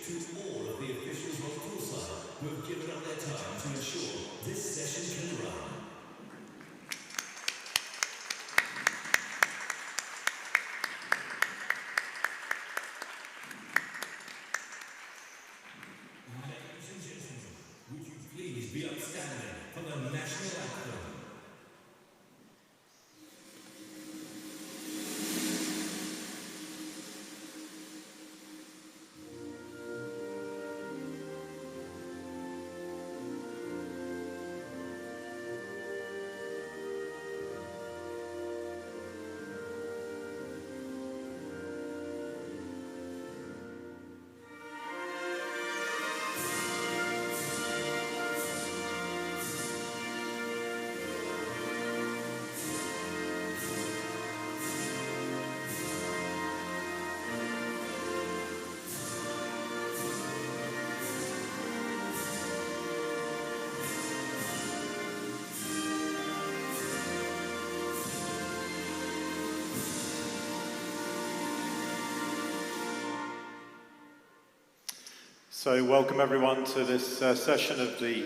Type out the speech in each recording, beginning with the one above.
to all of the officials on poolside who have given up their time to ensure this session can run. Ladies and gentlemen, would you please be upstanding for the national anthem? So welcome everyone to this session of the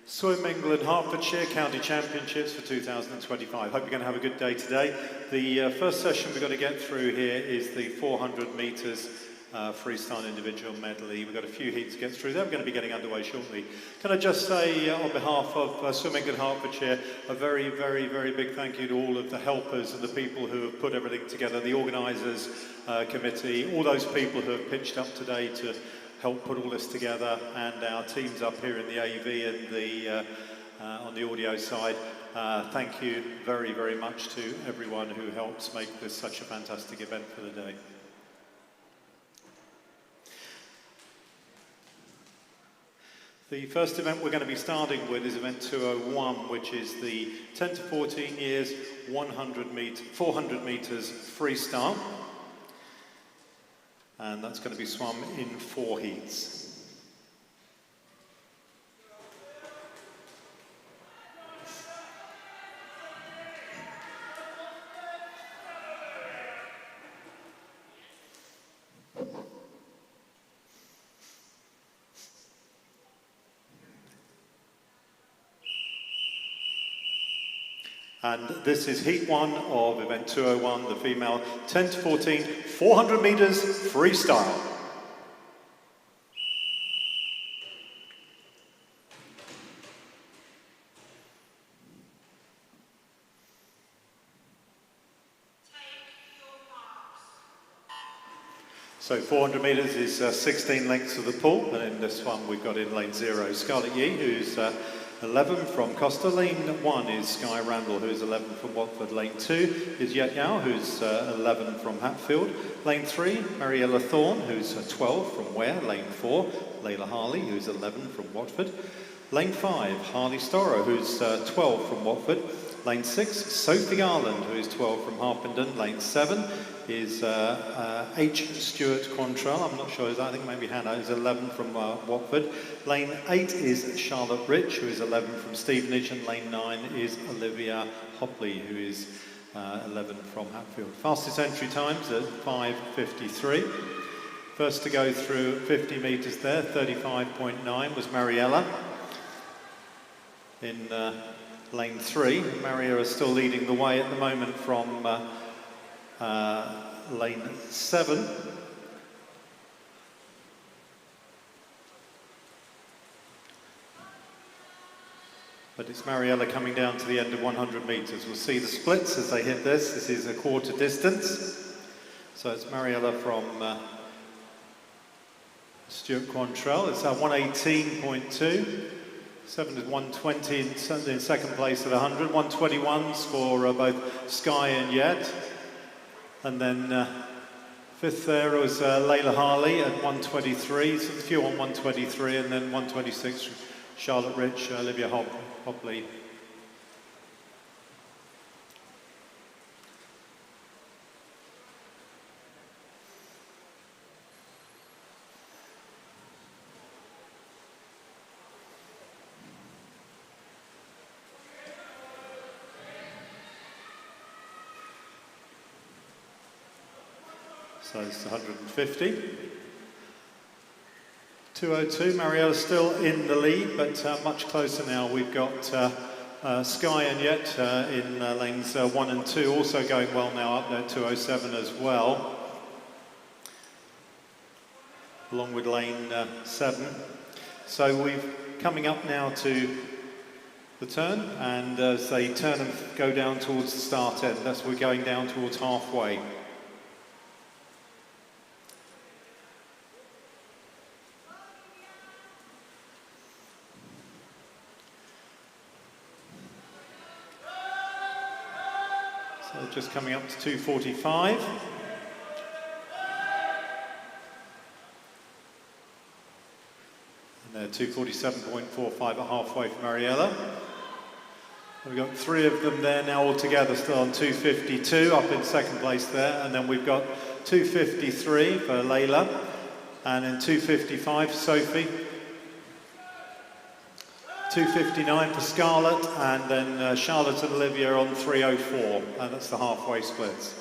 Swim England Hertfordshire County Championships for 2025. Hope you're going to have a good day today. The first session we're going to get through here is the 400 metres freestyle individual medley. We've got a few heats to get through. They're going to be getting underway shortly. Can I just say on behalf of Swim England Hertfordshire, a very, very, very big thank you to all of the helpers and the people who have put everything together, the organisers committee, all those people who have pitched up today to help put all this together, and our teams up here in the AV and the on the audio side. Thank you very, very much to everyone who helps make this such a fantastic event for the day. The first event we're going to be starting with is event 201, which is the 10 to 14 years 400 metres freestyle. And that's going to be swum in 4 heats. And this is heat 1 of event 201, the female 10 to 14, 400 metres freestyle. So 400 metres is 16 lengths of the pool, and in this one we've got in lane 0 Scarlett Yee, who's 11 from Costa. Lane 1 is Sky Randall, who's 11 from Watford. Lane 2 is Yet Yao, who's 11 from Hatfield. Lane 3, Mariella Thorne, who's 12 from Ware. Lane 4, Layla Harley, who's 11 from Watford. Lane 5, Harley Storrow, who's 12 from Watford. Lane 6, Sophie Garland, who is 12 from Harpenden. Lane 7 is H. Stuart Quantrell, I'm not sure, I think maybe Hannah, is 11 from Watford. Lane 8 is Charlotte Rich, who is 11 from Stevenage, and lane 9 is Olivia Hopley, who is 11 from Hatfield. Fastest entry times at 5:53. First to go through 50 metres there, 35.9 was Mariella. In lane 3, Maria is still leading the way at the moment from lane 7. But it's Mariella coming down to the end of 100 metres. We'll see the splits as they hit this. This is a quarter distance. So it's Mariella from Stuart Quantrell. It's 118.2. 7 is 120 in second place at 100. 121s for both Sky and Yet. And then fifth there was Layla Harley at 123. So a few on 123, and then 126 Charlotte Rich, Olivia Hopley. So it's 150. 2:02. Mariella still in the lead, but much closer now. We've got Sky and Yet in lanes 1 and 2, also going well now, up there 2:07 as well, along with lane 7. So we're coming up now to the turn, and as they turn and go down towards the start end, that's we're going down towards halfway. So just coming up to 2:45. And they're 2:47.45 at halfway for Mariella. We've got 3 of them there now altogether, still on 2:52, up in second place there. And then we've got 2:53 for Layla, and in 2:55 Sophie. 2:59 for Scarlett, and then Charlotte and Olivia on 3:04, and that's the halfway splits.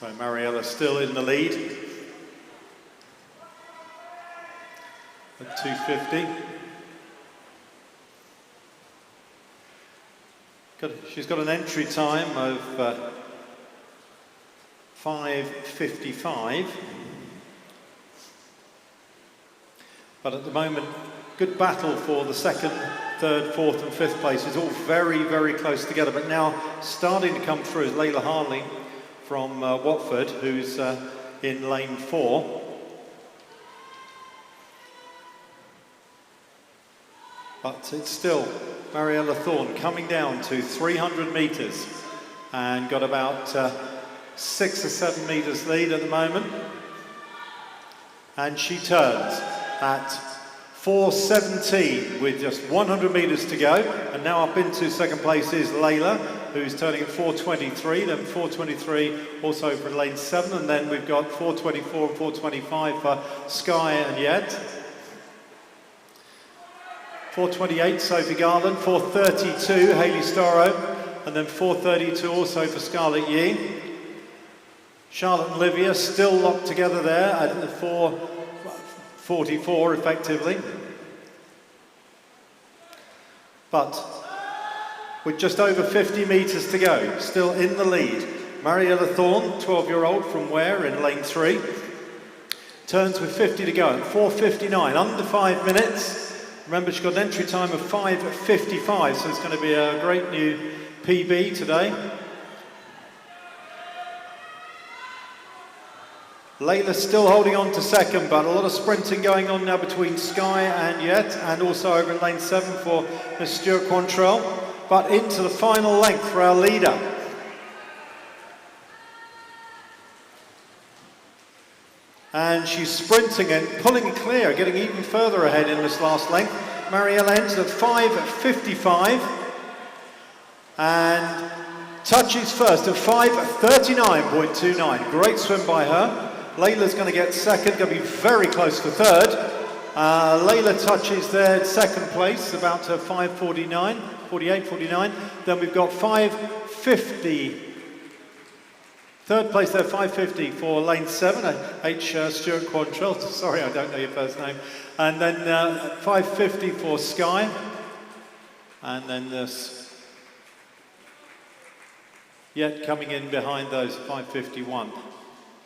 So Mariella still in the lead at 2:50. She's got an entry time of 5:55, but at the moment, good battle for the 2nd, 3rd, 4th and 5th places, all very, very close together. But now starting to come through is Layla Harley from Watford, who's in lane 4. But it's still Mariella Thorne coming down to 300 metres and got about 6 or 7 metres lead at the moment. And she turns at 4:17 with just 100 metres to go. And now up into second place is Layla, who's turning at 4:23, then 4:23 also for lane 7, and then we've got 4:24 and 4:25 for Sky and Yet. 4:28 Sophie Garland, 4:32 Hayley Storrow, and then 4:32 also for Scarlett Yee. Charlotte and Olivia still locked together there at 4:44 effectively. But with just over 50 metres to go, still in the lead, Mariella Thorne, 12-year-old from Ware in lane 3, turns with 50 to go at 4:59, under 5 minutes. Remember, she's got an entry time of 5:55, so it's going to be a great new PB today. Layla's still holding on to second, but a lot of sprinting going on now between Sky and Yet, and also over in lane 7 for Miss Stuart Quantrell. But into the final length for our leader. And she's sprinting and pulling it clear, getting even further ahead in this last length. Mariella ends at 5:55 and touches first at 5:39.29. Great swim by her. Layla's going to get second, going to be very close for third. Layla touches there at second place, about 5:49, 48:49. Then we've got 5:50. Third place there, 5:50 for lane 7, H. Stuart Quantrell. Sorry, I don't know your first name. And then 5:50 for Sky. And then this Yet coming in behind those, 5:51.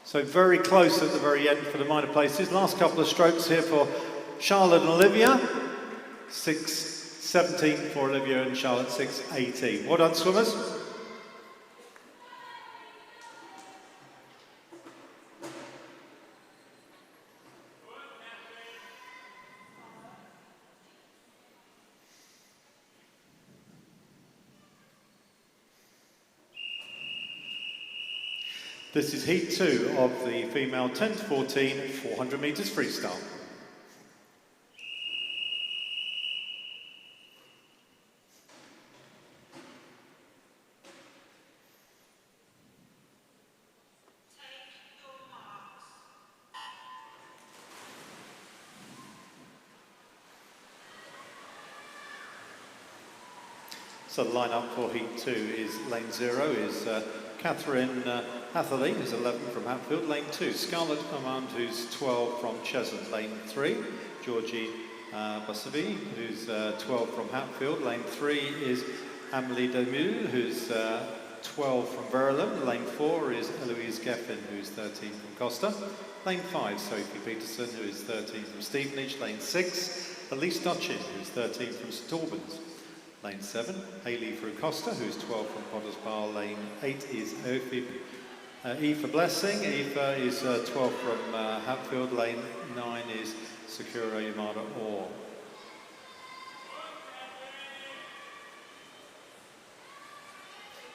So very close at the very end for the minor places. Last couple of strokes here for Charlotte and Olivia. 6:17 for Olivia and Charlotte, 6:18. Well done, swimmers. This is heat 2 of the female 10 to 14 400 metres freestyle. So the lineup for Heat 2 is lane 0 is Catherine Hatherley, who's 11 from Hatfield. Lane 2, Scarlett Amand, who's 12 from Cheshunt. Lane 3, Georgie Bassavi, who's 12 from Hatfield. Lane 3 is Amélie Demule, who's 12 from Verulam. Lane 4 is Eloise Geffen, who's 13 from Costa. Lane 5, Sophie Peterson, who is 13 from Stevenage. Lane 6, Elise Dutchin, who's 13 from St Albans. Lane 7, Hayley through Costa, who's 12 from Potters Bar. Lane 8 is Aoife Blessing. Aoife is 12 from Hatfield. Lane 9 is Sakura Yamada Orr.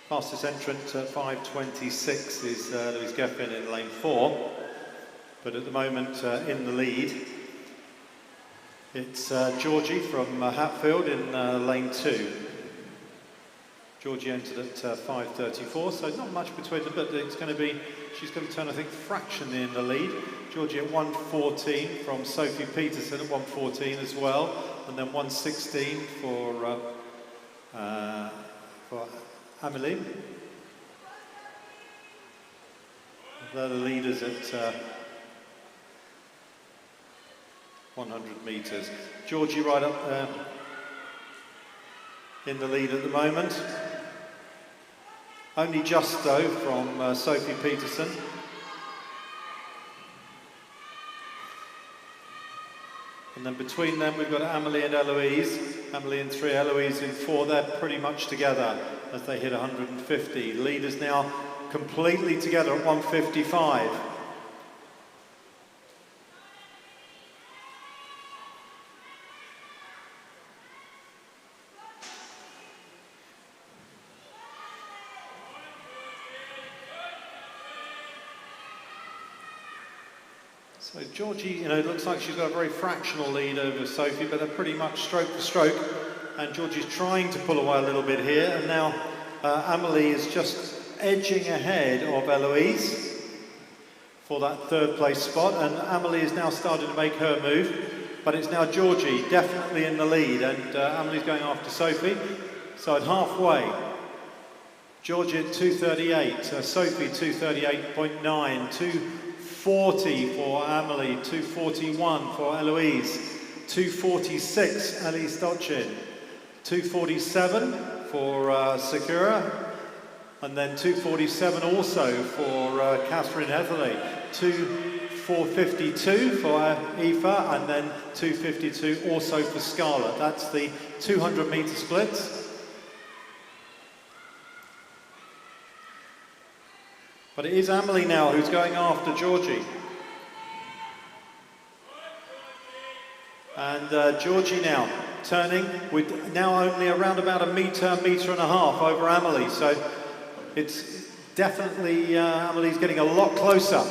Fastest entrant at 5:26 is Louise Geffen in lane 4, but at the moment in the lead it's Georgie from Hatfield in lane 2. Georgie entered at 5:34, so not much between them, but it's going to be, she's going to turn, I think, fractionally in the lead. Georgie at 1:14 from Sophie Peterson at 1:14 as well, and then 1:16 for Amélie. They're the leaders at 100 metres. Georgie right up there in the lead at the moment. Only just though from Sophie Peterson. And then between them we've got Amélie and Eloise. Amélie in 3, Eloise in 4. They're pretty much together as they hit 150. Leaders now completely together at 155. So Georgie, you know, it looks like she's got a very fractional lead over Sophie, but they're pretty much stroke for stroke. And Georgie's trying to pull away a little bit here. And now Amélie is just edging ahead of Eloise for that 3rd place spot. And Amélie is now starting to make her move. But it's now Georgie definitely in the lead. And Amelie's going after Sophie. So at halfway, Georgie at 2:38, Sophie 2:38.9, 2:40 for Amélie, 2:41 for Eloise, 2:46 Elise Dotchin, 2:47 for Sakura, and then 2:47 also for Catherine Heatherley, 4:52 for Aoife, and then 2:52 also for Scarlett. That's the 200 metre splits. But it is Amélie now who's going after Georgie. And Georgie now turning with now only around about a metre and a half over Amélie. So it's definitely Amélie's getting a lot closer.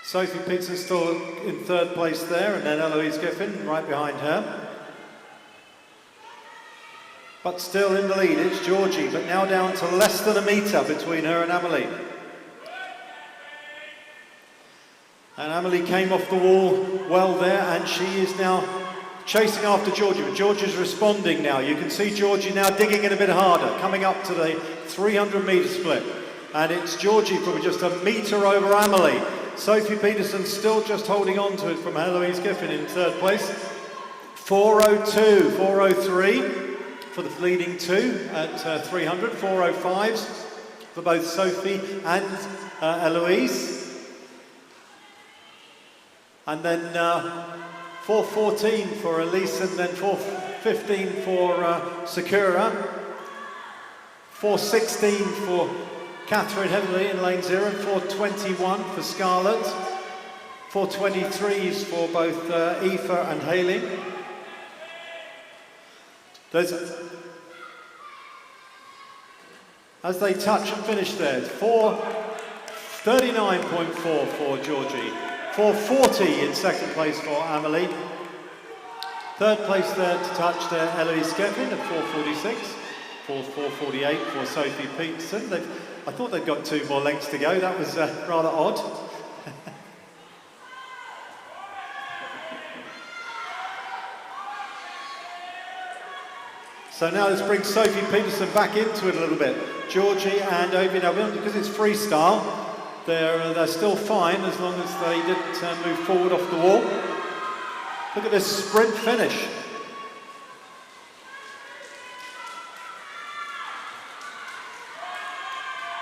Sophie Peterson still in 3rd place there, and then Eloise Geffen right behind her. But still in the lead, it's Georgie, but now down to less than a metre between her and Amélie. And Amélie came off the wall well there, and she is now chasing after Georgie. But Georgie's responding now. You can see Georgie now digging in a bit harder, coming up to the 300 metre split. And it's Georgie probably just a metre over Amélie. Sophie Peterson still just holding on to it from Eloise Geffen in 3rd place. 4:02, 4:03. For the leading 2 at 300, 4:05s for both Sophie and Eloise. And then 4:14 for Elise, and then 4:15 for Sakura. 4:16 for Catherine Heatherley in lane 0, and 4:21 for Scarlett. 4:23s for both Aoife and Hayley. As they touch and finish there, 4:39.4 for Georgie, 4:40 in 2nd place for Amélie. 3rd place there to touch there, Eloise Geffen at 4:46, 4:48 for Sophie Peterson. I thought they'd got 2 more lengths to go. That was rather odd. So now let's bring Sophie Peterson back into it a little bit. Georgie and Ovi, now because it's freestyle, they're still fine as long as they didn't move forward off the wall. Look at this sprint finish.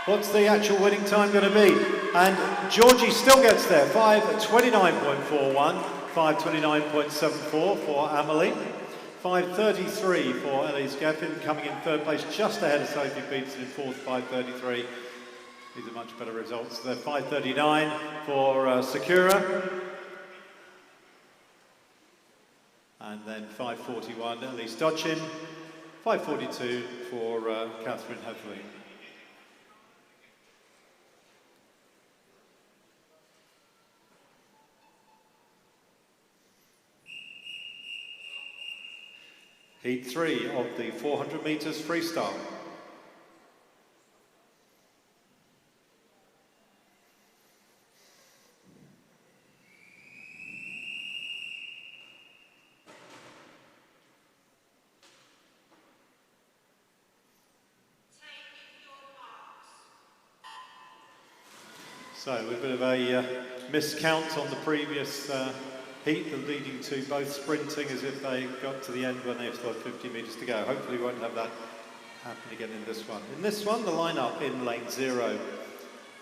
What's the actual winning time going to be? And Georgie still gets there, 5:29.41, 5:29.74 for Amelie. 5:33 for Elise Gaffin, coming in third place, just ahead of Sophie Peterson in fourth, 5:33. These are much better results. They're 5:39 for Sakura. And then 5:41 Elise Dodchin. 5:42 for Catherine Heatherly. Heat 3 of the 400 metres freestyle. So a bit of a miscount on the previous heat, leading to both sprinting as if they got to the end when they still had 50 metres to go. Hopefully we won't have that happen again in this one. In this one, the lineup in lane 0.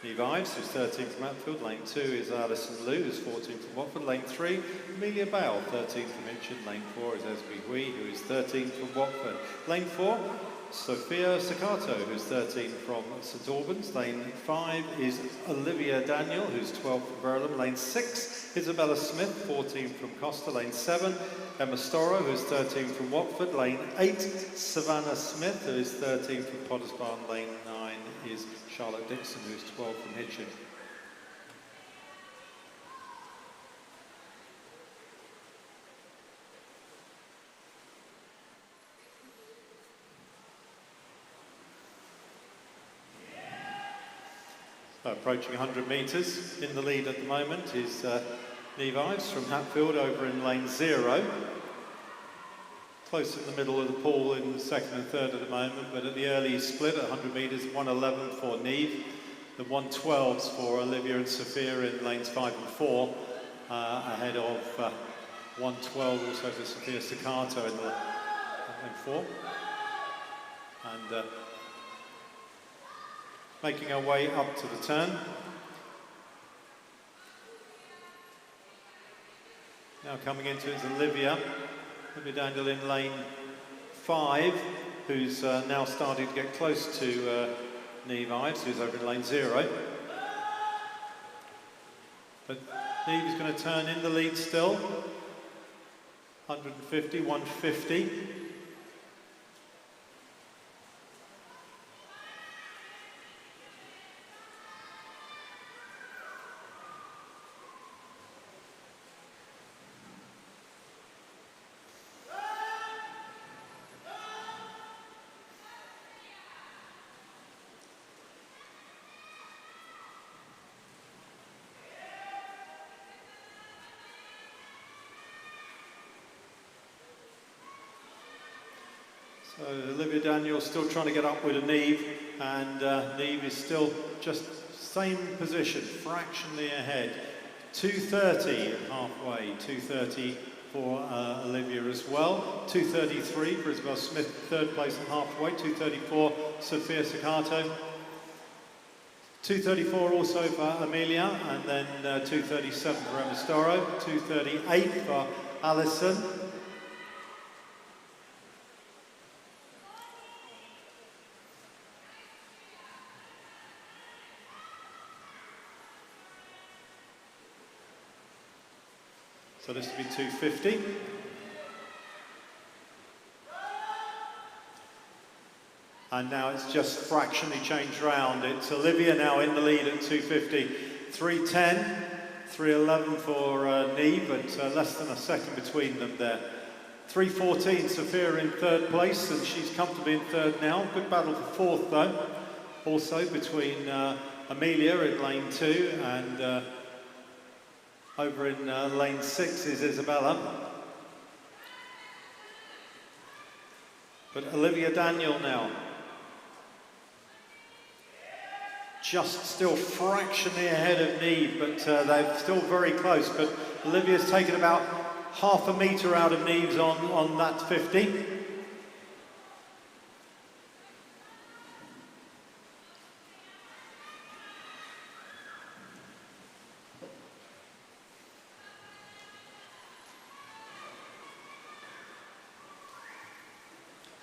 Eve Ives, who's 13 from Hatfield. Lane 2 is Alison Liu, who's 14 from Watford. Lane 3, Amelia Bale, 13 from Hitchin. Lane 4 is Esme Hui, who is 13 from Watford. Lane 4, Sophia Sakato, who's 13 from St Albans. Lane 5 is Olivia Daniel, who's 12 from Burlham. Lane 6, Isabella Smith, 14 from Costa. Lane 7, Emma Storrow, who's 13 from Watford. Lane 8, Savannah Smith, who is 13 from Pottersbar. Lane 9 is Charlotte Dixon, who's 12 from Hitchin. Approaching 100 metres. In the lead at the moment is Neve Ives from Hatfield over in lane 0. Close in the middle of the pool in second and third at the moment, but at the early split at 100 metres, 1:11 for Neve. The 1:12s for Olivia and Sophia in lanes 5 and 4, ahead of 1:12 also for Sophia Staccato in lane 4. And making our way up to the turn. Now coming into it is Olivia Daniel in lane 5, who's now starting to get close to Neve Ives, who's over in lane 0. But Neve is going to turn in the lead still. 150, 150. So Olivia Daniel still trying to get up with a Neve, and Neve is still just same position, fractionally ahead. 2:30 halfway, 2:30 for Olivia as well. 2:33 for Isabel Smith, third place and halfway. 2:34 Sophia Sakato. 2:34 also for Amelia, and then 2:37 for Emma Storrow. 2:38 for Alison. So this will be 2:50. And now it's just fractionally changed round. It's Olivia now in the lead at 2:50. 3:10, 3:11 for Neve, but less than a second between them there. 3:14, Sophia in third place, and she's comfortably in third now. Good battle for fourth though. Also between Amelia in lane 2 and over in lane 6 is Isabella. But Olivia Daniel now. Just still fractionally ahead of Neve, but they're still very close. But Olivia's taken about half a metre out of Neve's on that 50.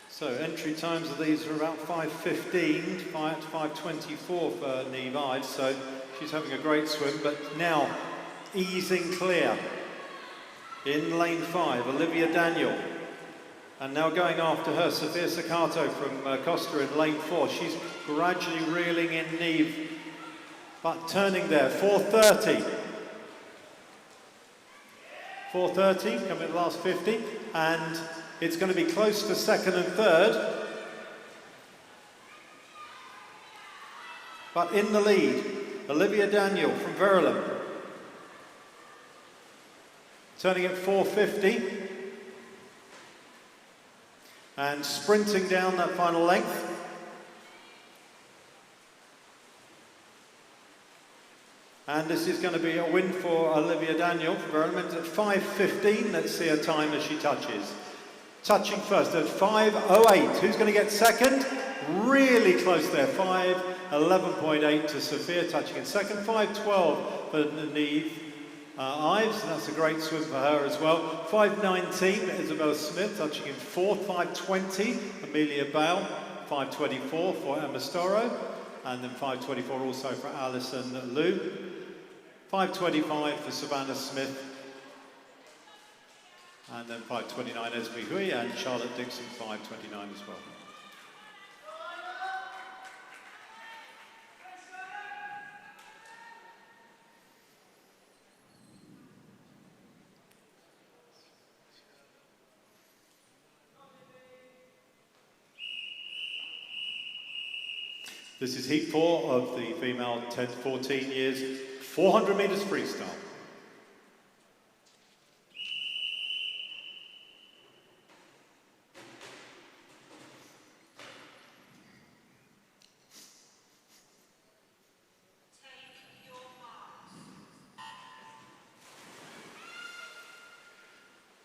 So entry times of these are about 5:15, 5:24 for Neve Ives, so she's having a great swim, but now easing clear in lane 5, Olivia Daniel. And now going after her, Sophia Sakato from Costa in lane 4. She's gradually reeling in Neve, but turning there, 4:30. 4:30, coming at the last 50, and it's going to be close to second and third. But in the lead, Olivia Daniel from Verulam. Turning at 4:50. And sprinting down that final length. And this is going to be a win for Olivia Daniel from Verulam. At 5:15, let's see her time as she touches. Touching first at 5:08. Who's going to get second? Really close there. 5:11.8 to Sophia, touching in second. 5:12 for Neve Ives, and that's a great swim for her as well. 5:19 Isabella Smith, touching in fourth. 5:20 Amelia Bale. 5:24 for Emma Storrow, and then 5:24 also for Alison Liu. 5:25 for Savannah Smith. And then 5:29 Esme Hui and Charlotte Dixon 5:29 as well. This is heat 4 of the female 10 to 14 years, 400 metres freestyle.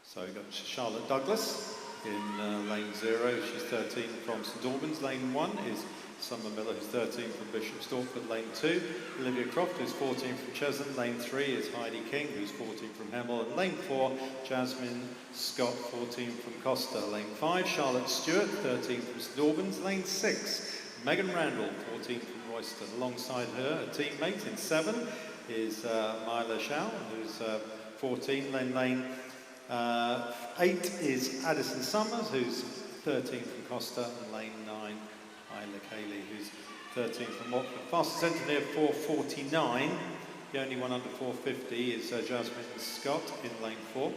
So we've got Charlotte Douglas in lane 0. She's 13 from St Albans. Lane 1 is Summer Miller, who's 13 from Bishop Stortford. Lane 2, Olivia Croft, who's 14 from Cheshunt. Lane 3 is Heidi King, who's 14 from Hemel. And lane 4, Jasmine Scott, 14 from Costa. Lane 5, Charlotte Stewart, 13 from St Albans. Lane 6, Megan Randall, 14 from Royston. Alongside her, a teammate in 7 is Myla Shao, who's 14. Lane 8 is Addison Summers, who's 13 from Costa, and lane 9, Isla Cayley, who's 13 from Watford. Fastest entry near 4:49. The only one under 4:50 is Jasmine Scott in lane 4.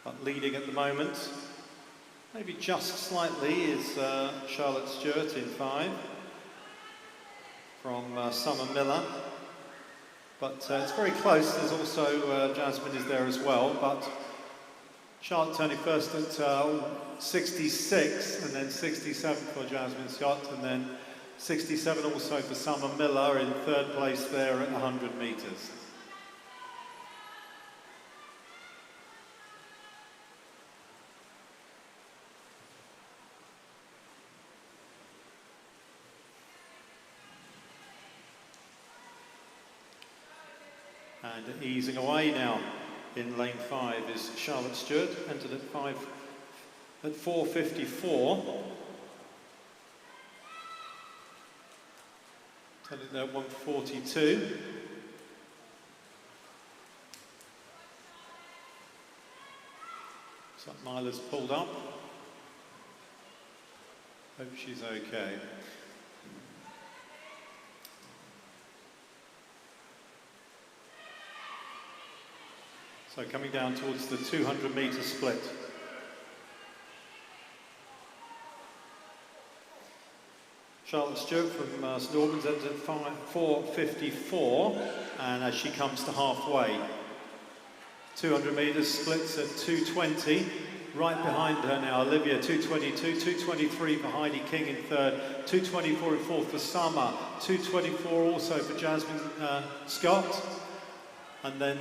But leading at the moment, maybe just slightly, is Charlotte Stewart in 5 from Summer Miller. But it's very close. There's also Jasmine is there as well, but Charlotte turning first at 66, and then 67 for Jasmine Scott, and then 67 also for Summer Miller in third place there at 100 metres. And easing away now in lane 5 is Charlotte Stewart, entered at 4:54. Turning there 1:42. So Myla's pulled up. Hope she's okay. So coming down towards the 200-metre split. Charlotte Stewart from St Albans entered at 4:54, and as she comes to halfway, 200 metres splits at 2:20. Right behind her now, Olivia, 2:22, 2:23 for Heidi King in third, 2:24 in fourth for Summer, 2:24 also for Jasmine Scott, and then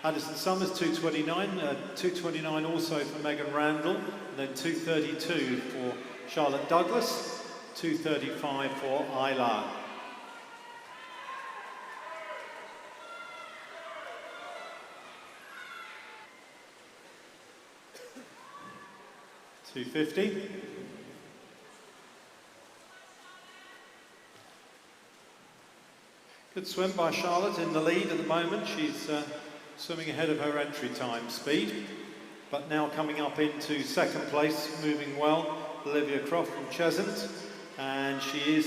Addison Summers, 2:29, 2:29 also for Megan Randall, and then 2:32 for Charlotte Douglas, 2:35 for Isla. .250. Good swim by Charlotte in the lead at the moment. She's swimming ahead of her entry time speed, but now coming up into second place, moving well, Olivia Croft from Cheshunt, and she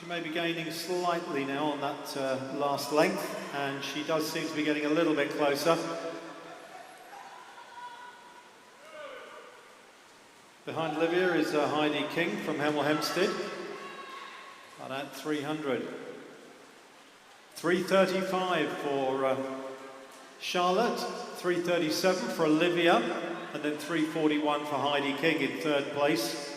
may be gaining slightly now on that last length, and she does seem to be getting a little bit closer. Behind Olivia is Heidi King from Hemel Hempstead, and at 300. 3:35 for Charlotte, 3:37 for Olivia, and then 3:41 for Heidi King in third place.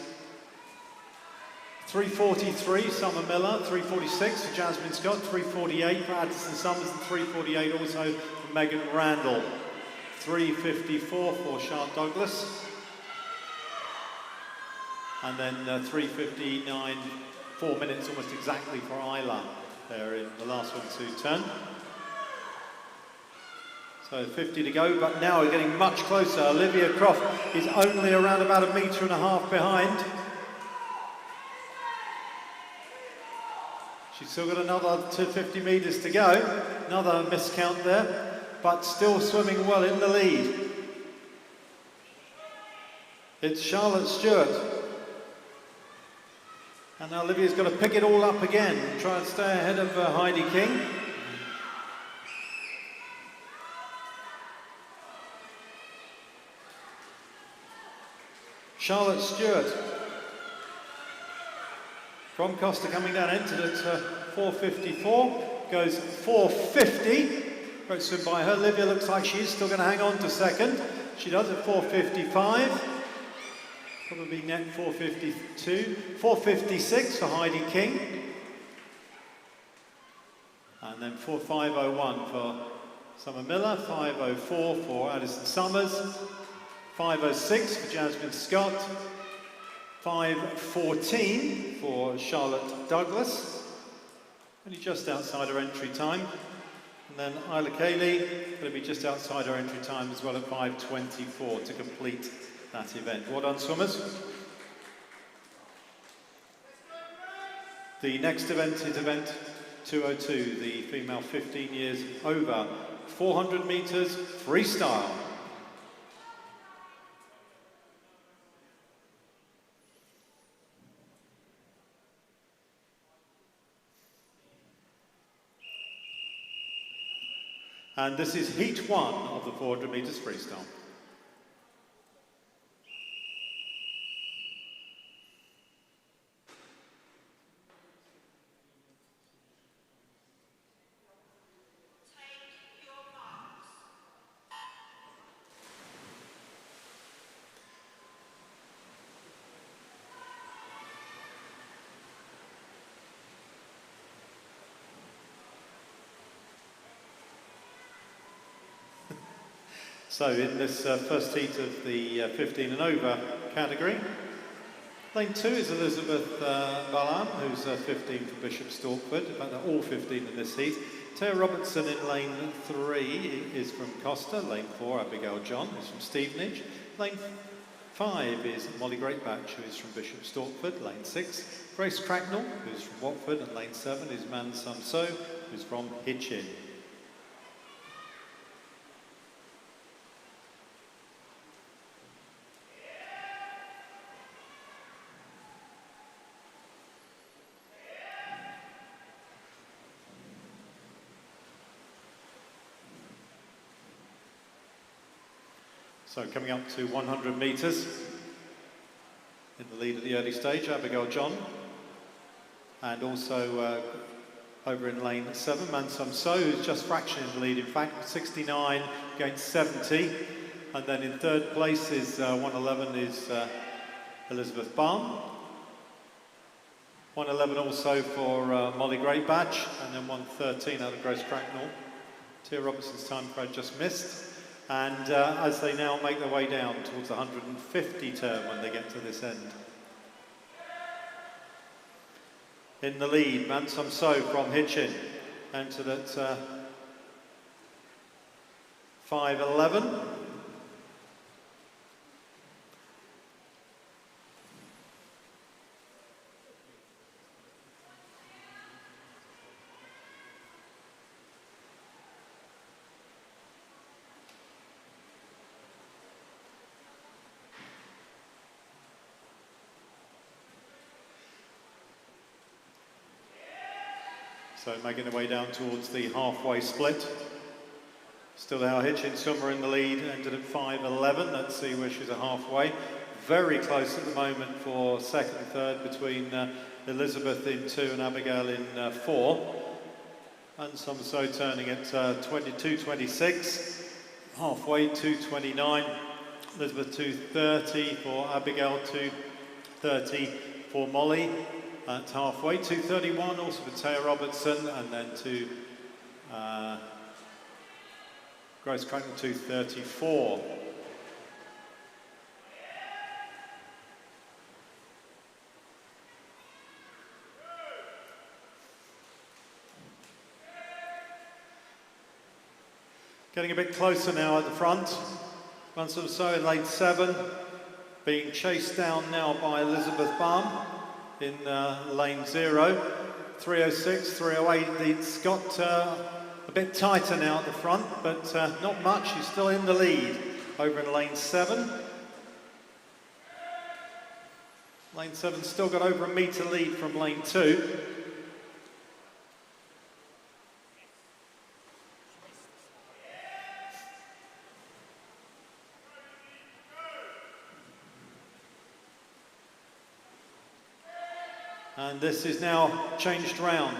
3:43 Summer Miller, 3:46 for Jasmine Scott, 3:48 for Addison Summers, and 3:48 also for Megan Randall. 3:54 for Charlotte Douglas. And then 3:59, 4 minutes almost exactly for Isla there in the last one to turn. So 50 to go, but now we're getting much closer. Olivia Croft is only around about 1.5 meters behind. She's still got another 250 metres to go. Another miscount there, but still swimming well in the lead. It's Charlotte Stewart. And now Olivia's got to pick it all up again and try and stay ahead of Heidi King. Charlotte Stewart from Costa coming down, entered at 4:54, goes 4:50. Great swim by her. Olivia looks like she's still going to hang on to second. She does at 4:55. Probably net 4:52. 4:56 for Heidi King. And then 4:501 for Summer Miller, 5:04 for Addison Summers, 5:06 for Jasmine Scott, 5:14 for Charlotte Douglas, only just outside her entry time. And then Isla Cayley going to be just outside her entry time as well at 5:24 to complete that event. Well done, swimmers. The next event is event 202, the female 15 years over, 400 metres freestyle. And this is heat one of the 400 metres freestyle. So in this first heat of the 15 and over category, lane 2 is Elizabeth Balam, who's 15 from Bishop Stortford. In fact, they're all 15 in this heat. Taya Robertson in lane 3 is from Costa. Lane 4, Abigail John, is from Stevenage. Lane 5 is Molly Greatbatch, who is from Bishop Stortford. Lane 6, Grace Cracknell, who's from Watford. And lane 7 is Man Sum So, who's from Hitchin. So coming up to 100 metres, in the lead at the early stage, Abigail John, and also over in lane 7. Mansum So, who's just fractioning the lead, in fact, 69 against 70. And then in third place is 111 is Elizabeth Balm. 111 also for Molly Greatbatch, and then 113 out of Grace Cracknell. Tia Robertson's time crowd just missed. And as they now make their way down towards the 150 turn when they get to this end. In the lead, Mansum So from Hitchin, entered at 5:11. So making their way down towards the halfway split. Still our Hitchin Summer in the lead, ended at 5:11. Let's see where she's a halfway. Very close at the moment for second and third between Elizabeth in 2 and Abigail in 4. And So turning at 22.26. Halfway 2.29. Elizabeth 2.30 for Abigail, 2.30 for Molly. At halfway, 2.31 also for Tia Robertson, and then to Grace Cracknell, 2.34. Getting a bit closer now at the front. Mansum So in lane 7, being chased down now by Elizabeth Balm in lane 0. 306, 308. It's got a bit tighter now at the front, but not much. She's still in the lead over in lane 7. Lane 7 still got over a metre lead from lane 2. And this is now changed round.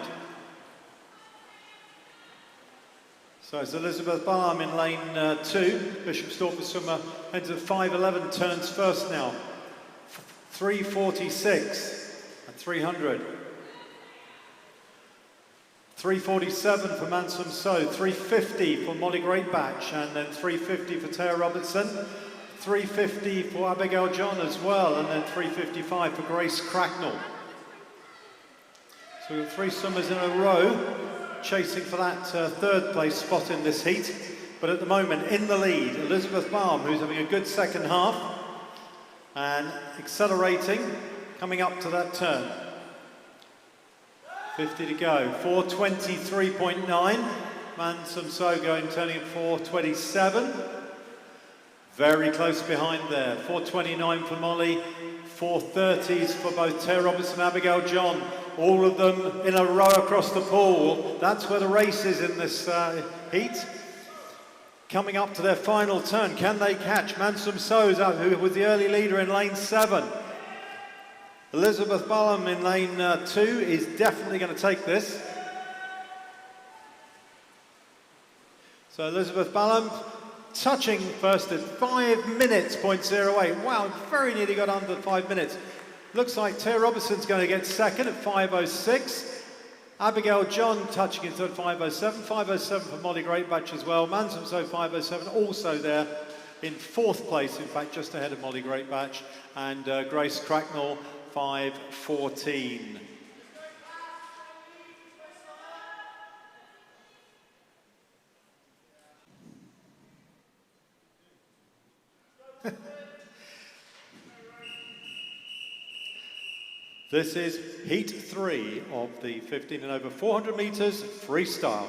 So it's Elizabeth Balm in lane 2. Bishop Stortford Swimmer heads at 5:11, turns first now. 3:46 at 300. 3:47 for Mansum So, 3:50 for Molly Greatbatch, and then 3:50 for Tia Robertson. 3:50 for Abigail John as well, and then 3:55 for Grace Cracknell. So we've got 3 swimmers in a row chasing for that third place spot in this heat. But at the moment, in the lead, Elizabeth Balm, who's having a good second half and accelerating, coming up to that turn. 50 to go, 4:23.9. Mansum So going, turning at 4:27. Very close behind there, 4:29 for Molly, 4:30s for both Tia Robertson and Abigail John. All of them in a row across the pool. That's where the race is in this heat. Coming up to their final turn, can they catch Mansum So, who was the early leader in lane 7? Elizabeth Balm in lane 2 is definitely going to take this. So Elizabeth Balm touching first at 5 minutes, 0.08. Wow, very nearly got under 5 minutes. Looks like Tia Robertson's going to get second at 5:06. Abigail John touching into 5:07. 5:07 for Molly Greatbatch as well. Mansum So 5:07 also there in 4th place, in fact, just ahead of Molly Greatbatch. And Grace Cracknell 5:14. This is heat 3 of the 15 and over 400 meters freestyle.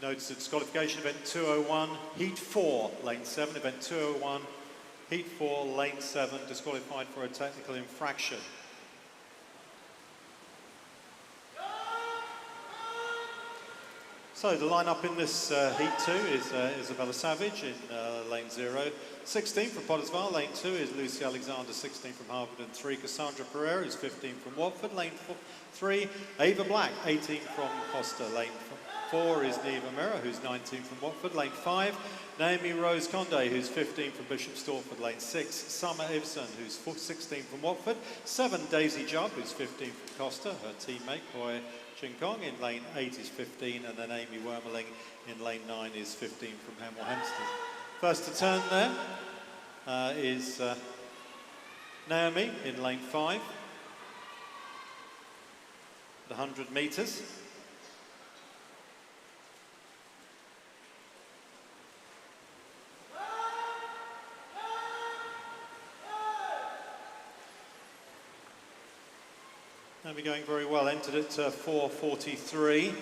Notes at disqualification, event 201, heat 4, lane 7, event 201, heat 4, lane 7, disqualified for a technical infraction. So the lineup in this heat 2 is Isabella Savage in lane 0. 16 from Pottersville, lane 2 is Lucy Alexander, 16 from Harvard, and 3 Cassandra Pereira, who's 15 from Watford, lane 3 Ava Black, 18 from Costa, lane 4 is Neva Mira, who's 19 from Watford, lane 5 Naomi Rose Conde, who's 15 from Bishop Stortford, lane 6 Summer Ibsen, who's 16 from Watford, 7 Daisy Jubb, who's 15 from Costa, her teammate Hoi Ching Kong in lane 8 is 15, and then Amy Wormerling in lane 9 is 15 from Hemel Hempstead. First to turn there is Naomi in lane 5, the 100 metres. Naomi going very well, entered at 4:43,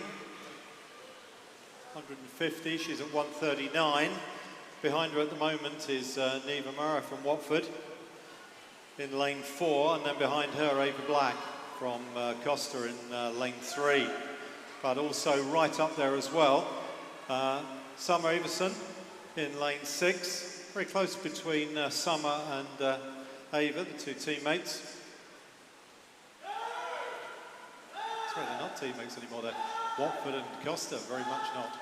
150, she's at 1:39. Behind her at the moment is Neva Murrah from Watford in lane 4, and then behind her Ava Black from Costa in lane 3. But also right up there as well, Summer Everson in lane 6. Very close between Summer and Ava, the two teammates. They're not teammates anymore, they're Watford and Costa, very much not.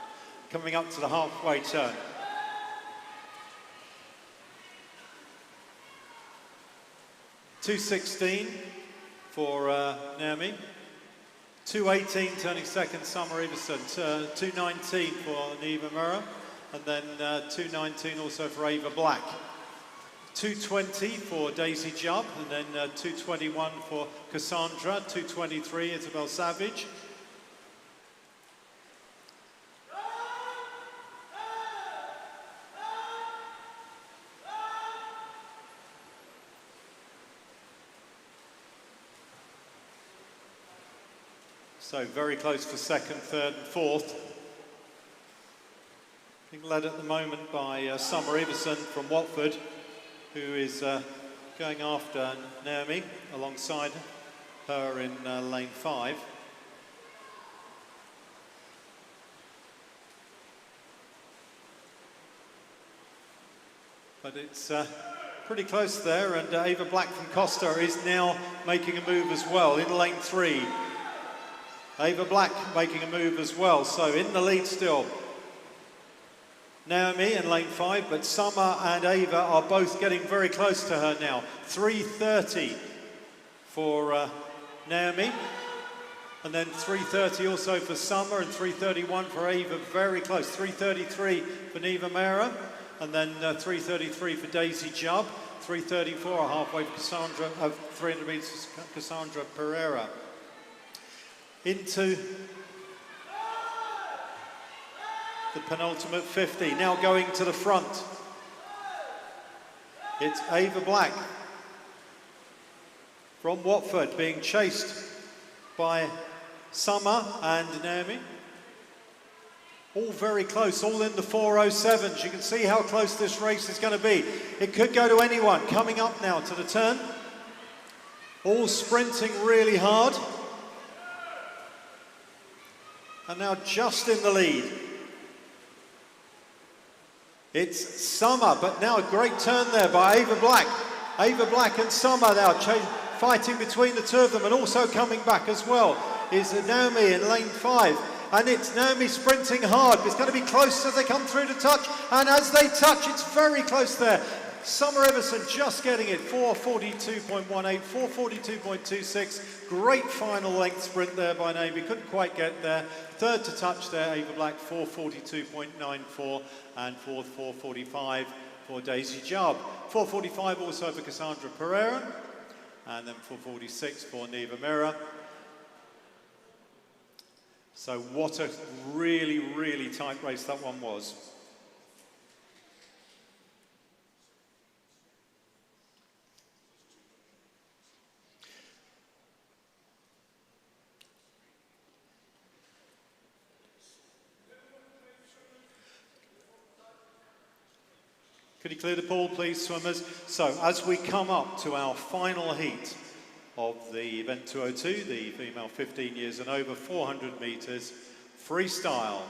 Coming up to the halfway turn. .216 for Naomi. 2:18 turning second, Summer Everson. 2:19 for Neva Murrah, and then 2:19 also for Ava Black. 2:20 for Daisy Jubb, and then 2:21 for Cassandra, 2:23 Isabel Savage. So very close for second, third and fourth. Being led at the moment by Summer Everson from Watford, who is going after Naomi alongside her in lane 5. But it's pretty close there, and Ava Black from Costa is now making a move as well in lane 3. Ava Black making a move as well, so in the lead still. Naomi in lane 5, but Summer and Ava are both getting very close to her now. 3:30 for Naomi, and then 3:30 also for Summer, and 3:31 for Ava, very close. 3:33 for Neva Mera, and then 3:33 for Daisy Jubb. 3:34 halfway for Cassandra, 300 metres Cassandra Pereira. Into the penultimate 50, now going to the front. It's Ava Black from Watford being chased by Summer and Naomi. All very close, all in the 4:07s. You can see how close this race is going to be. It could go to anyone. Coming up now to the turn. All sprinting really hard. And now just in the lead. It's Summer, but now a great turn there by Ava Black. Ava Black and Summer now fighting between the two of them, and also coming back as well is Naomi in lane 5. And it's Naomi sprinting hard. It's going to be close as they come through to touch, and as they touch, it's very close there. Summer Everson just getting it, 4:42.18, 4:42.26. Great final length sprint there by Naomi, couldn't quite get there. Third to touch there, Ava Black, 4:42.94, and fourth, 4:45 for Daisy Jubb. 4:45 also for Cassandra Pereira, and then 4:46 for Neva Mera. So what a really, really tight race that one was. Could you clear the pool, please, swimmers? So, as we come up to our final heat of the event 202, the female 15 years and over, 400 metres, freestyle.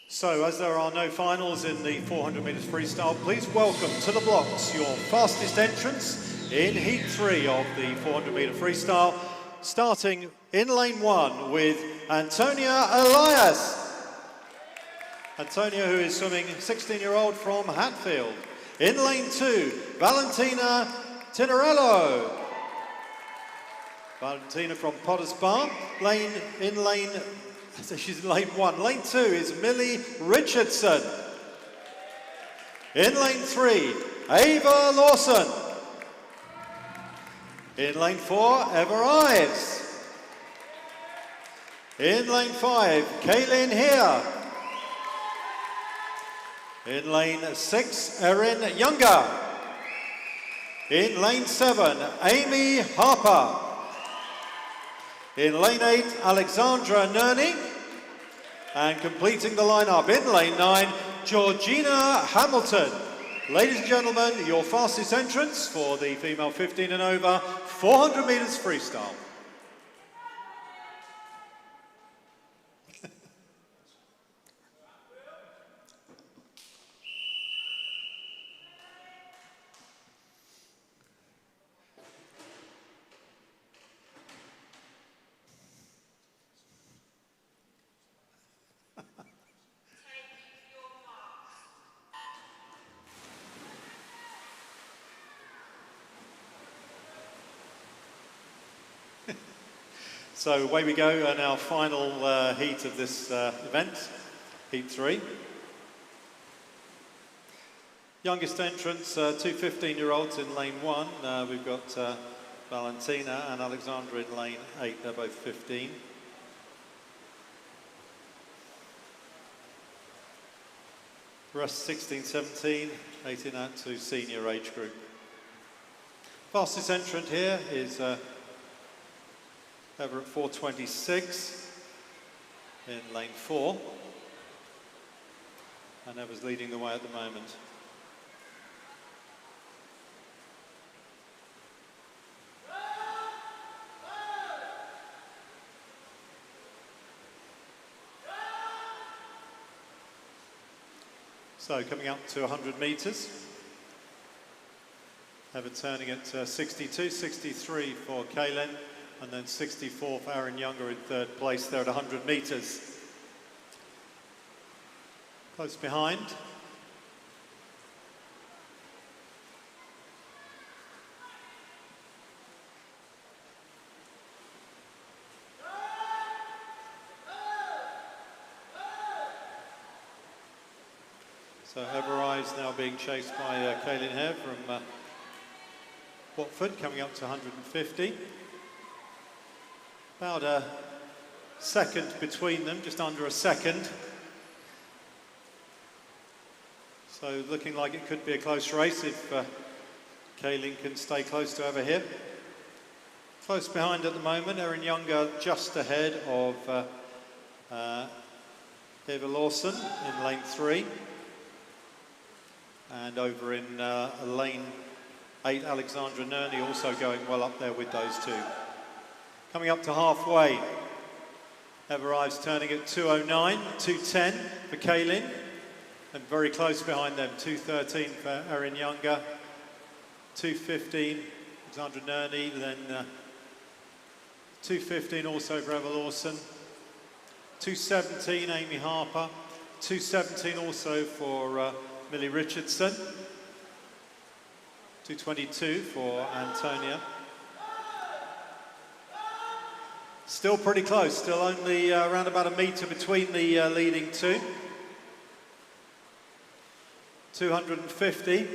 So, as there are no finals in the 400 metres freestyle, please welcome to the blocks your fastest entrance in Heat 3 of the 400 metre freestyle, starting in lane 1 with Antonia Elias. Antonia, who is swimming 16-year-old from Hatfield. In lane 2, Valentina Tinerello. Valentina from Potters Bar. She's in lane 1. Lane 2 is Millie Richardson. In lane 3, Ava Lawson. In lane 4, Eva Ives. In lane 5, Kaylin Here. In lane 6, Erin Younger. In lane 7, Amy Harper. In lane 8, Alexandra Nerney. And completing the lineup in lane 9, Georgina Hamilton. Ladies and gentlemen, your fastest entrance for the female 15 and over, 400 metres freestyle. So away we go in our final heat of this event, Heat 3. Youngest entrants, two 15-year-olds in lane 1. We've got Valentina and Alexandra in lane 8, they're both 15. The rest 16, 17, 18 out to senior age group. Fastest entrant here is over at 4:26 in lane 4, and Eva's leading the way at the moment. So coming up to 100 metres, Eva turning at 62, 63 for Kaylin. And then 64 for Aaron Younger in third place there at 100 metres. Close behind. So Everise now being chased by Kaylin Hare from Watford, coming up to 150. About a second between them, just under a second. So looking like it could be a close race if Kaylin can stay close to Eva here. Close behind at the moment, Erin Younger just ahead of Eva Lawson in lane 3. And over in lane 8, Alexandra Nerney also going well up there with those two. Coming up to halfway, Everise turning at 2:09, 2:10 for Kaylin, and very close behind them, 2:13 for Erin Younger, 2:15 Alexandra Nerney, then 2:15 also for Eva Lawson, 2:17 Amy Harper, 2:17 also for Millie Richardson, 2:22 for Antonia. Still pretty close, still only around about a metre between the leading two. 250,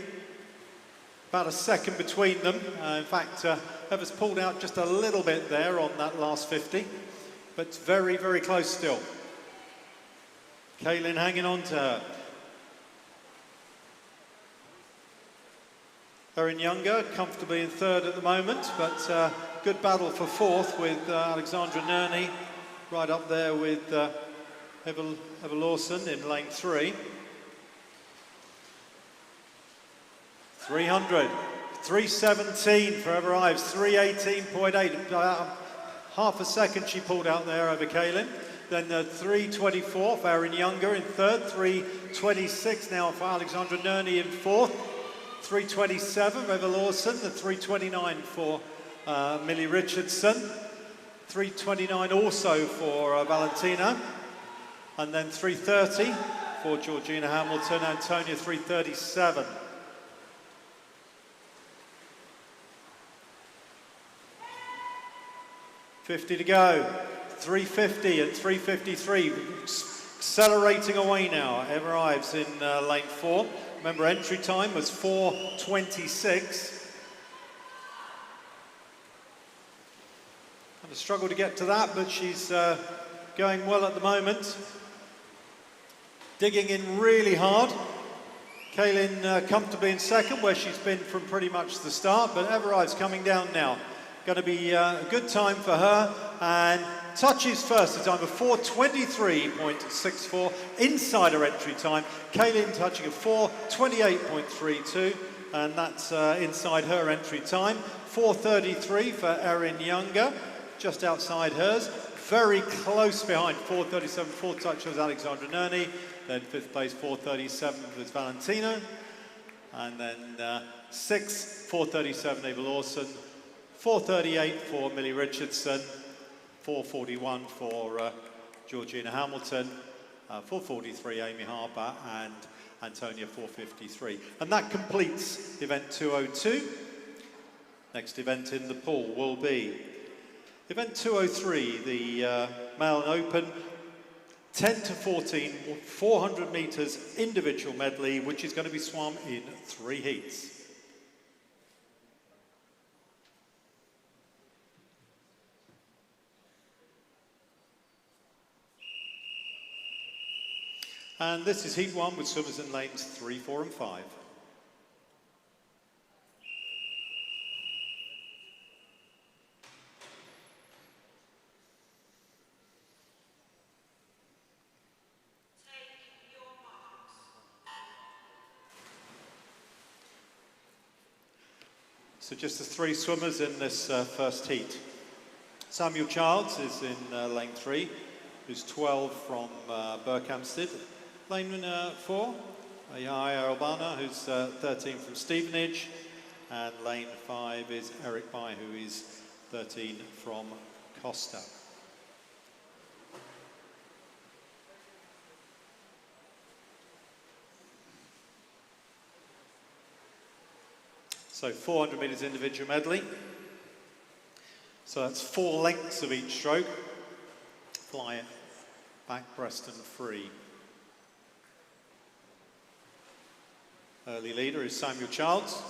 about a second between them. In fact, Eva's pulled out just a little bit there on that last 50, but very, very close still. Kaylin hanging on to her. Erin Younger comfortably in third at the moment, but good battle for fourth with Alexandra Nerney right up there with Eva Lawson in lane 3. 300, 317 for Eva Ives, 318.8. Half a second she pulled out there over Kaylin. Then 324 for Erin Younger in third, 326 now for Alexandra Nerney in fourth, 327 for Eva Lawson, the 329 for Millie Richardson, 329 also for Valentina, and then 330 for Georgina Hamilton, Antonia 337. $50 to go, 350 and 353, accelerating away now. Eva Ives in lane 4. Remember, entry time was 4:26. Had a struggle to get to that, but she's going well at the moment. Digging in really hard. Kaylin comfortably in second, where she's been from pretty much the start, but Eva Ives coming down now. Going to be a good time for her, and touches first, a time of 4:23.64 inside her entry time. Kaylin touching a 4:28.32, and that's inside her entry time. 4:33 for Erin Younger, just outside hers. Very close behind, 4:37, fourth touch was Alexandra Nerney. Then fifth place, 4:37 was Valentina. And then sixth, 4:37, Eva Lawson. 4:38 for Millie Richardson, 4:41 for Georgina Hamilton, 4:43 Amy Harper, and Antonia 4:53. And that completes event 202. Next event in the pool will be event 203, the male and open 10 to 14, 400 metres individual medley, which is going to be swum in 3 heats. And this is heat 1 with swimmers in lanes 3, 4 and 5. So just the 3 swimmers in this first heat. Samuel Childs is in lane 3, who's 12 from Berkhamsted. Lane 4, Yahya Albana, who's 13 from Stevenage, and lane 5 is Eric Bai, who is 13 from Costa. So 400 metres individual medley. So that's 4 lengths of each stroke. Fly it back, breast and free. Early leader is Samuel Childs.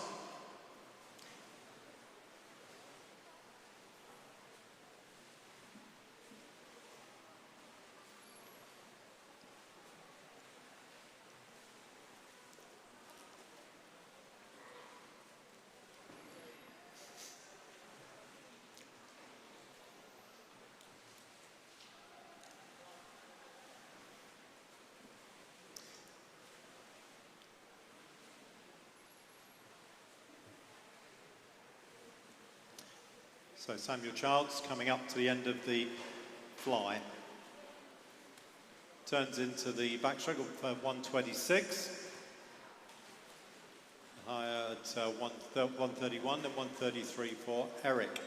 So Samuel Childs coming up to the end of the fly. Turns into the backstroke of 126. Higher at 131 and 133 for Eric.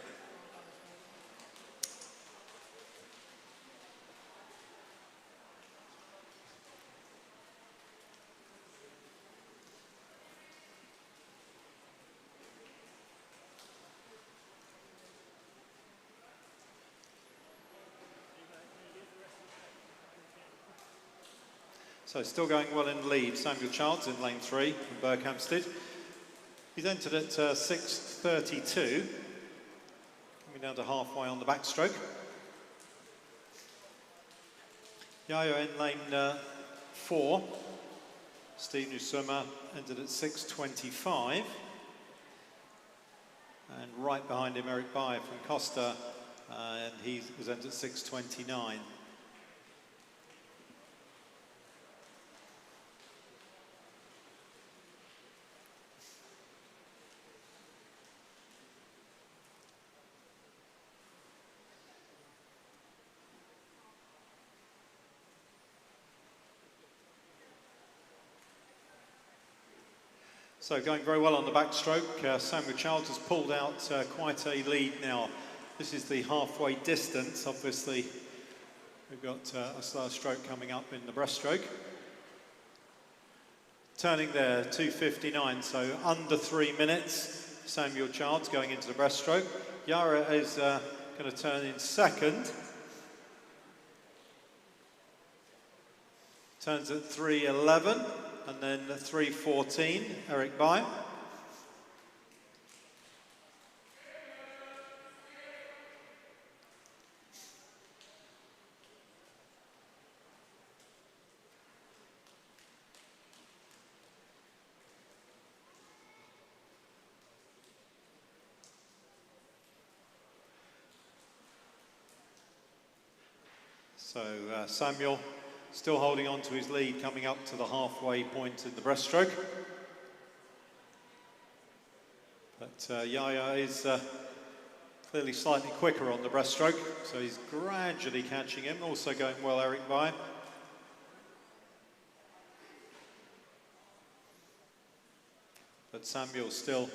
So still going well in the lead. Samuel Childs in lane 3 from Berkhamsted. He's entered at 6:32, coming down to halfway on the backstroke. Yaya in lane 4. Steve Nusuma entered at 6:25. And right behind him, Eric Bye from Costa, and he was entered at 6:29. So going very well on the backstroke. Samuel Childs has pulled out quite a lead now. This is the halfway distance. Obviously, we've got a slower stroke coming up in the breaststroke. Turning there, 2:59, so under 3 minutes. Samuel Childs going into the breaststroke. Yara is going to turn in second. Turns at 3:11. And then 3:14, Eric Bye. So Samuel still holding on to his lead, coming up to the halfway point in the breaststroke. But Yaya is clearly slightly quicker on the breaststroke, so he's gradually catching him. Also going well, Eric Bye. But Samuel's still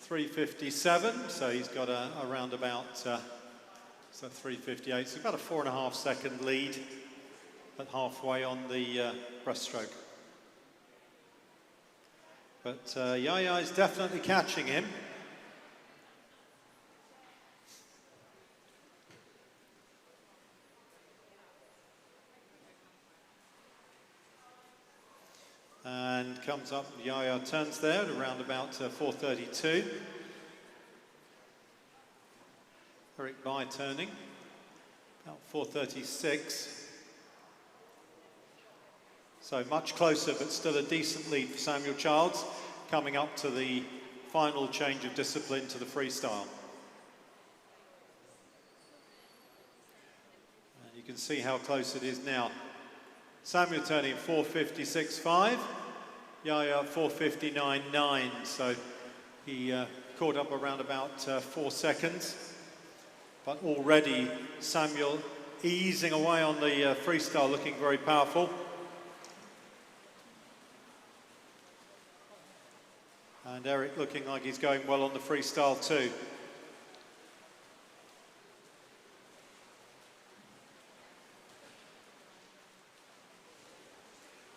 3:57, so he's got around about so 3:58, so about a 4.5 second lead at halfway on the breaststroke. But Yaya is definitely catching him. And comes up, Yaya turns there at around about 4:32. Eric Bye turning, about 4:36. So much closer, but still a decent lead for Samuel Childs, coming up to the final change of discipline to the freestyle. And you can see how close it is now. Samuel turning 4:56.5, Yaya 4:59.9, so he caught up around about 4 seconds. But already Samuel easing away on the freestyle, looking very powerful. And Eric looking like he's going well on the freestyle too.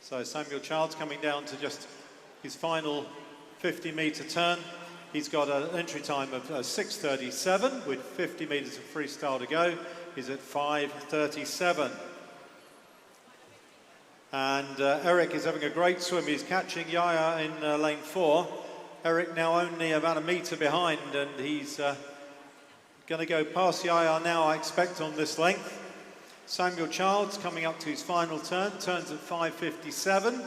So Samuel Childs coming down to just his final 50-metre turn. He's got an entry time of 6:37 with 50 metres of freestyle to go. He's at 5:37. And Eric is having a great swim. He's catching Yaya in lane 4. Eric now only about a metre behind, and he's going to go past Yaya now, I expect, on this length. Samuel Childs coming up to his final turn, turns at 5:57.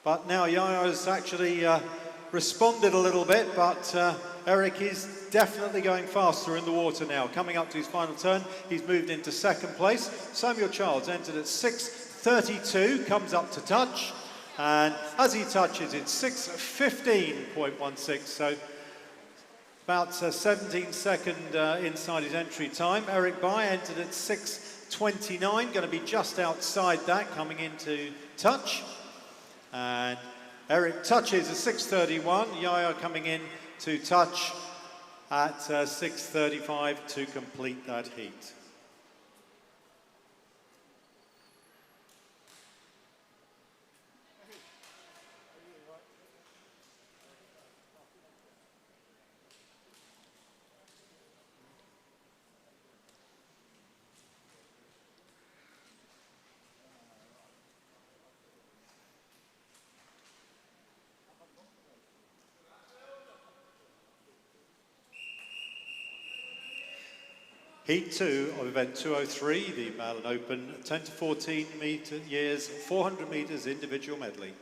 But now Yaya has actually responded a little bit, but Eric is definitely going faster in the water now. Coming up to his final turn, he's moved into second place. Samuel Childs entered at 6:32, comes up to touch. And as he touches, it's 6:15.16, so about 17 seconds inside his entry time. Eric Bye entered at 6:29, going to be just outside that, coming into touch. And Eric touches at 6:31, Yaya coming in to touch at 6:35 to complete that heat. Heat 2 of event 203, the male and open 10 to 14 years, 400 metres individual medley.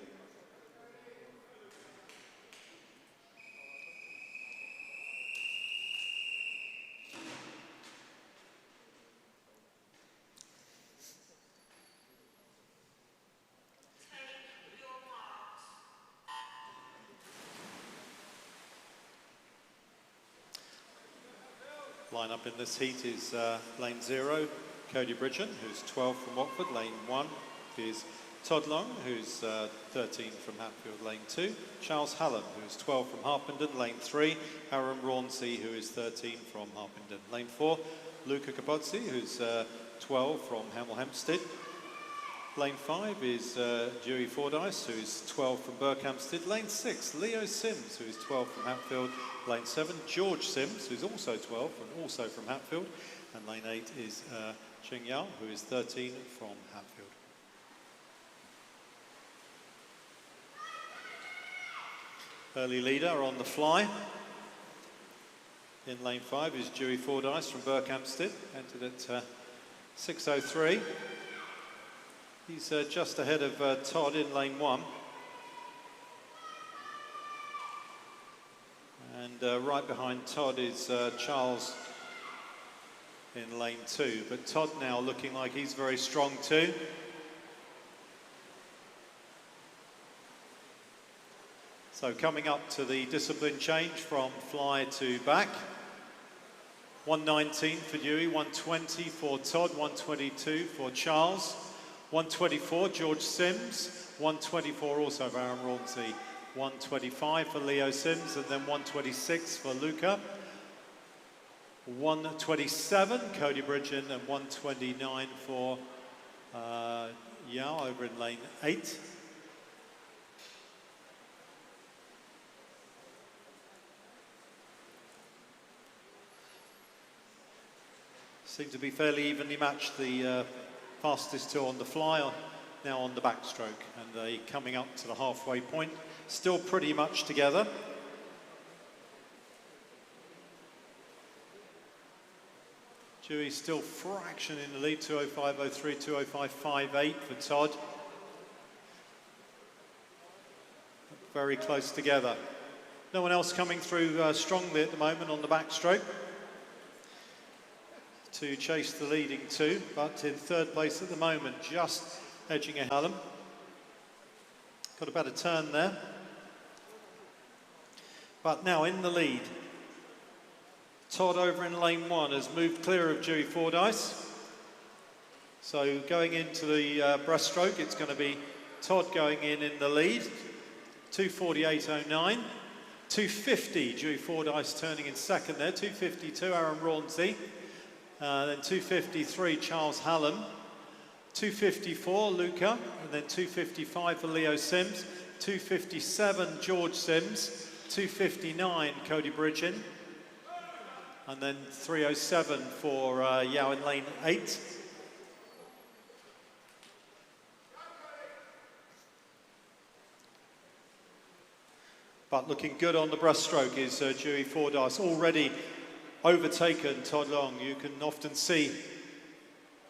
Line up in this heat is lane 0, Cody Bridgen, who's 12 from Watford. Lane 1 is Todd Long, who's 13 from Hatfield. Lane 2, Charles Hallam, who's 12 from Harpenden. Lane 3, Aaron Rauncey, who is 13 from Harpenden. Lane 4, Luca Capozzi, who's 12 from Hemel Hempstead. Lane 5 is Dewey Fordyce, who's 12 from Berkhamsted. Lane 6, Leo Sims, who's 12 from Hatfield. Lane 7, George Sims, who's also 12 and also from Hatfield. And lane 8 is Ching Yao, who is 13 from Hatfield. Early leader on the fly. In lane 5 is Dewey Fordyce from Berkhamsted, entered at 6:03. He's just ahead of Todd in lane 1. And right behind Todd is Charles in lane 2. But Todd now looking like he's very strong too. So coming up to the discipline change from fly to back. 119 for Dewey, 120 for Todd, 122 for Charles. 124, George Sims. 124 also for Aaron Rauncey. 125 for Leo Sims, and then 126 for Luca. 127, Cody Bridgen, and 129 for Yao over in lane 8. Seem to be fairly evenly matched. The fastest two on the fly are now on the backstroke, and they coming up to the halfway point, still pretty much together. Dewey still fraction in the lead, 205.03, 205.58 for Todd. Very close together. No one else coming through strongly at the moment on the backstroke to chase the leading two, but in third place at the moment, just edging ahead of them. Got about a turn there. But now in the lead, Todd over in lane 1 has moved clear of Dewey Fordyce. So going into the breaststroke, it's going to be Todd going in the lead, 248.09. 250, Dewey Fordyce turning in second there, 252, Aaron Rauncey. Then 253, Charles Hallam. 254, Luca. And then 255 for Leo Sims. 257, George Sims. 259, Cody Bridgen. And then 307 for Yao in lane 8. But looking good on the breaststroke is Dewey Fordyce, already overtaken Todd Long. You can often see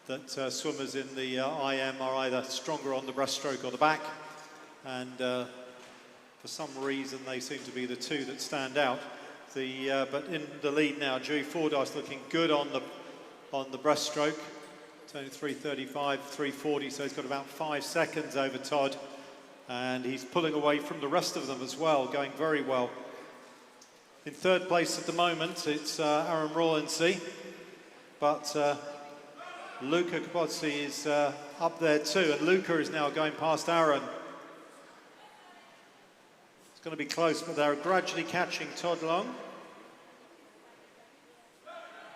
that swimmers in the IM are either stronger on the breaststroke or the back, and for some reason they seem to be the two that stand out. But in the lead now, Dewey Fordyce looking good on the breaststroke, turning 3:35, 3:40, so he's got about 5 seconds over Todd, and he's pulling away from the rest of them as well, going very well. In third place at the moment, it's Aaron Rauncey, but Luca Capozzi is up there too, and Luca is now going past Aaron. It's going to be close, but they're gradually catching Todd Long.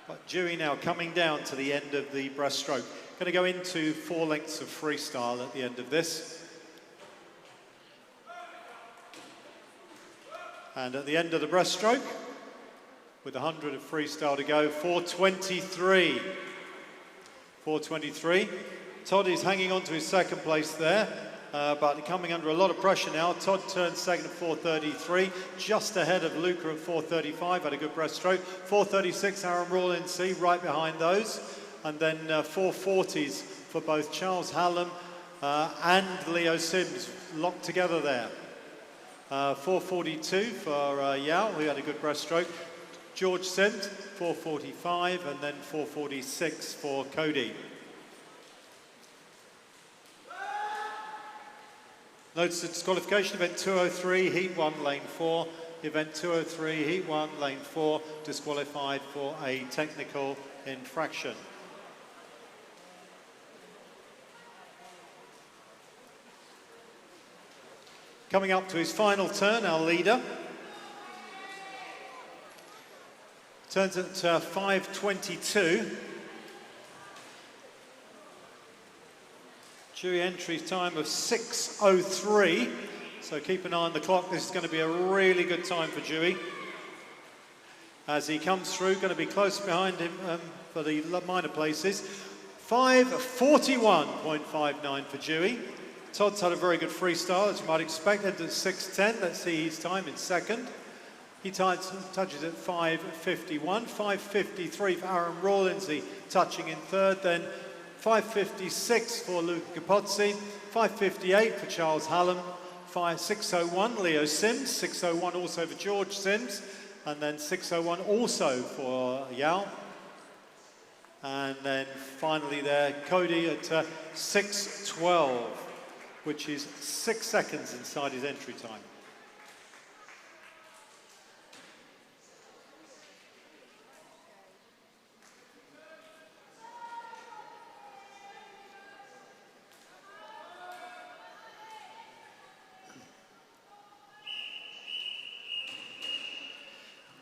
But Dewey now coming down to the end of the breaststroke. Going to go into 4 lengths of freestyle at the end of this. And at the end of the breaststroke, with 100 of freestyle to go, 4:23. 4:23. Todd is hanging on to his second place there. but coming under a lot of pressure now. Todd turns second at 4:33, just ahead of Luca at 4:35, had a good breaststroke. 4:36, Aaron Rawlinson right behind those. And then 4:40s for both Charles Hallam and Leo Sims, locked together there. 4:42 for Yao, who had a good breaststroke. George Sims, 4:45, and then 4:46 for Cody. Notice the disqualification, event 203, heat 1, lane 4. Event 203, heat 1, lane 4, disqualified for a technical infraction. Coming up to his final turn, our leader. Turns at 5:22. Dewey entry time of 6:03. So keep an eye on the clock. This is going to be a really good time for Dewey. As he comes through, going to be close behind him for the minor places. 5:41.59 for Dewey. Todd's had a very good freestyle, as you might expect, at 6:10. Let's see his time in second. He touches at 5:51. 5:53 for Aaron Rawlinson, touching in third. Then 5:56 for Luca Capozzi. 5:58 for Charles Hallam. 6:01 Leo Sims. 6:01 also for George Sims. And then 6:01 also for Yao. And then finally there, Cody at 6:12. Which is 6 seconds inside his entry time.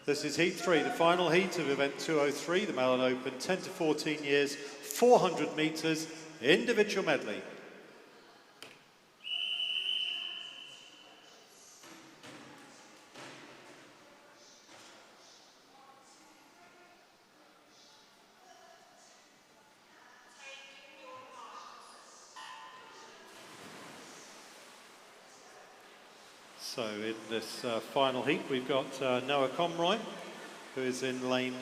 This is heat 3, the final heat of event 203, the Mellon Open, 10 to 14 years, 400 metres, individual medley. So in this final heat, we've got Noah Comroy, who is in lane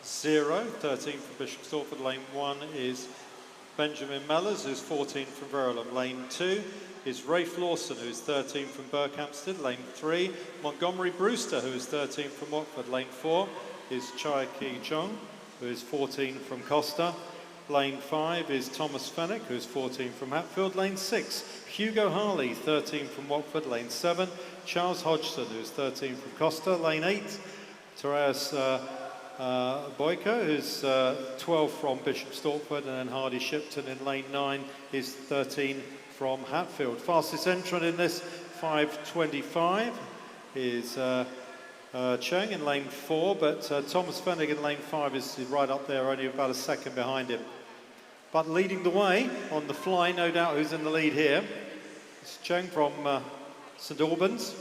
0, 13 from Bishop Stortford. Lane 1 is Benjamin Mellors, who's 14 from Verulam. Lane 2 is Rafe Lawson, who's 13 from Berkhamsted. Lane 3, Montgomery Brewster, who is 13 from Watford. Lane 4 is Chai Ki Chong, who is 14 from Costa. Lane 5 is Thomas Fennick, who's 14 from Hatfield. Lane 6, Hugo Harley, 13 from Watford. Lane 7, Charles Hodgson, who's 13 from Costa. Lane 8, Therese Boyko, who's 12 from Bishop Stortford. And then Hardy Shipton in lane 9 is 13 from Hatfield. Fastest entrant in this, 5:25, is Cheng in lane 4, but Thomas Fennick in lane 5 is right up there, only about a second behind him. But leading the way on the fly, no doubt who's in the lead here. It's Cheng from St Albans.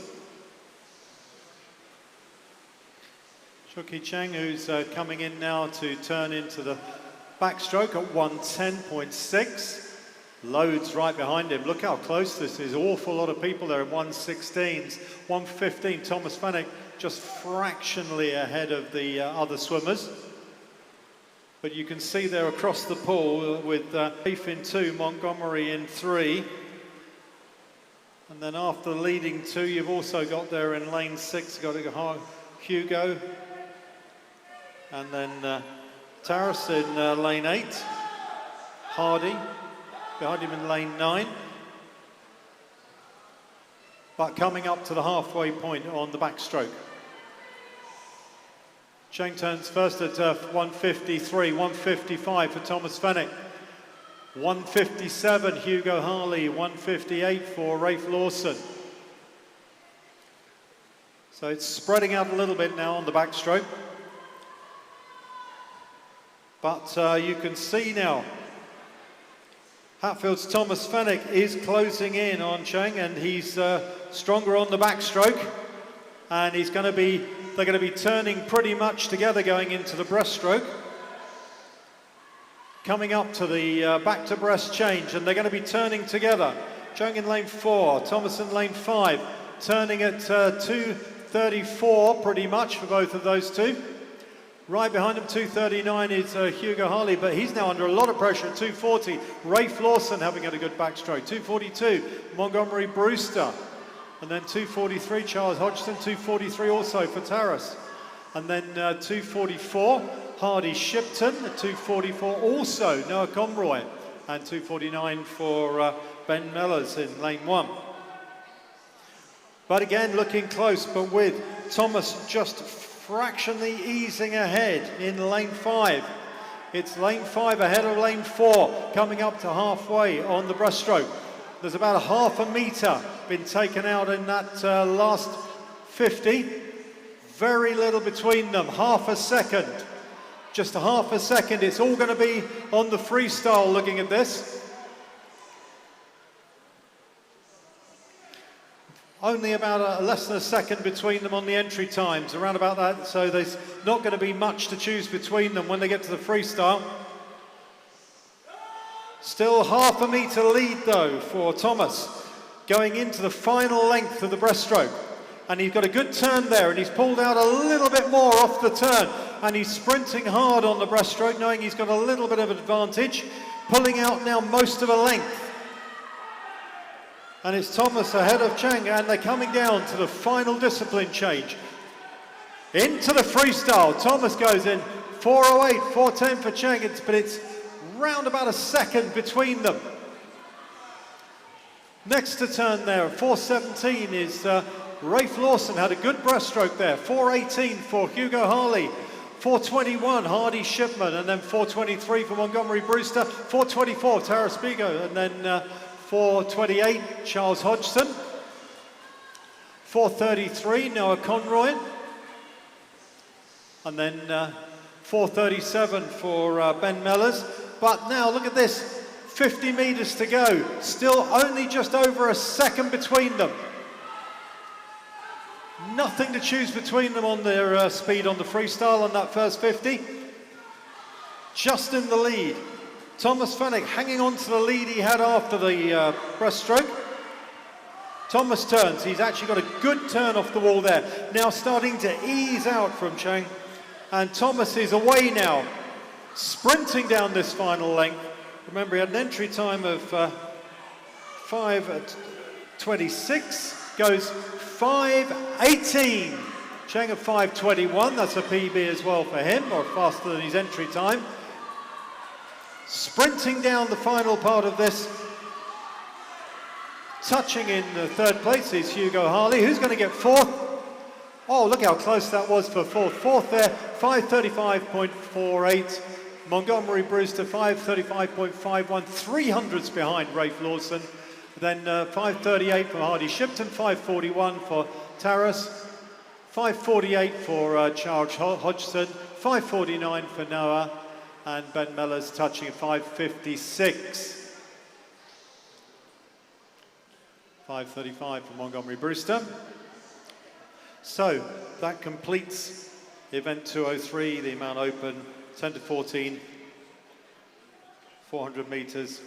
Shuki Cheng, who's coming in now to turn into the backstroke at 110.6. Loads right behind him. Look how close this is. Awful lot of people there in 116s. 115, Thomas Fennick just fractionally ahead of the other swimmers. But you can see there across the pool with Rafe in 2, Montgomery in 3. And then after leading 2, you've also got there in lane 6, got Hugo. And then Taras in lane 8. Hardy behind him in lane 9. But coming up to the halfway point on the backstroke. Cheng turns first at 1:53, 1:55 for Thomas Fennick. 1:57 Hugo Harley, 1:58 for Rafe Lawson. So it's spreading out a little bit now on the backstroke. But you can see now Hatfield's Thomas Fennick is closing in on Cheng, and he's stronger on the backstroke, and they're going to be turning pretty much together going into the breaststroke. Coming up to the back to breast change, and they're going to be turning together. Chang in lane 4, Thomas in lane 5, turning at 2:34 pretty much for both of those two. Right behind him, 2:39 is Hugo Harley, but he's now under a lot of pressure at 2:40. Rafe Lawson having had a good backstroke. 2:42, Montgomery Brewster. And then 2:43, Charles Hodgson. 2:43 also for Taras. And then 2:44, Hardy Shipton. 2:44 also Noah Conroy. And 2:49 for Ben Mellors in lane 1. But again, looking close, but with Thomas just fractionally easing ahead in lane 5. It's lane 5 ahead of lane 4, coming up to halfway on the breaststroke. There's about a half a metre been taken out in that last 50. Very little between them, half a second. Just a half a second. It's all going to be on the freestyle looking at this. Only about less than a second between them on the entry times, around about that, so there's not going to be much to choose between them when they get to the freestyle. Still half a metre lead though for Thomas, going into the final length of the breaststroke. And he's got a good turn there, and he's pulled out a little bit more off the turn, and he's sprinting hard on the breaststroke, knowing he's got a little bit of advantage, pulling out now most of a length. And it's Thomas ahead of Chang, and they're coming down to the final discipline change. Into the freestyle, Thomas goes in, 4:08, 4:10 for Chang, but it's round about a second between them. Next to turn there, 4:17 is Rafe Lawson, had a good breaststroke there, 4:18 for Hugo Harley, 4:21 Hardy Shipman, and then 4:23 for Montgomery Brewster, 4:24 Taras Bigo, and then 4:28 Charles Hodgson, 4:33 Noah Conroy, and then 4:37 for Ben Mellors. But now look at this, 50 metres to go, still only just over a second between them. Nothing to choose between them on their speed on the freestyle on that first 50. Just in the lead. Thomas Fennick hanging on to the lead he had after the breaststroke. Thomas turns, he's actually got a good turn off the wall there. Now starting to ease out from Chang. And Thomas is away now, sprinting down this final length. Remember, he had an entry time of 5:26, goes 5:18. Chang at 5:21, that's a PB as well for him, or faster than his entry time. Sprinting down the final part of this. Touching in the third place is Hugo Harley, who's going to get fourth. Oh, look how close that was for fourth. Fourth there, 5:35.48. Montgomery Brewster, 5:35.51, 300s behind Rafe Lawson. Then 5:38 for Hardy Shipton, 5:41 for Taras, 5:48 for Charles Hodgson, 5:49 for Noah, and Ben Mellors touching at 5:56. 5:35 for Montgomery Brewster. So that completes event 203, the Mount Open 10 to 14, 400 metres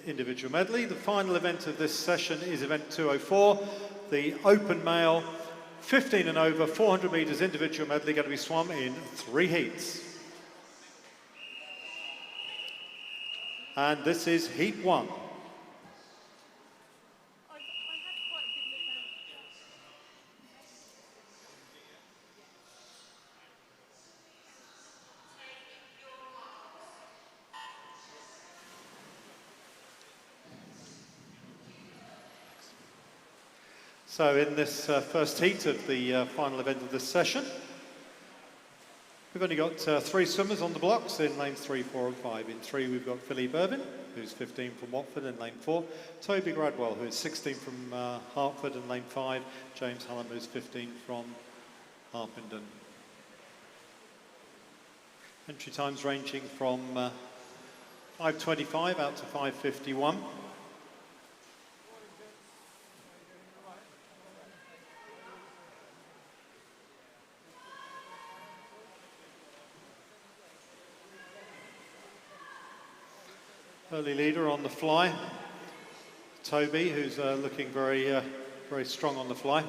individual medley. The final event of this session is event 204, the open male, 15 and over, 400 metres individual medley, going to be swum in 3 heats. And this is heat 1. So in this first heat of the final event of this session, we've only got 3 swimmers on the blocks in lanes 3, 4 and 5. In 3 we've got Philippe Irvin, who's 15 from Watford in lane 4. Toby Gradwell, who's 16 from Hertford in lane 5. James Hallam, who's 15 from Harpenden. Entry times ranging from 5:25 out to 5:51. Early leader on the fly. Toby, who's looking very strong on the fly.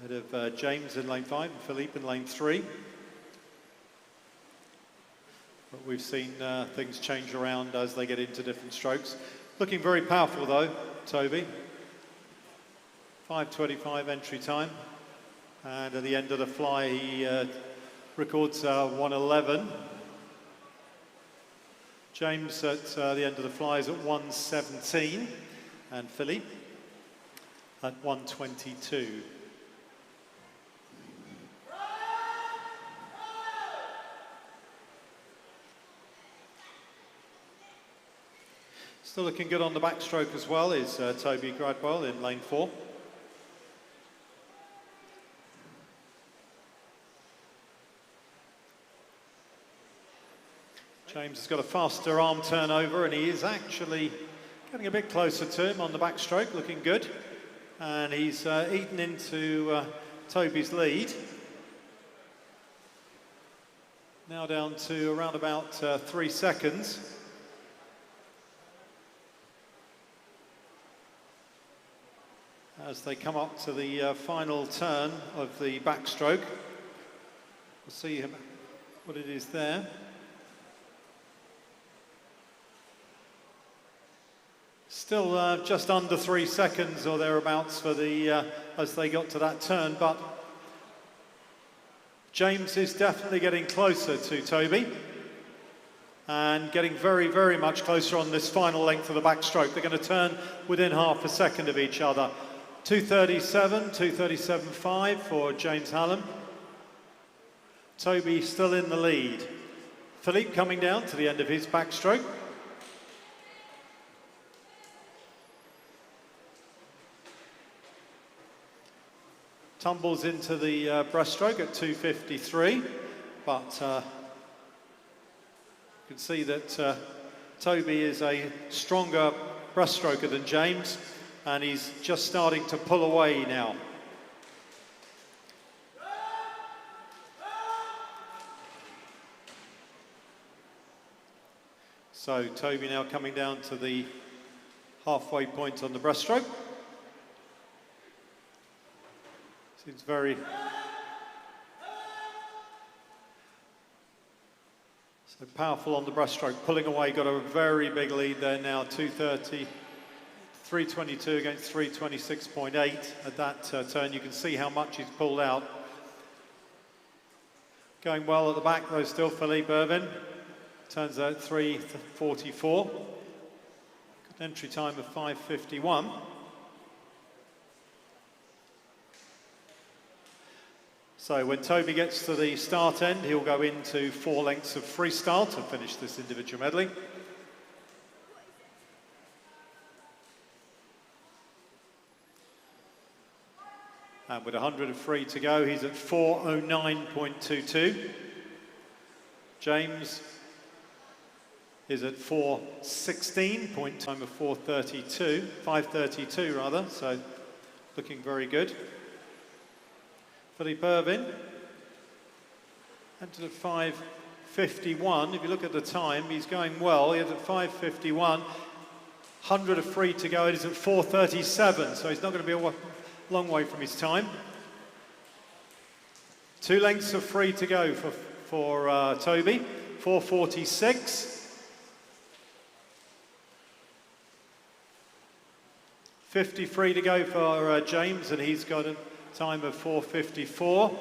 Ahead of James in lane 5 and Philippe in lane 3. But we've seen things change around as they get into different strokes. Looking very powerful though, Toby. 5:25 entry time. And at the end of the fly, he records 1:11. James at the end of the fly is at 1:17. And Philippe at 1:22. Still looking good on the backstroke as well is Toby Gradwell in lane 4. James has got a faster arm turnover and he is actually getting a bit closer to him on the backstroke, looking good. And he's eaten into Toby's lead. Now down to around about 3 seconds. As they come up to the final turn of the backstroke. We'll see what it is there. Still just under 3 seconds or thereabouts for the as they got to that turn, but James is definitely getting closer to Toby and getting very, very much closer on this final length of the backstroke. They're going to turn within half a second of each other. 2:37, 2:37.5 for James Hallam. Toby still in the lead. Philippe coming down to the end of his backstroke. Tumbles into the breaststroke at 2:53, but you can see that Toby is a stronger breaststroker than James, and he's just starting to pull away now. So Toby now coming down to the halfway point on the breaststroke. Seems very so powerful on the breaststroke, pulling away, got a very big lead there now, 2:30, 3:22 against 3:26.8 at that turn. You can see how much he's pulled out. Going well at the back though still, Philippe Irvin. Turns out 3:44. Good entry time of 5:51. So when Toby gets to the start end, he'll go into 4 lengths of freestyle to finish this individual medley. And with 100 of free to go, he's at 4:09.22. James is at 4:16, point time of 5:32 rather, so looking very good. Philippe Irvin entered at 5:51. If you look at the time, he's going well. He's at 5:51. 100 of free to go. It is at 4:37, so he's not going to be a long way from his time. 2 lengths of free to go for Toby. 4:46. 50 free to go for James, and he's got a time of 4:54.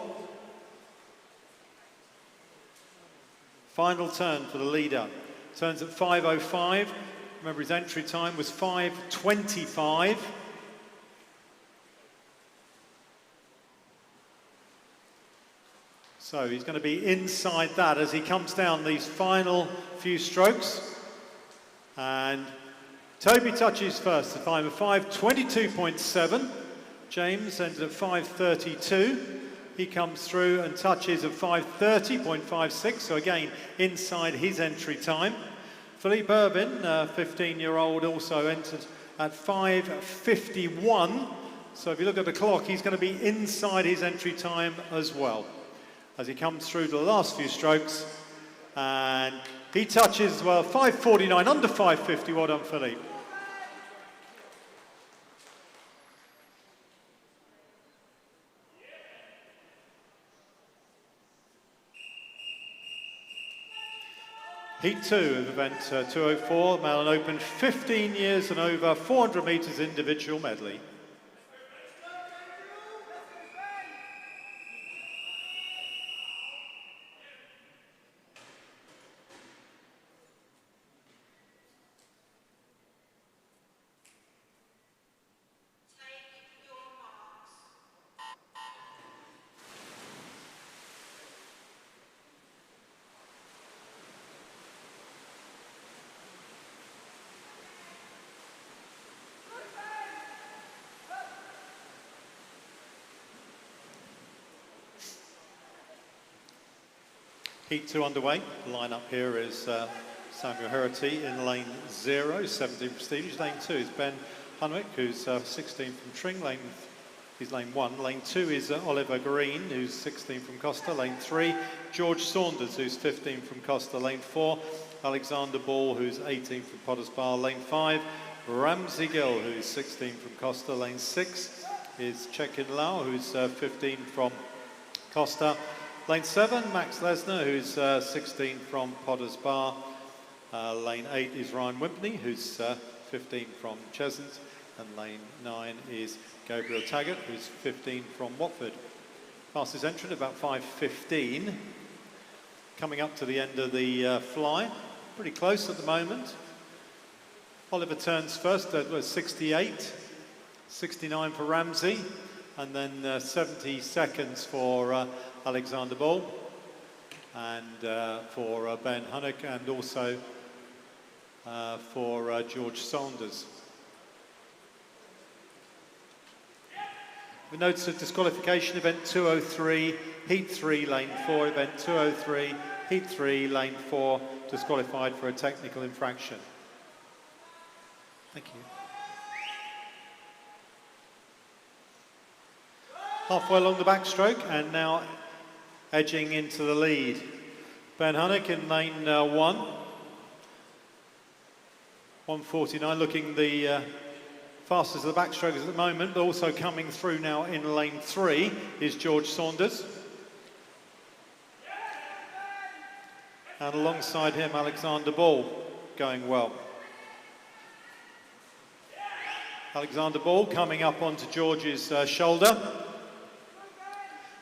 Final turn for the leader. Turns at 5:05. Remember his entry time was 5:25. So he's going to be inside that as he comes down these final few strokes. And Toby touches first, a time of 5:22.7. James ended at 5:32. He comes through and touches at 5:30.56, so again, inside his entry time. Philippe Irvin, 15-year-old, also entered at 5:51. So if you look at the clock, he's going to be inside his entry time as well as he comes through to the last few strokes. And He touches, well, 5:49, under 5:50. Well done, Philippe. Heat 2 of event 204, Malin Open, 15 years and over, 400 metres individual medley. Heat 2 underway. The line-up here is Samuel Herity in lane 0, 17 Prestige. Lane 2 is Ben Hunwick, who's 16 from Tring. He's lane 1. Lane 2 is Oliver Green, who's 16 from Costa. Lane 3, George Saunders, who's 15 from Costa. Lane 4, Alexander Ball, who's 18 from Potters Bar. Lane 5, Ramsey Gill, who's 16 from Costa. Lane 6 is Chekin Lau, who's 15 from Costa. Lane 7, Max Lesnar, who's 16 from Potters Bar. Lane 8 is Ryan Wimpney, who's 15 from Cheshunt. And lane 9 is Gabriel Taggart, who's 15 from Watford. Fastest entrant, about 5:15. Coming up to the end of the fly. Pretty close at the moment. Oliver turns first, 68. 69 for Ramsey. And then 70 seconds for Alexander Ball and for Ben Hunwick, and also for George Saunders. We notice a disqualification, event 203, heat 3, lane 4, event 203, heat 3, lane 4, disqualified for a technical infraction. Thank you. Halfway along the backstroke and now edging into the lead. Ben Hunwick in lane 1. 1:49, looking the fastest of the backstrokers at the moment, but also coming through now in lane 3 is George Saunders. And alongside him, Alexander Ball, going well. Alexander Ball coming up onto George's shoulder,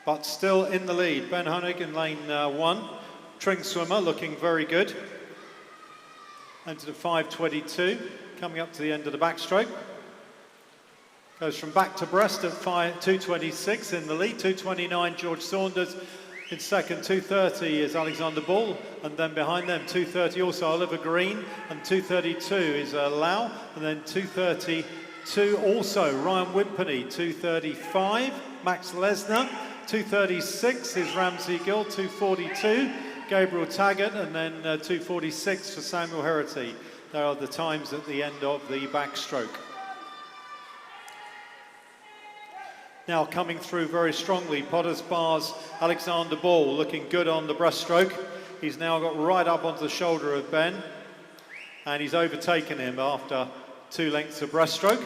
but still in the lead. Ben Hunwick in lane 1. Tring swimmer looking very good. Entered at 5:22, coming up to the end of the backstroke. Goes from back to breast at 2:26 in the lead. 2:29 George Saunders. In second, 2:30 is Alexander Ball, and then behind them 2:30 also Oliver Green, and 2:32 is Lau, and then 2:32 also Ryan Wimpney. 2:35 Max Lesnar. 2:36 is Ramsey Gill. 2:42 Gabriel Taggart, and then 2:46 for Samuel Herity. There are the times at the end of the backstroke. Now coming through very strongly, Potters Bar's Alexander Ball, looking good on the breaststroke. He's now got right up onto the shoulder of Ben, and he's overtaken him after 2 lengths of breaststroke.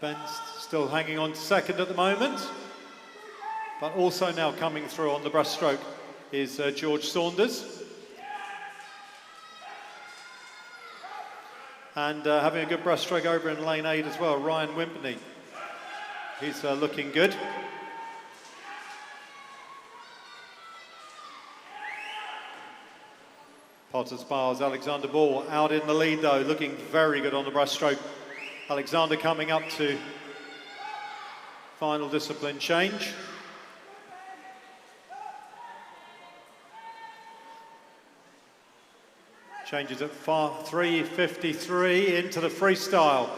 Ben's still hanging on to second at the moment, but also now coming through on the breaststroke is George Saunders. And having a good breaststroke over in lane 8 as well, Ryan Wimpney. He's looking good. Potters Bar's Alexander Ball out in the lead though, looking very good on the breaststroke. Alexander coming up to final discipline change. Changes at 3:53 into the freestyle.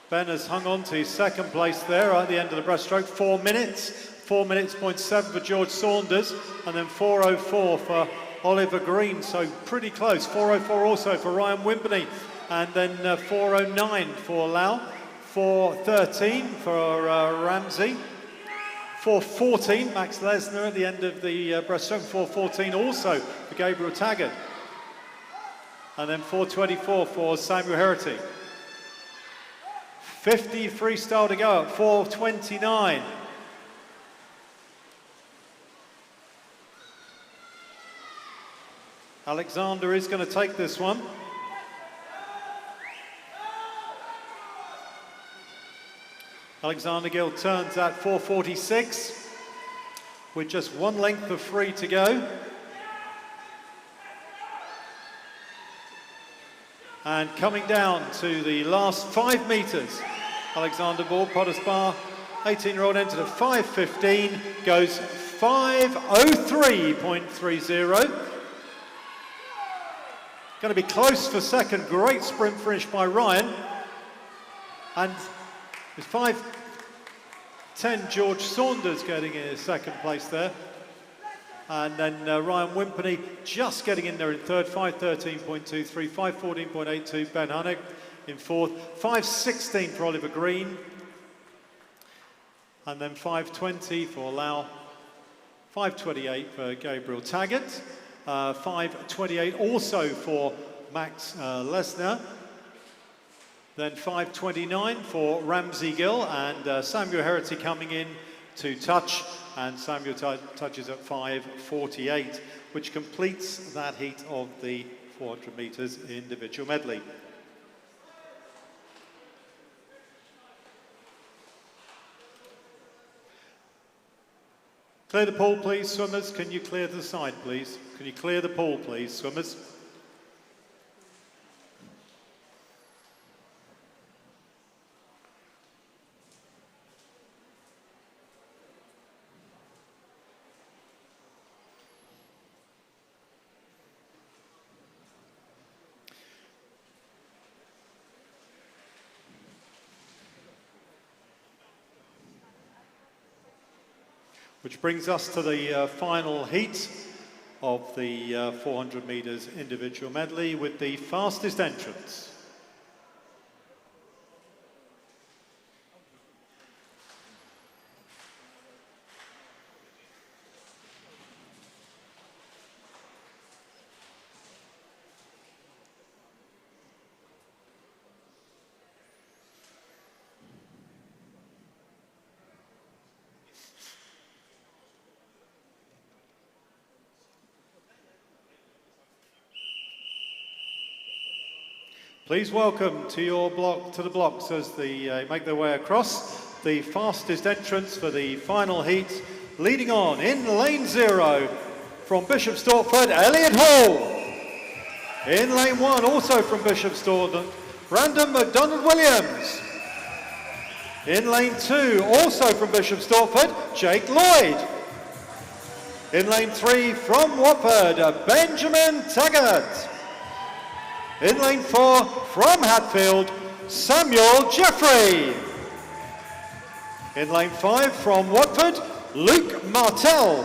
Ben has hung on to his second place there at the end of the breaststroke. 4 minutes. 4 minutes, 0.7 for George Saunders, and then 4:04 for Oliver Green, so pretty close. 4:04 also for Ryan Wimpney, and then 4:09 for Lau. 4:13 for Ramsey. 4:14, Max Lesnar at the end of the breaststroke. 4:14 also for Gabriel Taggart. And then 4:24 for Samuel Herity. 50 freestyle to go at 4:29. Alexander is going to take this one. Alexander Gill turns at 4:46 with just 1 length of free to go. And coming down to the last 5 metres, Alexander Ball, Potter's Bar, 18-year-old entered at 5:15, goes 5:03.30. Going to be close for second. Great sprint finish by Ryan. And it's 5:10, George Saunders getting in second place there. And then Ryan Wimperney just getting in there in third, 5:13.23, 5:14.82, Ben Hunnick in fourth, 5:16 for Oliver Green. And then 5:20 for Lau, 5:28 for Gabriel Taggart, 5:28 also for Max Lesnar. Then 5:29 for Ramsey Gill, and Samuel Herity coming in to touch, and Samuel touches at 5:48, which completes that heat of the 400 metres individual medley. Clear the pool, please, swimmers. Can you clear to the side, please? Can you clear the pool, please, swimmers? Which brings us to the final heat of the 400 metres individual medley with the fastest entrance. Please welcome to the blocks as they make their way across, the fastest entrance for the final heat. Leading on in lane 0 from Bishop Stortford, Elliot Hall. In lane 1, also from Bishop Stortford, Brandon McDonald-Williams. In lane 2, also from Bishop Stortford, Jake Lloyd. In lane 3, from Watford, Benjamin Taggart. In lane 4, from Hatfield, Samuel Jeffrey. In lane 5, from Watford, Luke Martell.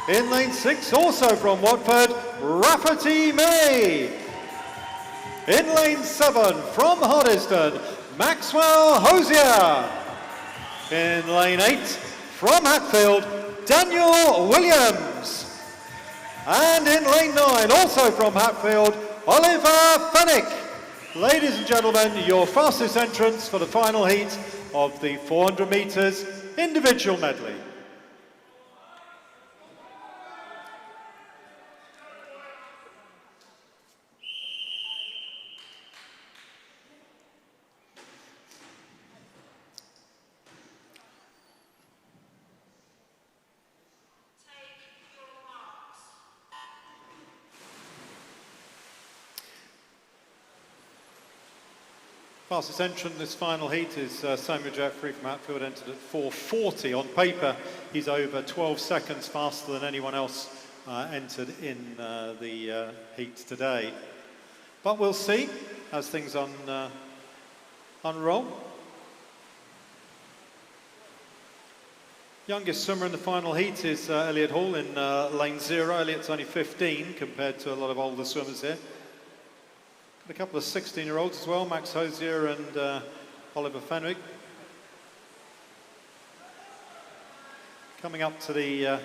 In lane 6, also from Watford, Rafferty May. In lane 7, from Hoddesdon, Maxwell Hosier. In lane 8, from Hatfield, Daniel Williams. And in lane 9, also from Hatfield, Oliver Fennick. Ladies and gentlemen, your fastest entrance for the final heat of the 400 metres individual medley. Fastest entrant in this final heat is Samuel Jeffrey from Hatfield, entered at 4:40. On paper, he's over 12 seconds faster than anyone else entered in the heat today. But we'll see as things unroll. Youngest swimmer in the final heat is Elliot Hall in lane 0. Elliot's only 15 compared to a lot of older swimmers here. A couple of 16-year-olds as well, Max Hosier and Oliver Fenwick. Coming up to the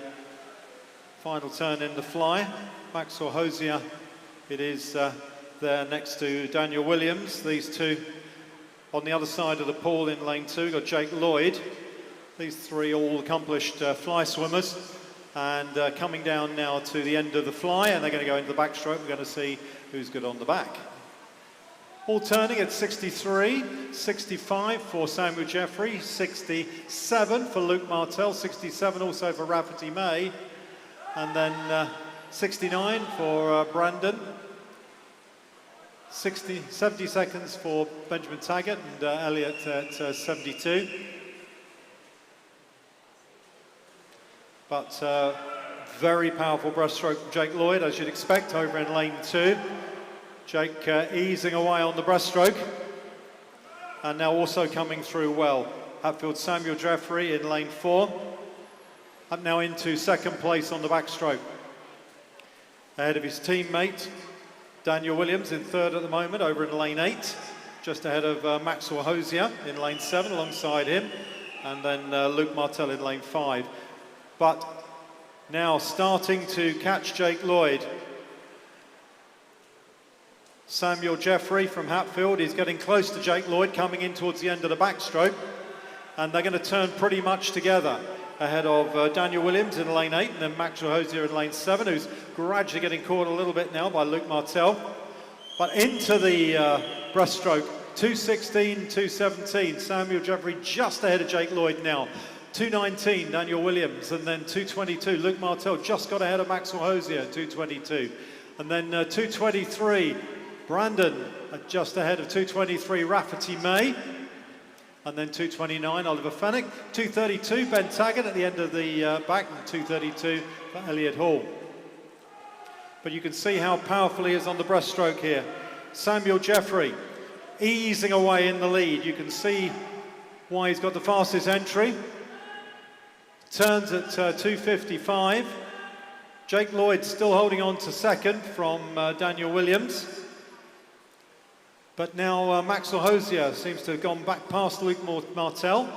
final turn in the fly, Maxwell Hosier, it is there next to Daniel Williams. These two on the other side of the pool in lane 2, got Jake Lloyd. These three all accomplished fly swimmers. And coming down now to the end of the fly, and they're going to go into the backstroke. We're going to see who's good on the back. All turning at 63, 65 for Samuel Jeffrey, 67 for Luke Martell, 67 also for Rafferty May, and then 69 for Brandon, 70 seconds for Benjamin Taggart, and Elliot at 72. But very powerful breaststroke from Jake Lloyd, as you'd expect, over in lane 2. Jake easing away on the breaststroke, and now also coming through well. Hatfield Samuel Jeffrey in lane 4, up now into second place on the backstroke. Ahead of his teammate, Daniel Williams in third at the moment, over in lane 8, just ahead of Maxwell Hosier in lane 7 alongside him, and then Luke Martell in lane 5. But now starting to catch Jake Lloyd. Samuel Jeffrey from Hatfield is getting close to Jake Lloyd, coming in towards the end of the backstroke, and they're going to turn pretty much together ahead of Daniel Williams in lane 8 and then Maxwell Hosier in lane 7, who's gradually getting caught a little bit now by Luke Martell. But into the breaststroke, 2:16, 2:17, Samuel Jeffrey just ahead of Jake Lloyd now. 2:19, Daniel Williams, and then 2:22, Luke Martell just got ahead of Maxwell Hosier, 2:22. And then 2:23, Brandon just ahead of 2:23, Rafferty May. And then 2:29, Oliver Fennick. 2:32, Ben Taggart at the end of the back, and 2:32 for Elliot Hall. But you can see how powerful he is on the breaststroke here. Samuel Jeffrey easing away in the lead. You can see why he's got the fastest entry. Turns at 2:55. Jake Lloyd still holding on to second from Daniel Williams. But now Maxwell Hosier seems to have gone back past Luke Martell.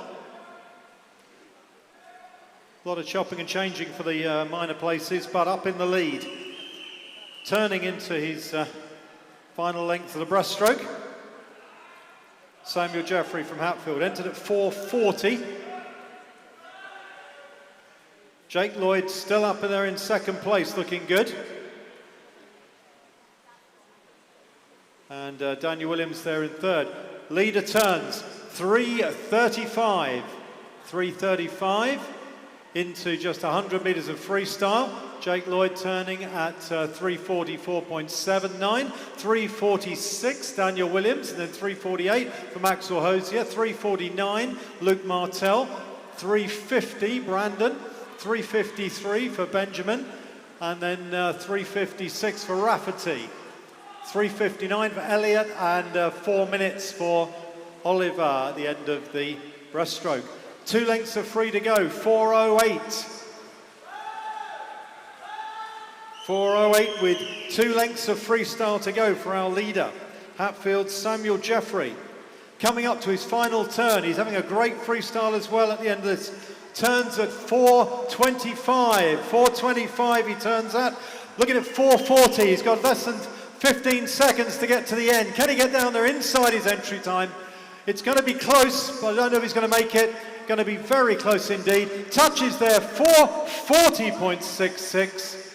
A lot of chopping and changing for the minor places, but up in the lead. Turning into his final length of the breaststroke. Samuel Jeffrey from Hatfield entered at 4:40. Jake Lloyd still up in there in second place, looking good. And Daniel Williams there in third. Leader turns 3:35. 3:35 into just 100 metres of freestyle. Jake Lloyd turning at 3:44.79. 3:46, Daniel Williams, and then 3:48 for Maxwell Hosier. 3:49, Luke Martell. 3:50, Brandon. 3:53 for Benjamin, and then 3:56 for Rafferty. 3:59 for Elliot, and 4 minutes for Oliver at the end of the breaststroke. 2 lengths are free to go, 4:08. 4:08 with 2 lengths of freestyle to go for our leader, Hatfield's Samuel Jeffrey. Coming up to his final turn, he's having a great freestyle as well at the end of this. Turns at 4:25. 4:25 he turns at. Looking at 4:40, he's got less than 15 seconds to get to the end. Can he get down there inside his entry time? It's going to be close, but I don't know if he's going to make it. Going to be very close indeed. Touches there, 4:40.66.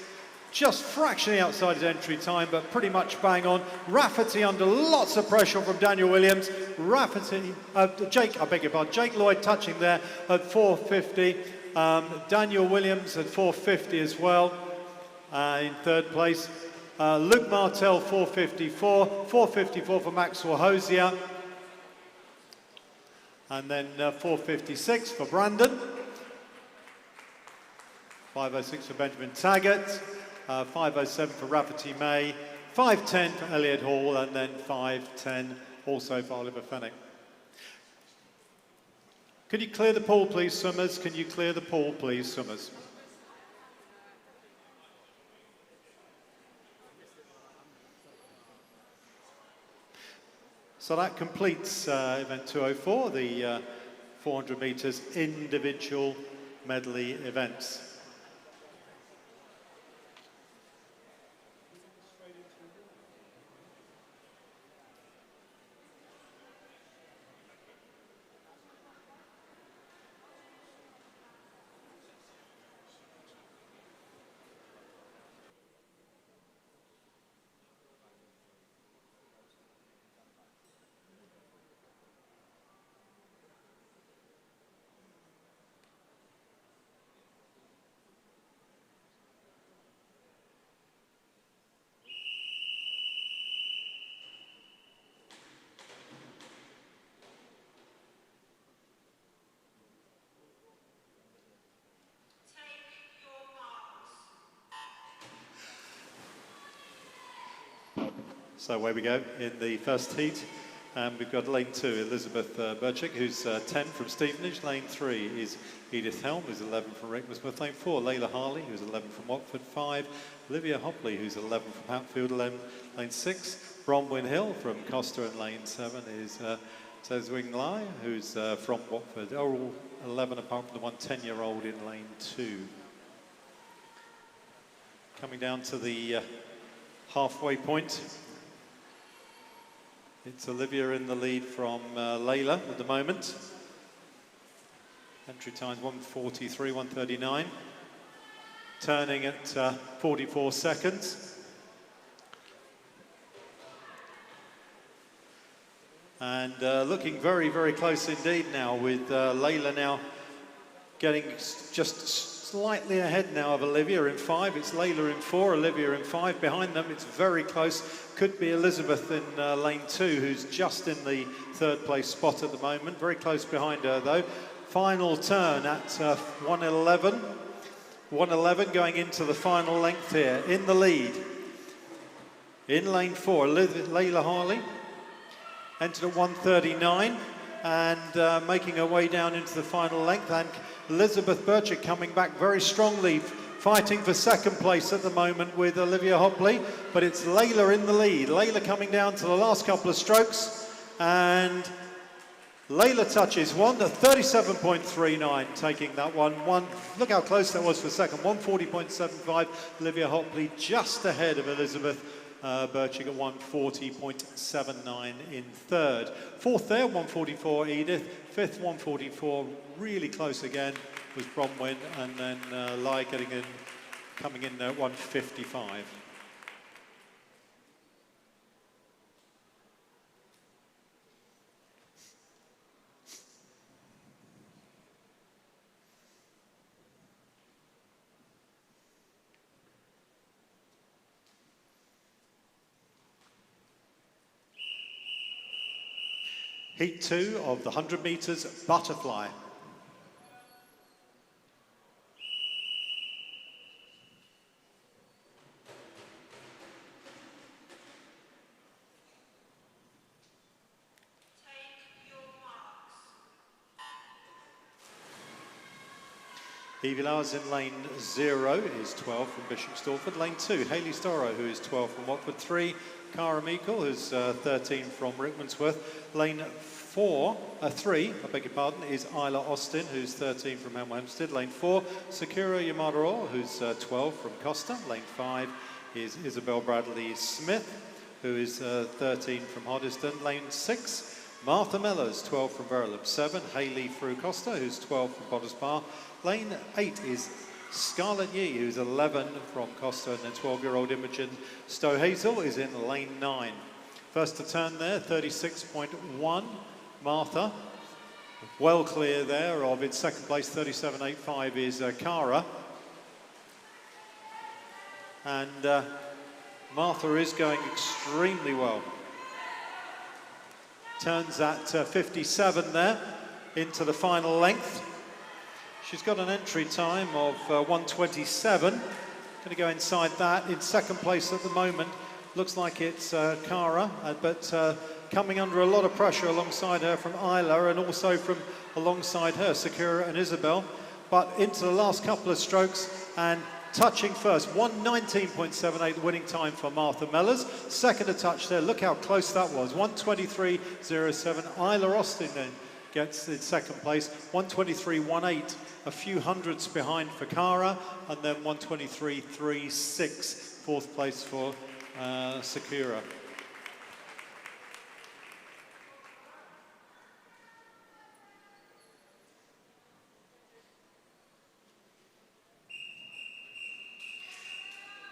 Just fractionally outside his entry time, but pretty much bang on. Rafferty under lots of pressure from Daniel Williams. Jake Lloyd touching there at 4:50. Daniel Williams at 4:50 as well in third place. Luke Martell 4:54. 4:54 for Maxwell Hosier. And then 4:56 for Brandon. 5:06 for Benjamin Taggart. 5:07 for Rafferty May, 5:10 for Elliot Hall, and then 5:10 also for Oliver Fennick. Can you clear the pool, please, swimmers? Can you clear the pool, please, swimmers? So that completes event 204, the 400 metres individual medley events. So away we go in the first heat. We've got lane 2, Elizabeth Burchick, who's 10 from Stevenage. Lane 3 is Edith Helm, who's 11 from Rickmansworth. Lane 4, Layla Harley, who's 11 from Watford. 5, Olivia Hopley, who's 11 from Hatfield. Lane 6, Bronwyn Hill from Costa. And lane 7 is Zezwing Lai, who's from Watford. They're all 11 apart from the one 10-year-old in lane 2. Coming down to the halfway point. It's Olivia in the lead from Layla at the moment. Entry times 1:43, 1:39. Turning at 44 seconds. And looking very, very close indeed now, with Layla now getting just slightly ahead now of Olivia in 5. It's Layla in 4, Olivia in 5. Behind them, it's very close. Could be Elizabeth in lane 2, who's just in the 3rd place spot at the moment. Very close behind her, though. Final turn at 1:11. 1:11 going into the final length here. In the lead, in lane 4, Layla Harley. Entered at 1:39 and making her way down into the final length. And Elizabeth Burchick coming back very strongly, fighting for 2nd place at the moment with Olivia Hopley, but it's Layla in the lead. Layla coming down to the last couple of strokes, and Layla touches 37.39, taking that one. Look how close that was for 2nd, 140.75. Olivia Hopley just ahead of Elizabeth Burchick at 140.79 in 3rd. 4th there, 144 Edith. 5th, 144, really close again, was Bronwyn, and then Lai coming in at 155. Heat 2 of the 100 metres butterfly. Evie Lowers in lane 0 is 12 from Bishop Stortford. Lane 2, Hayley Storrow, who is 12 from Watford. 3, Cara Meikle, who's 13 from Rickmansworth. Lane 3, I beg your pardon, is Isla Austin, who's 13 from Hemel Hempstead. Lane 4, Sakura Yamadaro, who's 12 from Costa. Lane 5 is Isabel Bradley Smith, who is 13 from Hoddesdon. Lane 6, Martha Mellors, 12 from Verulam. 7, Hayley Frew Costa, who's 12 from Potters Bar. Lane 8 is Scarlett Yee, who's 11 from Costa, and then 12-year-old Imogen Stowe Hazel is in lane 9. First to turn there, 36.1. Martha, well clear there of its 2nd place, 37.85 is Cara. And Martha is going extremely well. Turns at 57 there, into the final length. She's got an entry time of 1:27. Going to go inside that. In 2nd place at the moment, looks like it's Cara, but coming under a lot of pressure alongside her from Isla, and also from alongside her, Sakura and Isabel. But into the last couple of strokes and touching first. 1:19.78 winning time for Martha Mellors. 2nd to touch there. Look how close that was. 1:23.07. Isla Austin then gets in 2nd place. 1:23.18 a few hundredths behind for Cara, and then 1:23.36, fourth place for Sakura.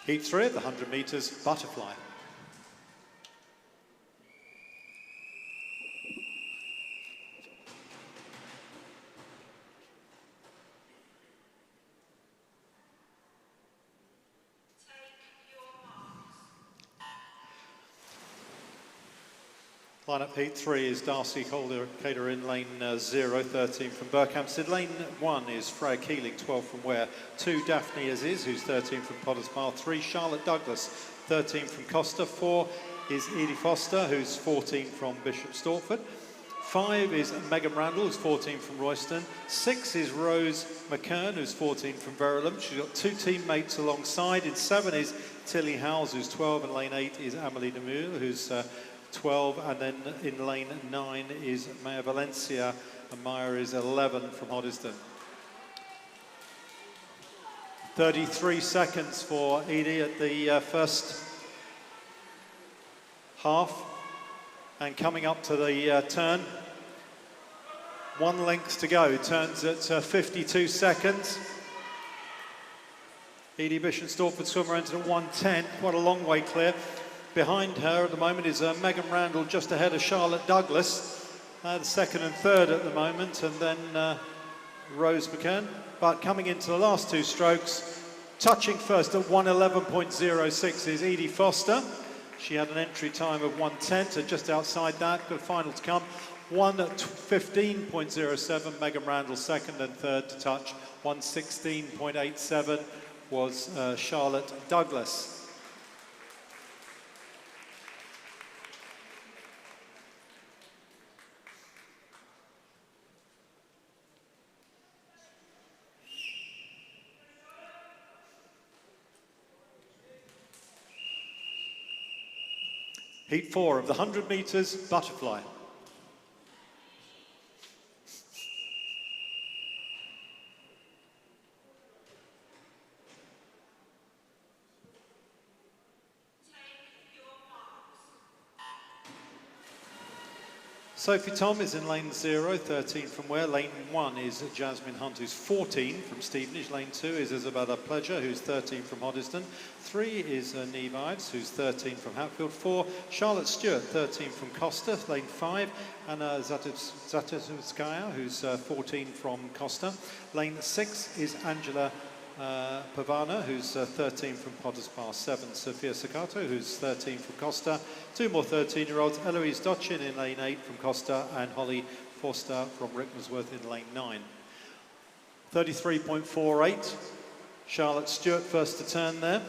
Heat 3 at the 100 metres butterfly. Line-up Heat 3 is Darcy Cater in lane 0, 13 from Berkhamsted. Lane 1 is Freya Keeling, 12 from Ware. 2, Daphne Aziz, who's 13 from Potter's Bar. 3, Charlotte Douglas, 13 from Costa. 4 is Edie Foster, who's 14 from Bishop Stortford. 5 is Megan Randall, who's 14 from Royston. 6 is Rose McKern, who's 14 from Verulam. She's got 2 teammates alongside. In 7 is Tilly Howes, who's 12, and lane 8 is Amelie Demure, who's 12, and then in lane 9 is Maya Valencia, and Maya is 11 from Hoddesdon. 33 seconds for Edie at the first half, and coming up to the turn. 1 length to go, turns at 52 seconds. Edie Bishop Stortford swimmer entered at 1:10, quite a long way clear. Behind her at the moment is Megan Randall, just ahead of Charlotte Douglas, the second and third at the moment, and then Rose McKern. But coming into the last 2 strokes, touching first at 1:11.06 is Edie Foster. She had an entry time of 1:10, so just outside that. Got a final to come. 1:15.07, Megan Randall second, and third to touch 1:16.87 was Charlotte Douglas. Heat 4 of the 100 metres butterfly. Sophie Tom is in lane 0, 13 from Ware. Lane 1 is Jasmine Hunt, who's 14 from Stevenage. Lane 2 is Isabella Pleasure, who's 13 from Hoddesdon. 3 is Neve Ives, who's 13 from Hatfield. 4, Charlotte Stewart, 13 from Costa. Lane 5, Anna Zatevskaya, who's 14 from Costa. Lane 6 is Angela Pavana, who's 13 from Potter's Bar. 7, Sophia Sakato, who's 13 from Costa. 2 more 13-year-olds, Eloise Dochin in lane 8 from Costa, and Holly Forster from Rickmansworth in lane 9. 33.48, Charlotte Stewart first to turn there.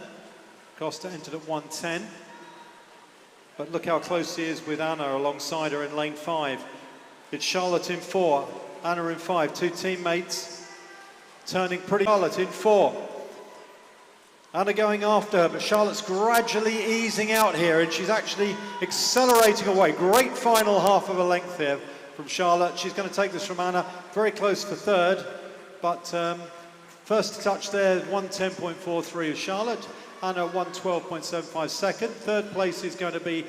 Costa entered at 1:10. But look how close he is with Anna alongside her in lane 5. It's Charlotte in 4, Anna in 5, 2 teammates. Turning pretty. Charlotte in 4. Anna going after her, but Charlotte's gradually easing out here, and she's actually accelerating away. Great final half of a length here from Charlotte. She's going to take this from Anna, very close for third, but first touch there, 1:10.43 is Charlotte. Anna 1:12.75 second. Third place is going to be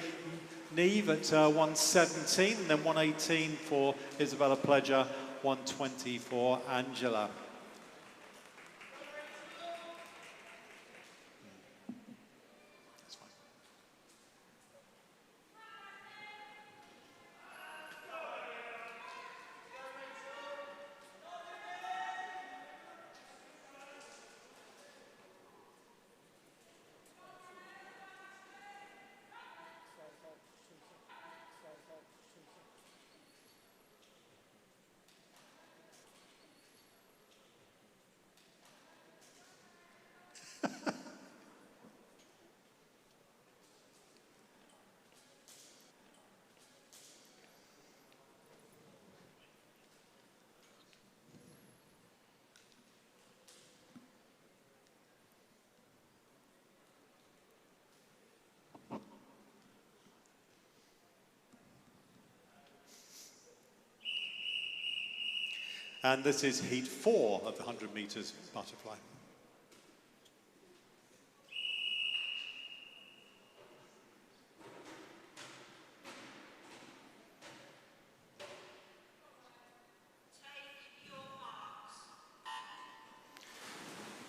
Neve at 1:17, and then 1:18 for Isabella Pleasure, 1:20 for Angela. And this is heat 4 of the 100 metres butterfly.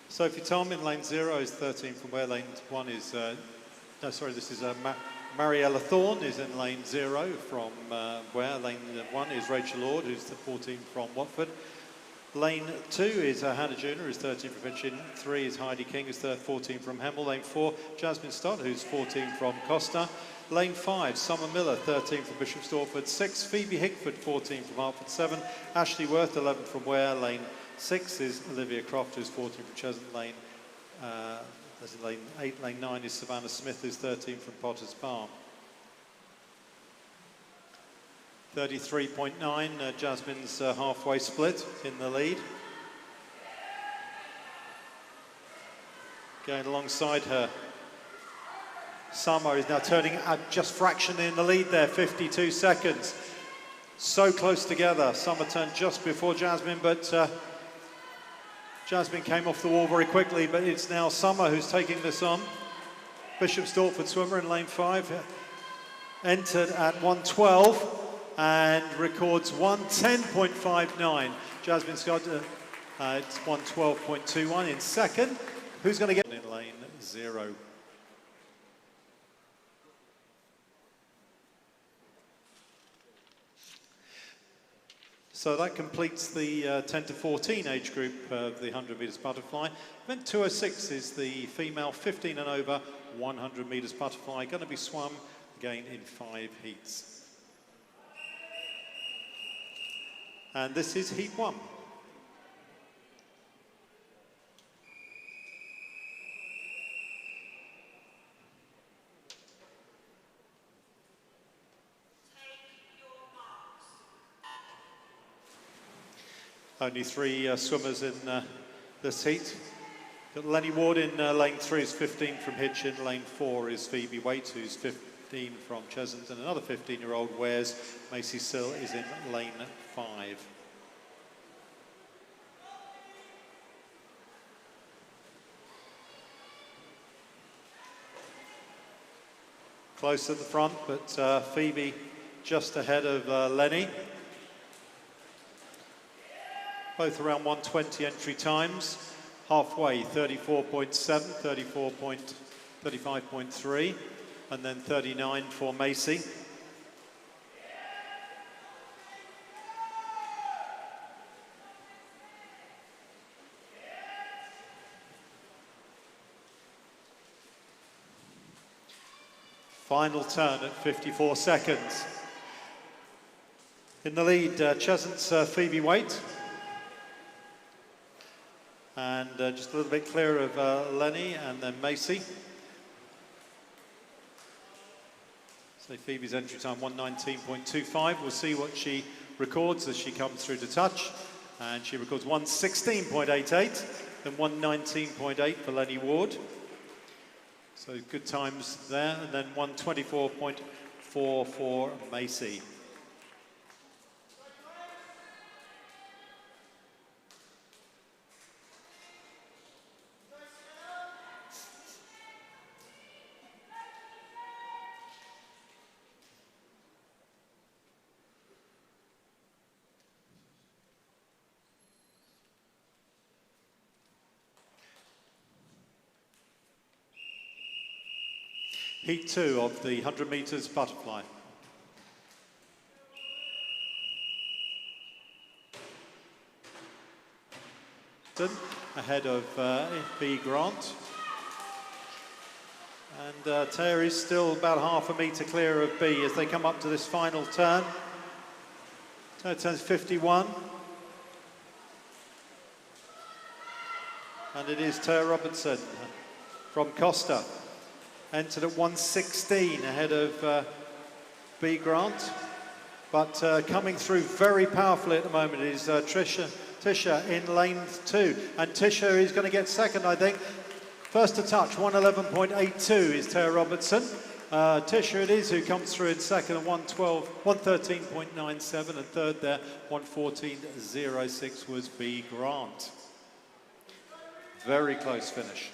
Sophie Tom in lane 0 is 13 from where. Lane 1 is, this is Mariella Thorne is in lane 0 from where. Lane 1 is Rachel Lord, who's the 14 from Watford. Lane 2 is Hannah Junior, who's 13 from Hitchin. 3 is Heidi King, who's 14 from Hemel. Lane 4, Jasmine Stott, who's 14 from Costa. Lane 5, Summer Miller, 13 from Bishop Stortford. 6, Phoebe Hickford, 14 from Hertford. 7, Ashley Worth, 11 from Ware. Lane 6 is Olivia Croft, who's 14 from Cheshunt. Lane 8, lane 9 is Savannah Smith, who's 13 from Potters Bar. 33.9, Jasmine's halfway split in the lead. Going alongside her, Summer is now turning just fraction in the lead there, 52 seconds. So close together. Summer turned just before Jasmine, but Jasmine came off the wall very quickly, but it's now Summer who's taking this on. Bishop Stortford swimmer in lane 5, entered at 1:12 and records 1:10.59. Jasmine Scott, it's 1:12.21 in second. Who's going to get in lane 0? So that completes the 10 to 14 age group of the 100 metres butterfly. Event 206 is the female 15 and over 100 metres butterfly, going to be swum again in 5 heats. And this is heat 1. Only 3 swimmers in this heat. Got Lenny Ward in lane 3 is 15 from Hitchin. Lane 4 is Phoebe Waite, who's 15 from Cheshunt, and another 15-year-old Wares. Macy Sill is in lane 5. Close at the front, but Phoebe just ahead of Lenny. Both around 1:20 entry times. Halfway, 34.7, 35.3, and then 39 for Macy. Final turn at 54 seconds. In the lead, Cheshunt's Phoebe Waite. And just a little bit clear of Lenny and then Macy. So Phoebe's entry time 1:19.25. We'll see what she records as she comes through to touch. And she records 1:16.88, then 1:19.8 for Lenny Ward. So good times there, and then 1:24.4 for Macy. Heat 2 of the 100 metres butterfly. Ahead of B. Grant. And Taya is still about half a metre clear of B as they come up to this final turn. Taya turns 51. And it is Taya Robertson from Costa. Entered at 1:16 ahead of B. Grant. But coming through very powerfully at the moment is Tisha in lane 2. And Tisha is going to get second, I think. First to touch, 1:11.82 is Tara Robertson. Tisha it is who comes through in second at 113.97, and third there 114.06 was B. Grant. Very close finish.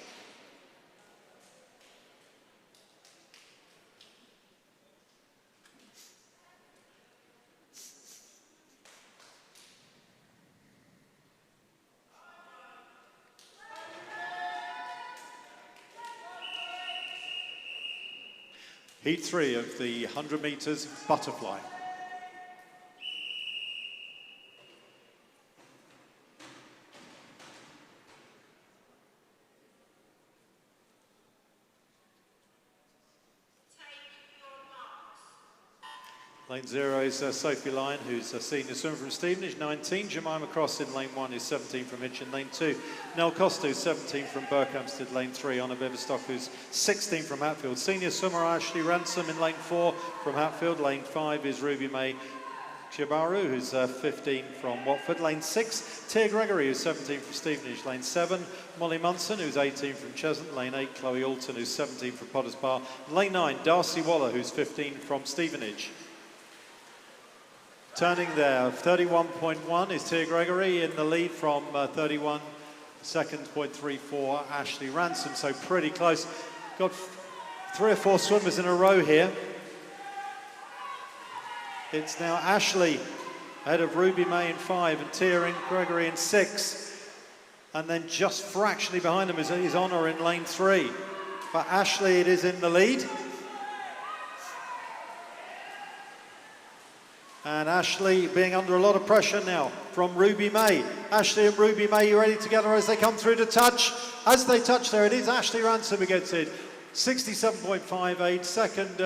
Heat 3 of the 100 metres butterfly. Lane 0 is Sophie Lyon, who's a senior swimmer from Stevenage, 19. Jemima Cross in lane 1 is 17 from Hitchin. Lane 2, Nell Costa, who's 17 from Berkhamsted. Lane 3, Anna Biverstock, who's 16 from Hatfield. Senior swimmer Ashley Ransom in lane 4 from Hatfield. Lane 5 is Ruby May Chibaru, who's 15 from Watford. Lane 6, Tia Gregory, who's 17 from Stevenage. Lane 7, Molly Munson, who's 18 from Cheshunt. Lane 8, Chloe Alton, who's 17 from Potters Bar. Lane 9, Darcy Waller, who's 15 from Stevenage. Turning there, 31.1 is Tia Gregory in the lead from 31. Second, 0.34, Ashley Ransom, so pretty close. Got 3 or 4 swimmers in a row here. It's now Ashley ahead of Ruby May in 5 and Tia and Gregory in 6. And then just fractionally behind them is Honor in lane 3. But Ashley, it is in the lead. And Ashley being under a lot of pressure now from Ruby May. Ashley and Ruby May, you ready together as they come through to touch? As they touch there, it is Ashley Ransom who gets it. 67.58, second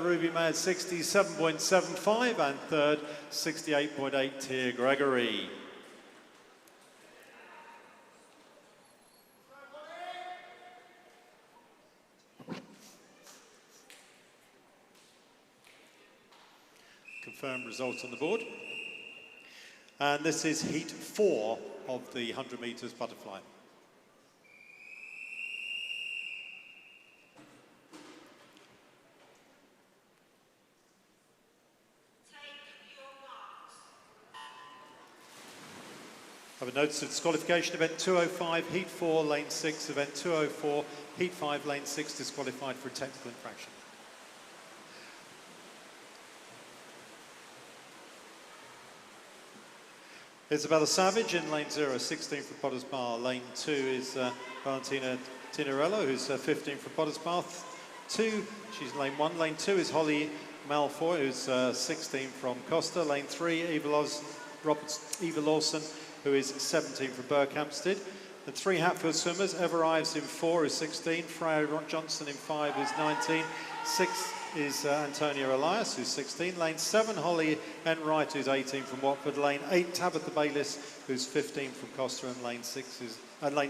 Ruby May at 67.75, and third 68.8 Tia Gregory. Confirmed results on the board. And this is heat 4 of the 100 metres butterfly. Have a notice of disqualification, event 205, heat 4, lane 6, event 204, heat 5, lane 6, disqualified for a technical infraction. Isabella Savage in lane 0, 16 from Potters Bar. Lane 2 is Valentina Tinarello, who's 15 from Potters Bar. 2, she's in lane 1. Lane 2 is Holly Malfoy, who's 16 from Costa. Lane 3, Eva Lawson, who is 17 from Berkhamsted. The 3 Hatfield swimmers, Eva Ives in 4 is 16, Freya Johnson in 5 is 19, 6 is Antonia Elias, who's 16. Lane 7, Holly Enright, who's 18 from Watford. Lane 8, Tabitha Bayliss, who's 15 from Costa. And lane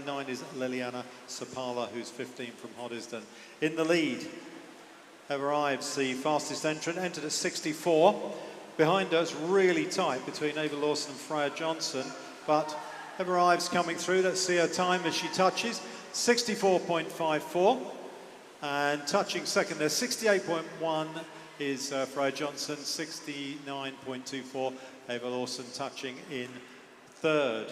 9 is Liliana Sapala, who's 15 from Hoddesdon. In the lead, Eva Ives, the fastest entrant, entered at 64. Behind us, really tight between Eva Lawson and Freya Johnson, but Eva Ives coming through. Let's see her time as she touches. 64.54. And touching second there, 68.1 is Freya Johnson, 69.24, Eva Lawson touching in third.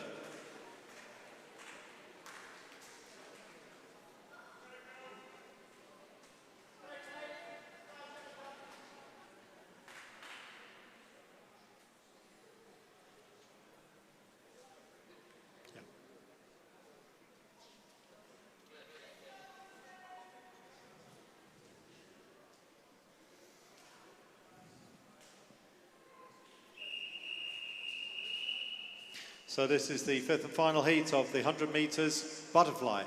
So this is the 5th and final heat of the 100 metres butterfly.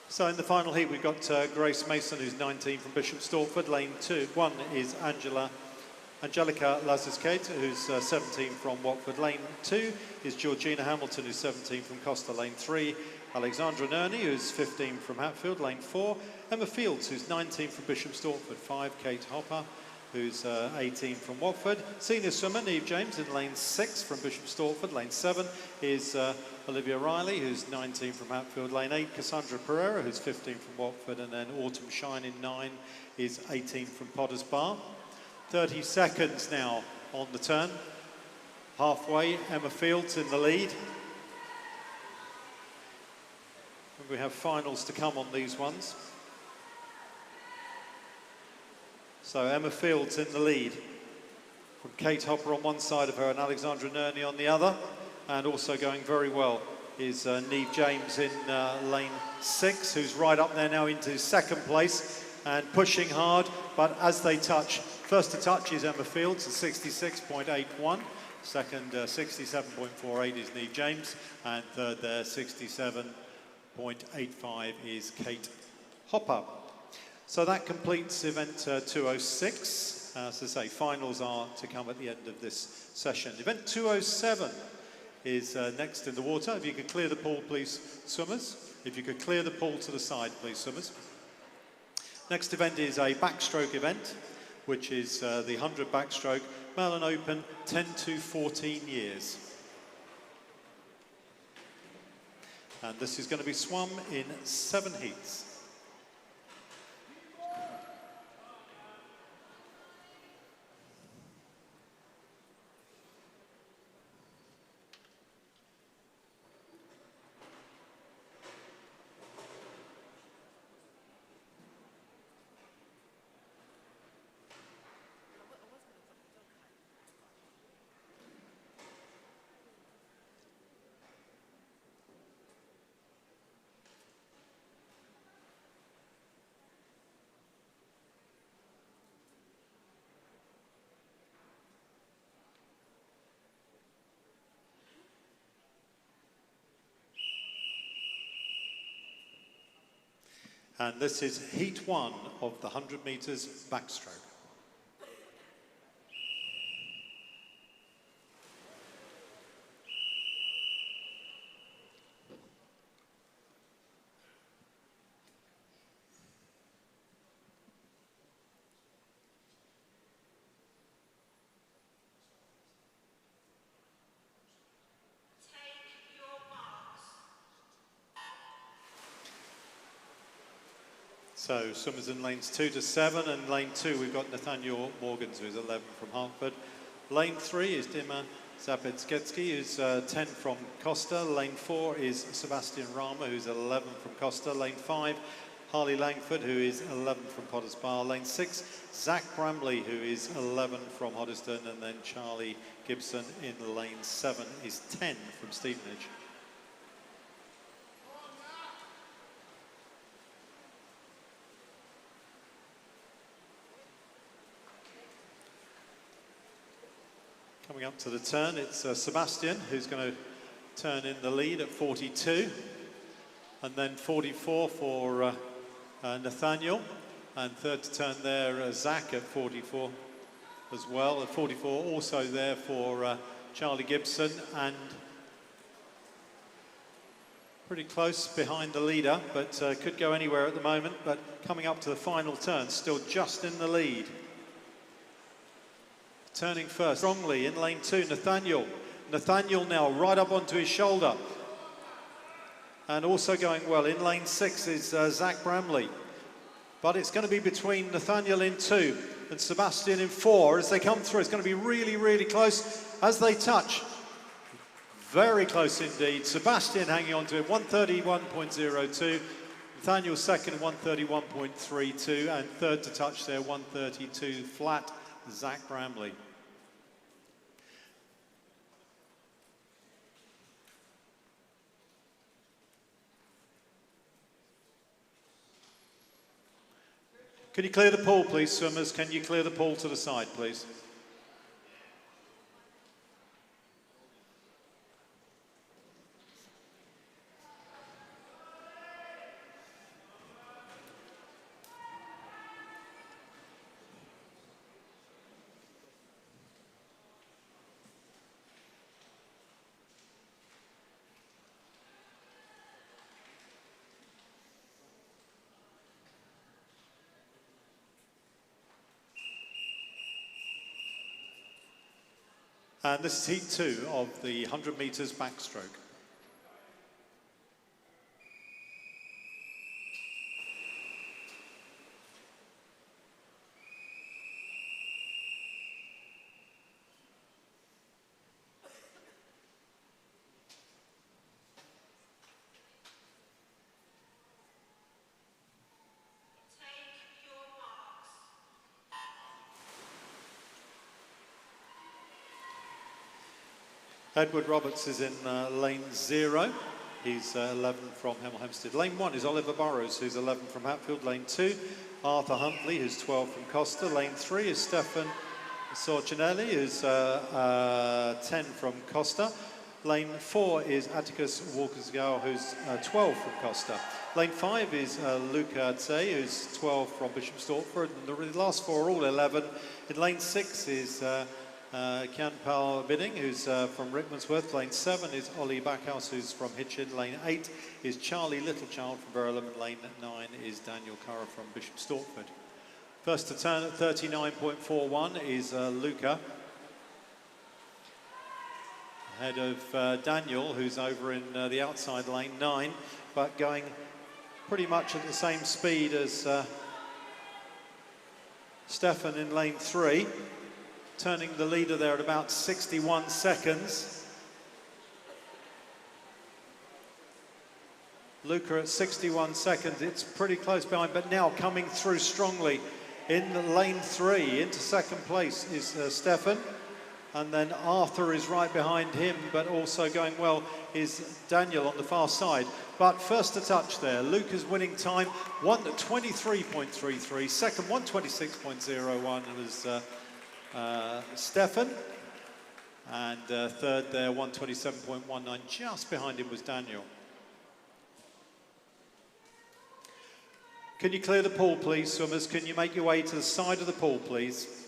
So in the final heat we've got Grace Mason, who's 19 from Bishop Stortford. Lane 1 is Angelica Lazaskate, who's 17 from Watford. Lane 2 is Georgina Hamilton, who's 17 from Costa. Lane 3, Alexandra Nerney, who's 15 from Hatfield, lane 4. Emma Fields, who's 19 from Bishop Stortford, 5. Kate Hopper, who's 18 from Watford. Senior swimmer Neve James in lane 6 from Bishop Stortford. Lane 7 is Olivia Riley, who's 19 from Hatfield. Lane 8, Cassandra Pereira, who's 15 from Watford. And then Autumn Shine in 9 is 18 from Potters Bar. 30 seconds now on the turn. Halfway, Emma Fields in the lead. And we have finals to come on these ones. So Emma Fields in the lead, from Kate Hopper on one side of her and Alexandra Nerney on the other. And also going very well is Neve James in lane 6, who's right up there now into second place and pushing hard. But as they touch, first to touch is Emma Fields at 66.81. Second, 67.48 is Neve James. And third there, 67.85 is Kate Hopper. So that completes event 206. As I say, finals are to come at the end of this session. Event 207 is next in the water. If you could clear the pool, please, swimmers. If you could clear the pool to the side, please, swimmers. Next event is a backstroke event, which is the 100 backstroke, male and open, 10 to 14 years. And this is going to be swum in 7 heats. And this is heat 1 of the 100 metres backstroke. So swimmers in lanes 2 to 7, and lane 2 we've got Nathaniel Morgans, who's 11 from Hertford. Lane 3 is Dima Zapetsketsky, who's 10 from Costa. Lane 4 is Sebastian Rama, who's 11 from Costa. Lane 5, Harley Langford, who is 11 from Potters Bar. Lane 6, Zach Bramley, who is 11 from Hoddesdon. And then Charlie Gibson in lane 7 is 10 from Stevenage. Coming up to the turn, it's Sebastian who's going to turn in the lead at 42, and then 44 for Nathaniel, and third to turn there, Zach at 44 as well. At 44 also there for Charlie Gibson, and pretty close behind the leader, but could go anywhere at the moment. But coming up to the final turn, still just in the lead. Turning first, strongly in lane 2, Nathaniel. Nathaniel now right up onto his shoulder. And also going well in lane 6 is Zach Bramley. But it's going to be between Nathaniel in 2 and Sebastian in 4 as they come through. It's going to be really, really close as they touch. Very close indeed. Sebastian hanging on to it, 131.02. Nathaniel second, 131.32. And third to touch there, 132 flat, Zach Bramley. Can you clear the pool, please, swimmers? Can you clear the pool to the side, please? And this is heat 2 of the 100 metres backstroke. Edward Roberts is in lane 0. He's 11 from Hemel Hempstead. Lane 1 is Oliver Burrows, who's 11 from Hatfield. Lane 2, Arthur Huntley, who's 12 from Costa. Lane 3 is Stefan Sorginelli, who's 10 from Costa. Lane 4 is Atticus Walkersgow, who's 12 from Costa. Lane 5 is Luca Tse, who's 12 from Bishop Stortford. And the last 4 are all 11. In lane 6 is Kianpal Bidding, who's from Rickmansworth. Lane 7 is Ollie Backhouse, who's from Hitchin. Lane 8 is Charlie Littlechild from Verulam. And lane 9 is Daniel Curra from Bishop Stortford. First to turn at 39.41 is Luca, ahead of Daniel, who's over in the outside lane 9, but going pretty much at the same speed as Stefan in lane 3. Turning the leader there at about 61 seconds. Luca at 61 seconds, it's pretty close behind, but now coming through strongly in lane 3. Into second place is Stefan, and then Arthur is right behind him, but also going well is Daniel on the far side. But first to touch there, Luca's winning time, 1:23.33, second 1:26.01 was Stefan, and third there 1:27.19. Just behind him was Daniel. Can you clear the pool, please, swimmers? Can you make your way to the side of the pool, please?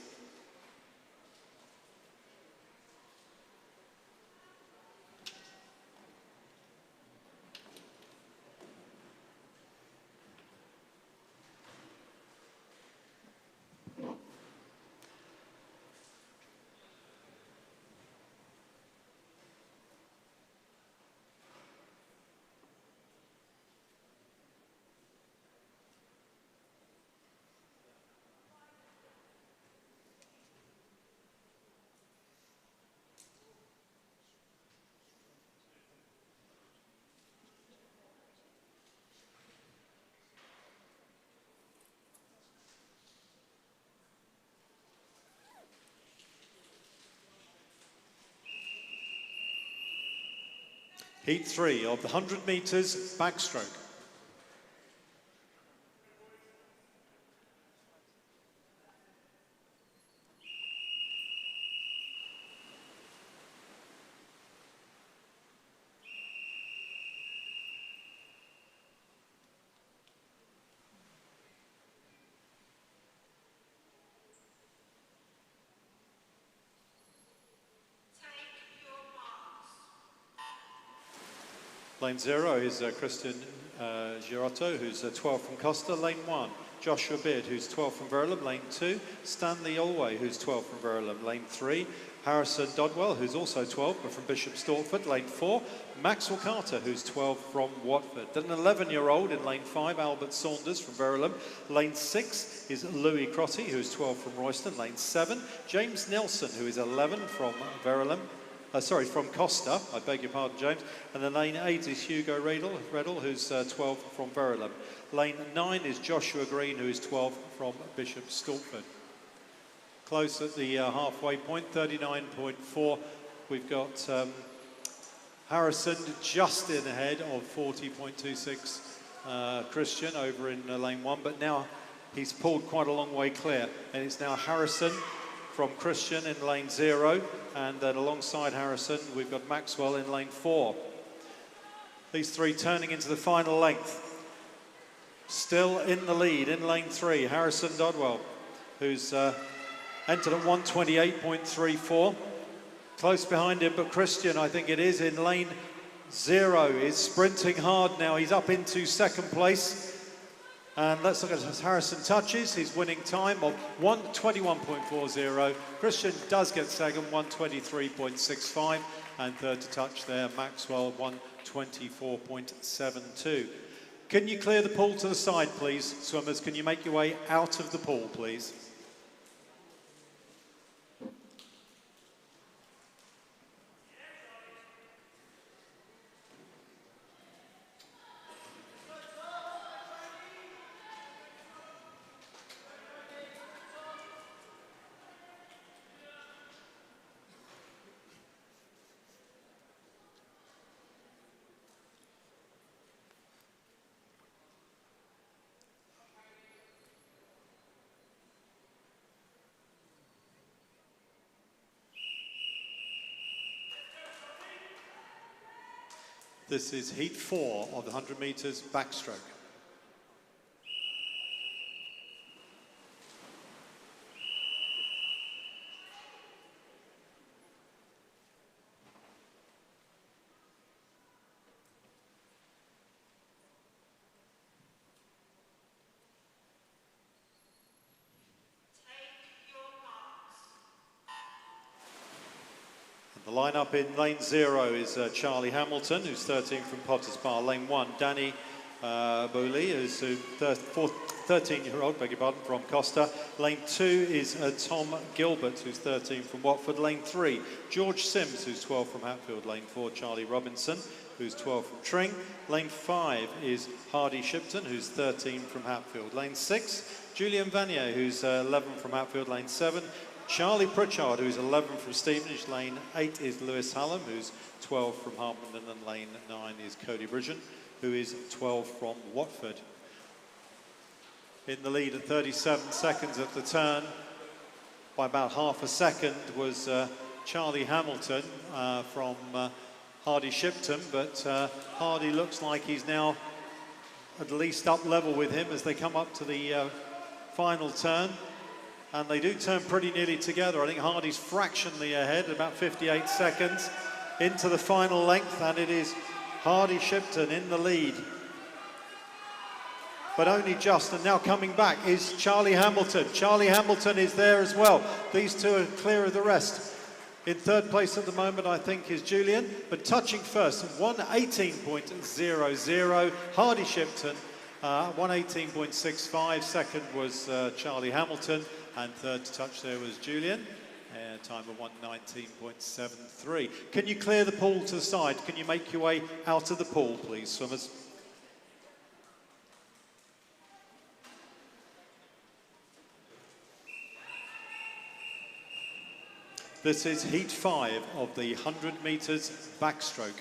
Heat 3 of the 100 metres backstroke. Lane 0 is Christian Girotto, who's 12 from Costa. Lane 1, Joshua Beard, who's 12 from Verulam. Lane 2, Stanley Olway, who's 12 from Verulam. Lane 3, Harrison Dodwell, who's also 12, but from Bishop Stortford. Lane 4, Maxwell Carter, who's 12 from Watford. Then an 11-year-old in lane 5, Albert Saunders from Verulam. Lane 6 is Louis Crotty, who's 12 from Royston. Lane 7, James Nelson, who is 11 from Verulam. From Costa, I beg your pardon, James. And then lane 8 is Hugo Redel, who's 12 from Verulam. Lane 9 is Joshua Green, who is 12 from Bishop Stortford. Close at the halfway point, 39.4. We've got Harrison just in ahead of 40.26 Christian over in lane 1, but now he's pulled quite a long way clear. And it's now Harrison from Christian in lane 0, and then alongside Harrison we've got Maxwell in lane 4. These three turning into the final length. Still in the lead in lane 3, Harrison Dodwell, who's entered at 1:28.34. Close behind him, but Christian, I think it is, in lane 0, is sprinting hard now. He's up into second place. And let's look at Harrison touches. His winning time of 1:21.40. Christian does get second, 1:23.65. And third to touch there, Maxwell, 1:24.72. Can you clear the pool to the side, please, swimmers? Can you make your way out of the pool, please? This is heat 4 of the 100 metres backstroke. The lineup in lane 0 is Charlie Hamilton, who's 13 from Potters Bar. Lane 1, Danny Booley, who's a 13-year-old, beg your pardon, from Costa. Lane 2 is Tom Gilbert, who's 13 from Watford. Lane 3, George Sims, who's 12 from Hatfield. Lane 4, Charlie Robinson, who's 12 from Tring. Lane 5 is Hardy Shipton, who's 13 from Hatfield. Lane 6, Julian Vanier, who's 11 from Hatfield. Lane 7, Charlie Pritchard, who's 11 from Stevenage. Lane 8 is Lewis Hallam, who's 12 from Harpenden, and lane 9 is Cody Bridgen, who is 12 from Watford. In the lead at 37 seconds at the turn, by about half a second, was Charlie Hamilton from Hardy Shipton, but Hardy looks like he's now at least up level with him as they come up to the final turn. And they do turn pretty nearly together. I think Hardy's fractionally ahead, about 58 seconds into the final length, and it is Hardy Shipton in the lead. But only just, and now coming back is Charlie Hamilton. Charlie Hamilton is there as well. These two are clear of the rest. In third place at the moment, I think, is Julian, but touching first, 1:18.00. Hardy Shipton, 1:18.65. Second was Charlie Hamilton. And third to touch there was Julian, time of 1:19.73. Can you clear the pool to the side? Can you make your way out of the pool, please, swimmers? This is heat 5 of the 100 metres backstroke.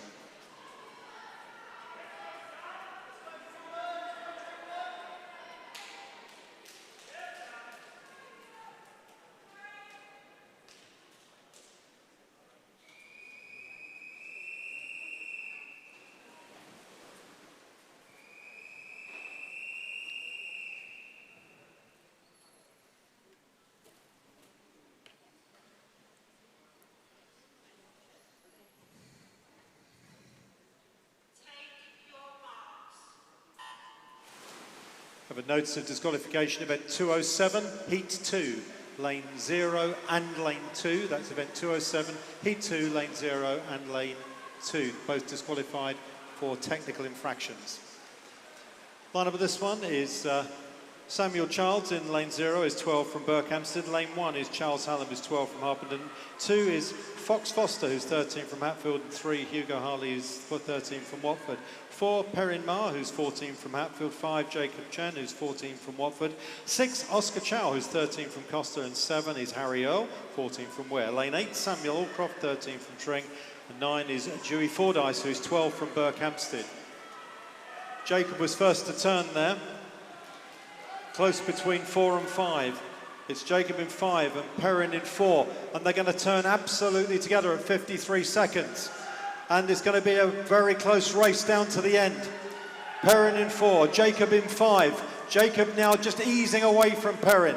Have a notice of disqualification, event 207, heat 2, lane 0 and lane 2. That's event 207, heat 2, lane 0 and lane 2. Both disqualified for technical infractions. Lineup of this one is Samuel Childs in lane 0 is 12 from Berkhamsted. Lane 1 is Charles Hallam, who's 12 from Harpenden. 2 is Fox Foster, who's 13 from Hatfield. And 3, Hugo Harley, who's 13 from Watford. 4, Perrin Ma, who's 14 from Hatfield. 5, Jacob Chen, who's 14 from Watford. 6, Oscar Chow, who's 13 from Costa. And 7 is Harry Earl, 14 from Ware. Lane 8, Samuel Allcroft, 13 from Tring. And 9 is Dewey Fordyce, who's 12 from Berkhamsted. Jacob was first to turn there. Close between 4 and 5. It's Jacob in 5 and Perrin in 4. And they're going to turn absolutely together at 53 seconds. And it's going to be a very close race down to the end. Perrin in 4, Jacob in 5. Jacob now just easing away from Perrin.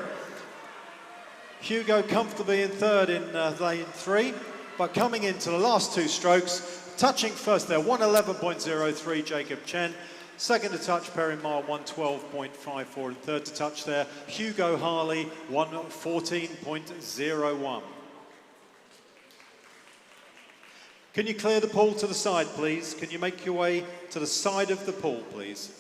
Hugo comfortably in third in lane 3. But coming into the last two strokes, touching first there, 1:11.03, Jacob Chen. Second to touch, Perry Mar, 112.54. And third to touch there, Hugo Harley, 114.01. Can you clear the pool to the side, please? Can you make your way to the side of the pool, please?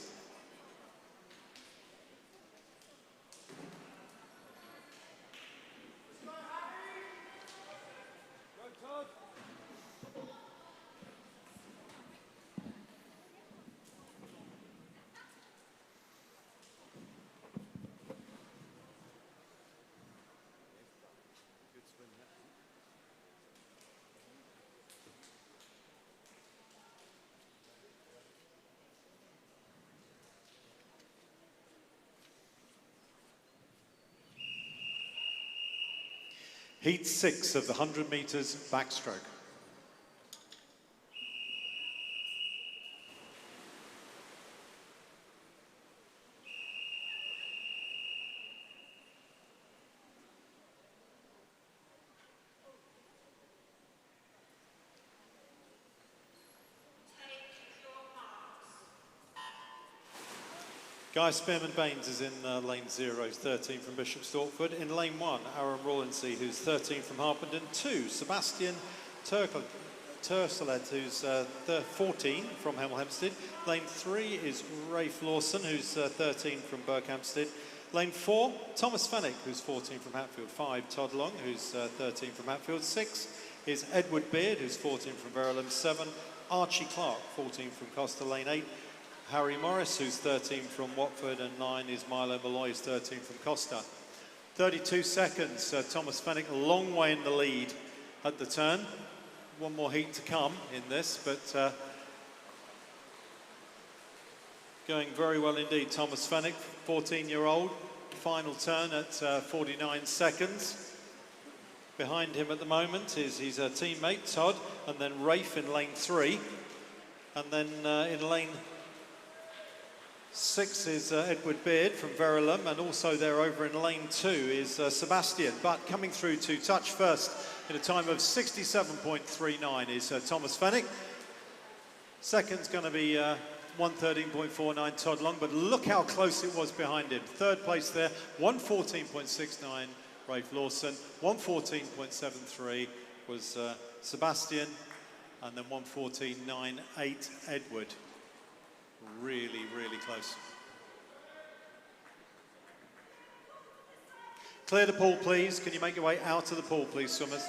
Heat 6 of the 100 metres backstroke. Guy Spearman-Baines is in lane 0, 13 from Bishop Stortford. In lane 1, Aaron Rawlinson, who's 13 from Harpenden. 2, Sebastian Tercelet, who's 14 from Hemel Hempstead. Lane 3 is Rafe Lawson, who's 13 from Berkhamsted. Lane 4, Thomas Fennick, who's 14 from Hatfield. 5, Todd Long, who's 13 from Hatfield. 6 is Edward Beard, who's 14 from Verulam. 7, Archie Clark, 14 from Costa. Lane 8, Harry Morris, who's 13 from Watford, and 9 is Milo Malloy, who's 13 from Costa. 32 seconds, Thomas Fennick, a long way in the lead at the turn. One more heat to come in this, but going very well indeed. Thomas Fennick, 14-year-old, final turn at 49 seconds. Behind him at the moment is his teammate, Todd, and then Rafe in lane 3. And then in lane 6 is Edward Beard from Verulam, and also there over in lane 2 is Sebastian. But coming through to touch first in a time of 67.39 is Thomas Fennick. Second's going to be 113.49 Todd Long, but look how close it was behind him. Third place there, 114.69 Rafe Lawson, 114.73 was Sebastian, and then 114.98 Edward. Really, really close. Clear the pool, please. Can you make your way out of the pool, please, swimmers?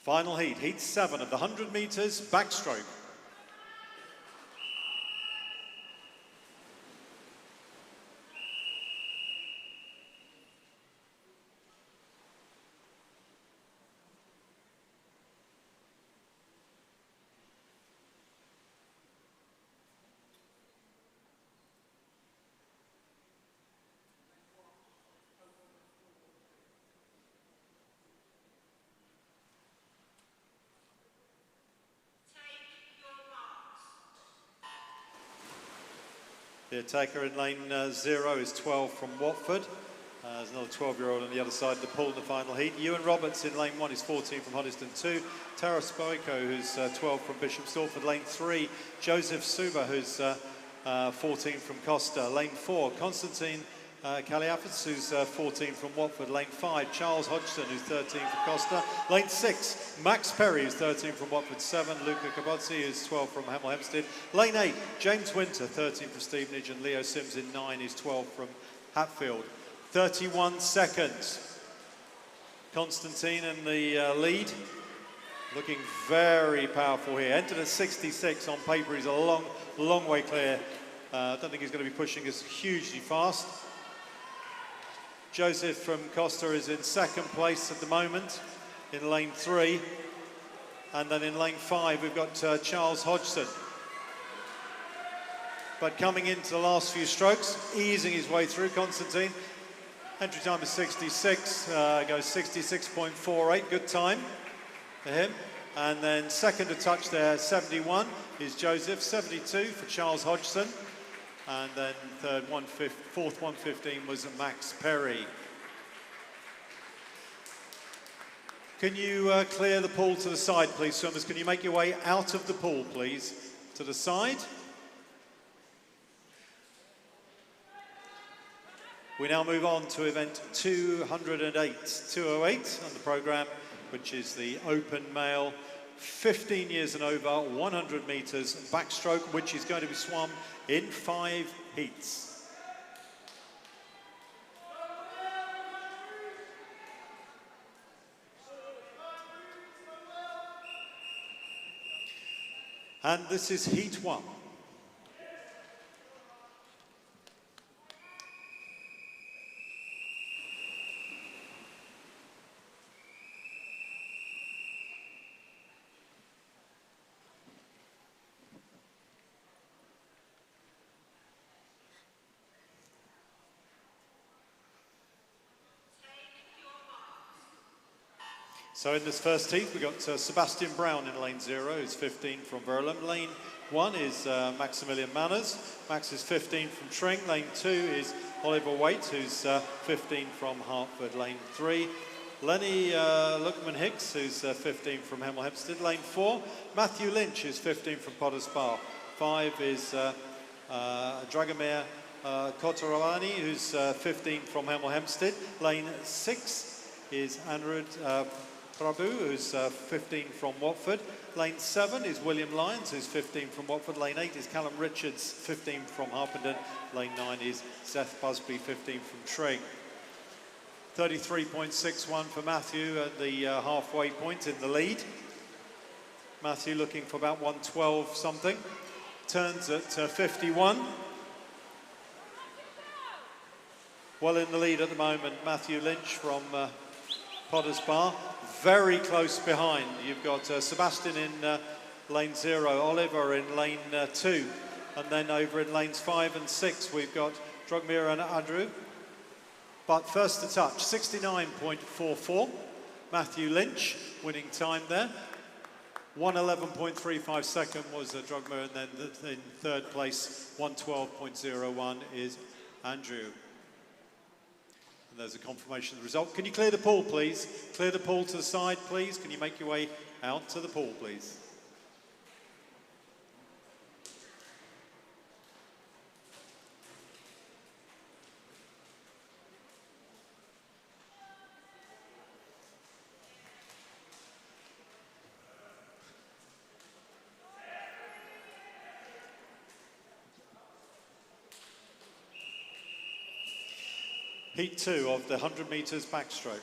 Final heat, heat 7 of the 100 metres backstroke. The attacker in lane 0 is 12 from Watford. There's another 12-year-old on the other side of the pool in the final heat. Ewan Roberts in lane 1 is 14 from Hoddesdon. 2, Tara Spoiko, who's 12 from Bishop Stortford. Lane 3, Joseph Suba, who's 14 from Costa. Lane 4, Constantine Kaliafis, who's 14 from Watford. Lane 5, Charles Hodgson, who's 13 from Costa. Lane 6, Max Perry, who's 13 from Watford. 7, Luca Cabozzi, who's 12 from Hemel Hempstead. Lane 8, James Winter, 13 from Stevenage, and Leo Sims in 9 is 12 from Hatfield. 31 seconds. Constantine in the lead, looking very powerful here. Entered at 66 on paper. He's a long way clear. I don't think he's going to be pushing us hugely fast. Joseph from Costa is in second place at the moment in lane 3. And then in lane 5, we've got Charles Hodgson. But coming into the last few strokes, easing his way through, Constantine. Entry time is 66, goes 66.48, good time for him. And then second to touch there, 71 is Joseph, 72 for Charles Hodgson. And then fourth 115 was Max Perry. Can you clear the pool to the side, please, swimmers? Can you make your way out of the pool, please, to the side? We now move on to event 208 on the programme, which is the open male, 15 years and over, 100 metres backstroke, which is going to be swum in 5 heats. And this is heat 1. So in this first heat, we've got Sebastian Brown in lane 0, who's 15 from Verulam. Lane 1 is Maximilian Manners. Max is 15 from Tring. Lane 2 is Oliver Waite, who's 15 from Hertford. Lane 3, Lenny Luckman-Hicks, who's 15 from Hemel Hempstead. Lane 4, Matthew Lynch, who's 15 from Potters Bar. 5 is Dragomir Kotorowani, who's 15 from Hemel Hempstead. Lane 6 is Anirudh Prabhu, who's 15 from Watford. Lane 7 is William Lyons, who's 15 from Watford. Lane 8 is Callum Richards, 15 from Harpenden. Lane 9 is Seth Busby, 15 from Tring. 33.61 for Matthew at the halfway point in the lead. Matthew looking for about 112 something. Turns at 51. Well in the lead at the moment, Matthew Lynch from Potters Bar. Very close behind. You've got Sebastian in lane 0, Oliver in lane 2. And then over in lanes 5 and 6, we've got Drogmir and Andrew. But first to touch, 69.44. Matthew Lynch winning time there. 111.35 second was Drogmir, and then in third place, 112.01 is Andrew. And there's a confirmation of the result. Can you clear the pool, please? Clear the pool to the side, please. Can you make your way out to the pool, please? Heat 2 of the 100 metres backstroke.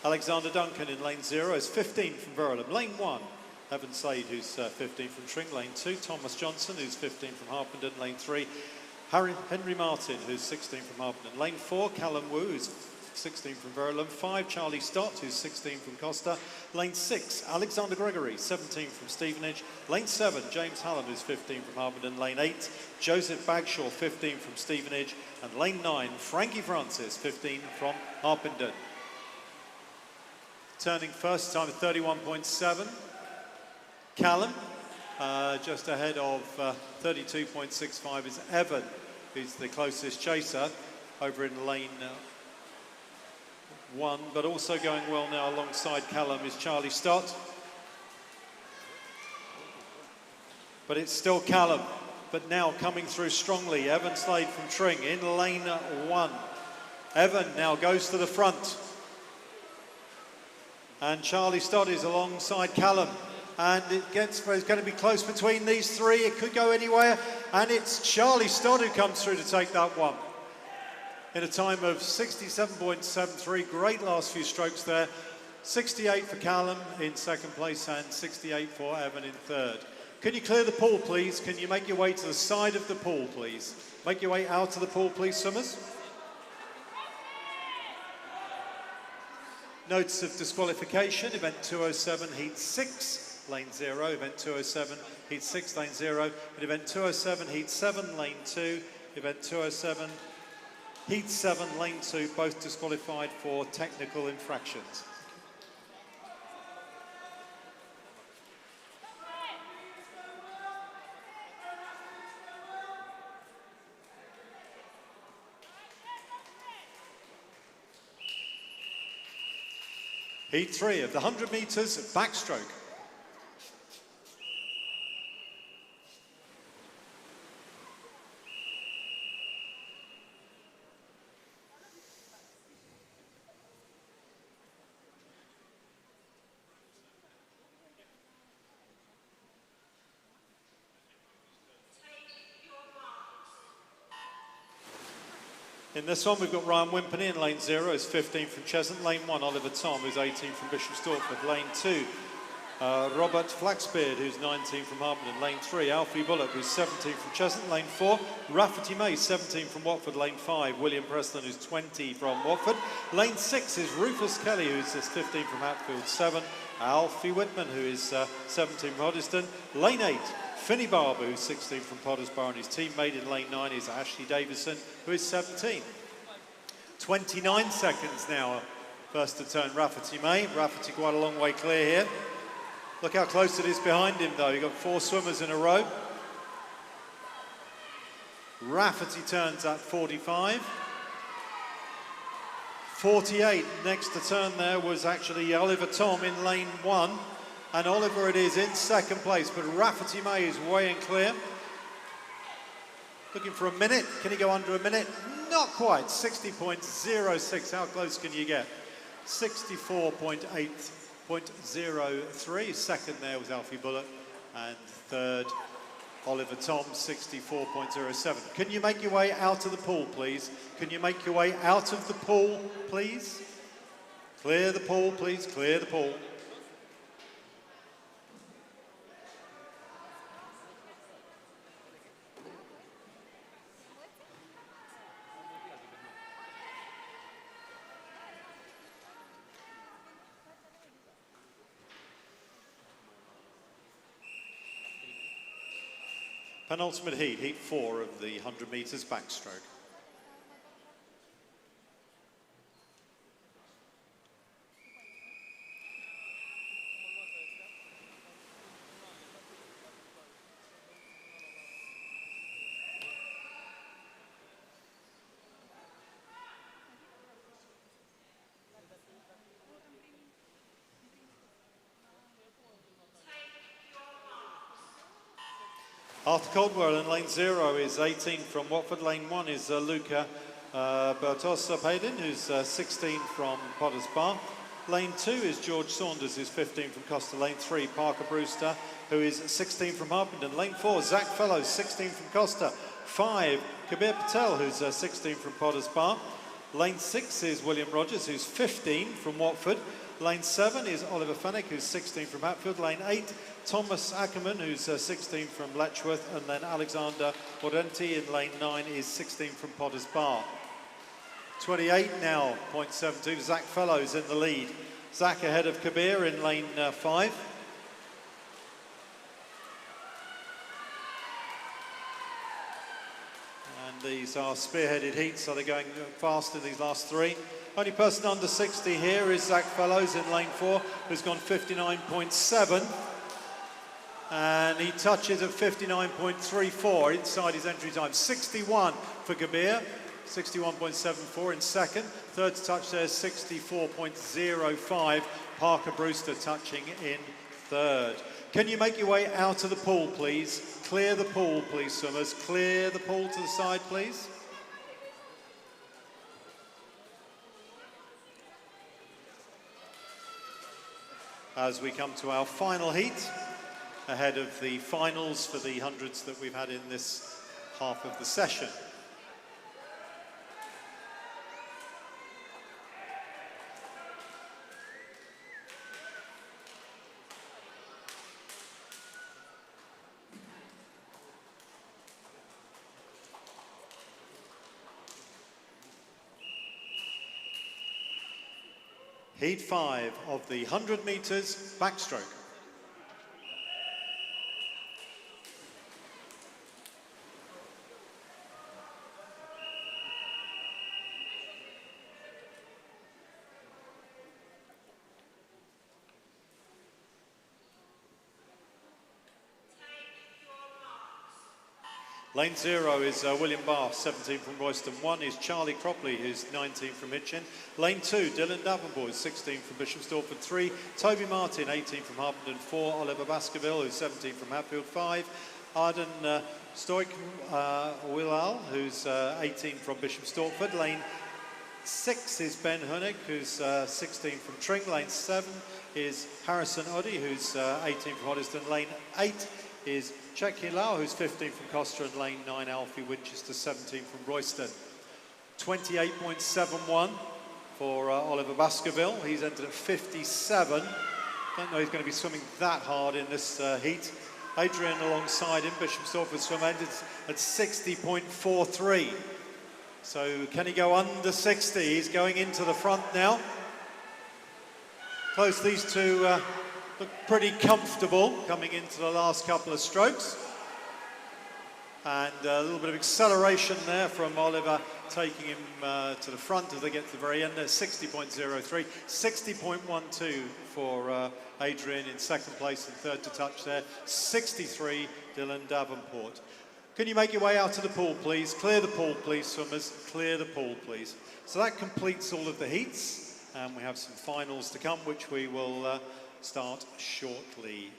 Alexander Duncan in lane 0 is 15 from Verulam. Lane 1. Evan Slade, who's 15 from Tring. Lane 2, Thomas Johnson, who's 15 from Harpenden. Lane 3, Henry Martin, who's 16 from Harpenden. Lane 4, Callum Wu, who's 16 from Verulam. 5, Charlie Stott, who's 16 from Costa. Lane 6, Alexander Gregory, 17 from Stevenage. Lane 7, James Hallam, who's 15 from Harpenden. Lane 8, Joseph Bagshaw, 15 from Stevenage. And lane 9, Frankie Francis, 15 from Harpenden. Turning first time at 31.7. Callum, just ahead of 32.65 is Evan, who's the closest chaser over in lane 1, but also going well now alongside Callum is Charlie Stott. But it's still Callum, but now coming through strongly, Evan Slade from Tring in lane 1. Evan now goes to the front. And Charlie Stott is alongside Callum. And it's going to be close between these three. It could go anywhere. And it's Charlie Stott who comes through to take that one. in a time of 67.73. Great last few strokes there. 68 for Callum in second place and 68 for Evan in third. Can you clear the pool, please? Can you make your way to the side of the pool, please? Make your way out of the pool, please, Summers. Notes of disqualification, event 207, heat 6, lane 0, event 207, heat 6, lane 0, and event 207, heat 7, lane 2, event 207, heat 7, lane 2, both disqualified for technical infractions. Heat 3 of the 100 metres backstroke. In this one, we've got Ryan Wimperney in lane 0, who's 15 from Cheshunt. Lane 1, Oliver Tom, who's 18 from Bishop Stortford. Lane 2, Robert Flaxbeard, who's 19 from Harpenden. Lane 3, Alfie Bullock, who's 17 from Cheshunt. Lane 4, Rafferty May, 17 from Watford. Lane 5, William Preston, who's 20 from Watford. Lane 6 is Rufus Kelly, who's 15 from Hatfield. 7, Alfie Whitman, who is 17 from Hoddesdon. Lane 8, Finney Barber, who's 16 from Potters Bar, and his teammate in lane 9 is Ashley Davison, who is 17. 29 seconds now, first to turn Rafferty May. Rafferty quite a long way clear here. Look how close it is behind him though. You've got 4 swimmers in a row. Rafferty turns at 45. 48, next to turn there was actually Oliver Tom in lane 1. And Oliver it is in second place, but Rafferty May is way in clear. Looking for a minute. Can he go under a minute? Not quite. 60.06. How close can you get? 64.8.03. Second there was Alfie Bullock. And third, Oliver Tom, 64.07. Can you make your way out of the pool, please? Can you make your way out of the pool, please? Clear the pool, please. Clear the pool. Penultimate heat, heat 4 of the 100 metres backstroke. Arthur Caldwell in lane 0 is 18 from Watford. Lane 1 is Luca Bertosa-Paden, who's 16 from Potters Bar. Lane 2 is George Saunders, who's 15 from Costa. Lane 3, Parker Brewster, who is 16 from Harpenden. Lane 4, Zach Fellows, 16 from Costa. 5, Kabir Patel, who's 16 from Potters Bar. Lane 6 is William Rogers, who's 15 from Watford. Lane 7 is Oliver Fennick, who's 16 from Hatfield. Lane 8, Thomas Ackerman, who's 16 from Letchworth. And then Alexander Morenti in lane 9 is 16 from Potters Bar. 28 now, 0.72. Zach Fellows in the lead. Zach ahead of Kabir in lane 5. And these are spearheaded heats, so they're going fast in these last 3. Only person under 60 here is Zach Fellows in lane 4, who's gone 59.7. And he touches at 59.34 inside his entry time. 61 for Kabir, 61.74 in second. Third touch there is 64.05. Parker Brewster touching in third. Can you make your way out of the pool, please? Clear the pool, please, Summers. Clear the pool to the side, please. As we come to our final heat, ahead of the finals for the hundreds that we've had in this half of the session. Heat 5 of the 100 metres backstroke. Lane 0 is William Barr, 17 from Royston. 1 is Charlie Cropley, who's 19 from Hitchin. Lane 2, Dylan Davenport, 16 from Bishop Stortford. 3, Toby Martin, 18 from Harpenden. 4, Oliver Baskerville, who's 17 from Hatfield. 5, Arden Stoic Willal, who's 18 from Bishop Stortford. Lane 6 is Ben Hunnick, who's 16 from Tring. Lane 7 is Harrison Oddy, who's 18 from Hoddesdon. Lane 8 is Checky Lau, who's 15 from Costa, and lane 9, Alfie Winchester, 17 from Royston. 28.71 for Oliver Baskerville. He's entered at 57. Don't know he's going to be swimming that hard in this heat. Adrian alongside him, Bishop Stortford swim ended at 60.43. So can he go under 60? He's going into the front now. Close, these two look pretty comfortable coming into the last couple of strokes. And a little bit of acceleration there from Oliver, taking him to the front as they get to the very end there. 60.03, 60.12 for Adrian in second place and third to touch there. 63, Dylan Davenport. Can you make your way out to the pool, please? Clear the pool, please, swimmers. Clear the pool, please. So that completes all of the heats. And we have some finals to come, which we will start shortly.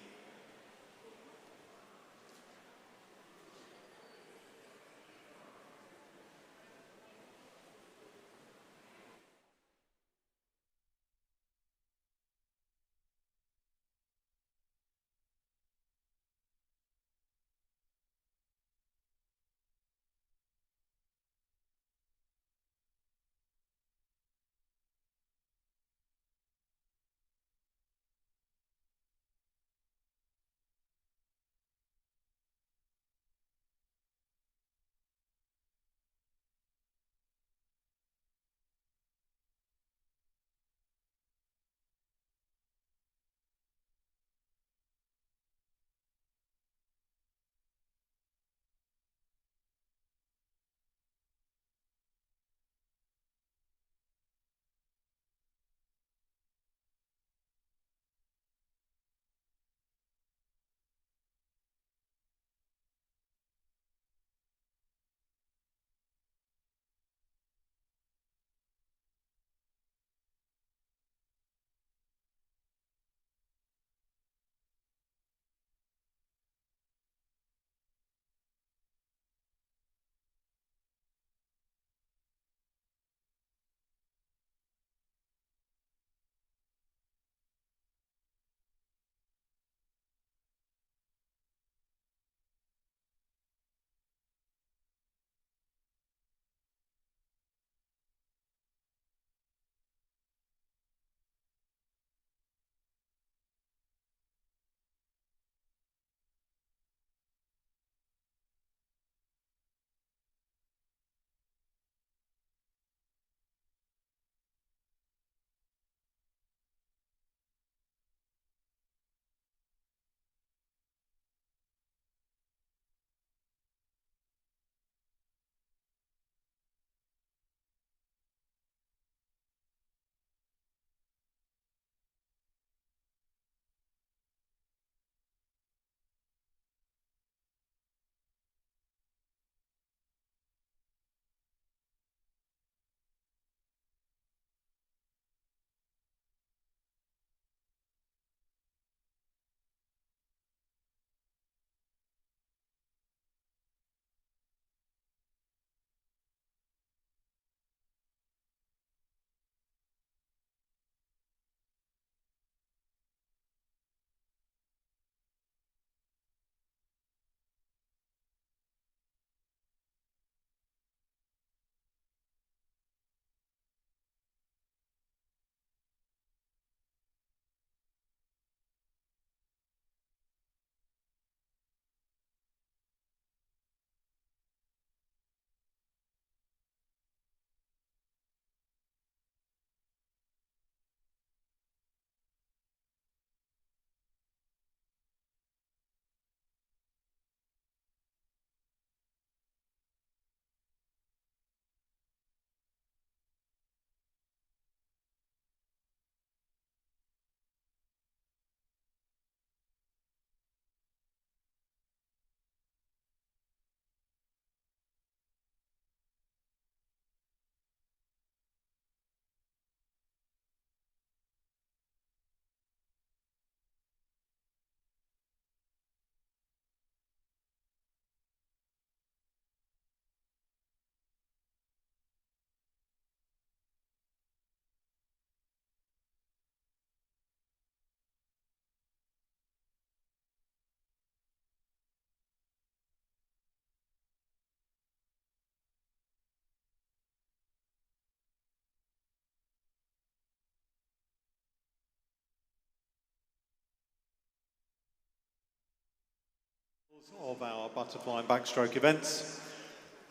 of our butterfly and backstroke events.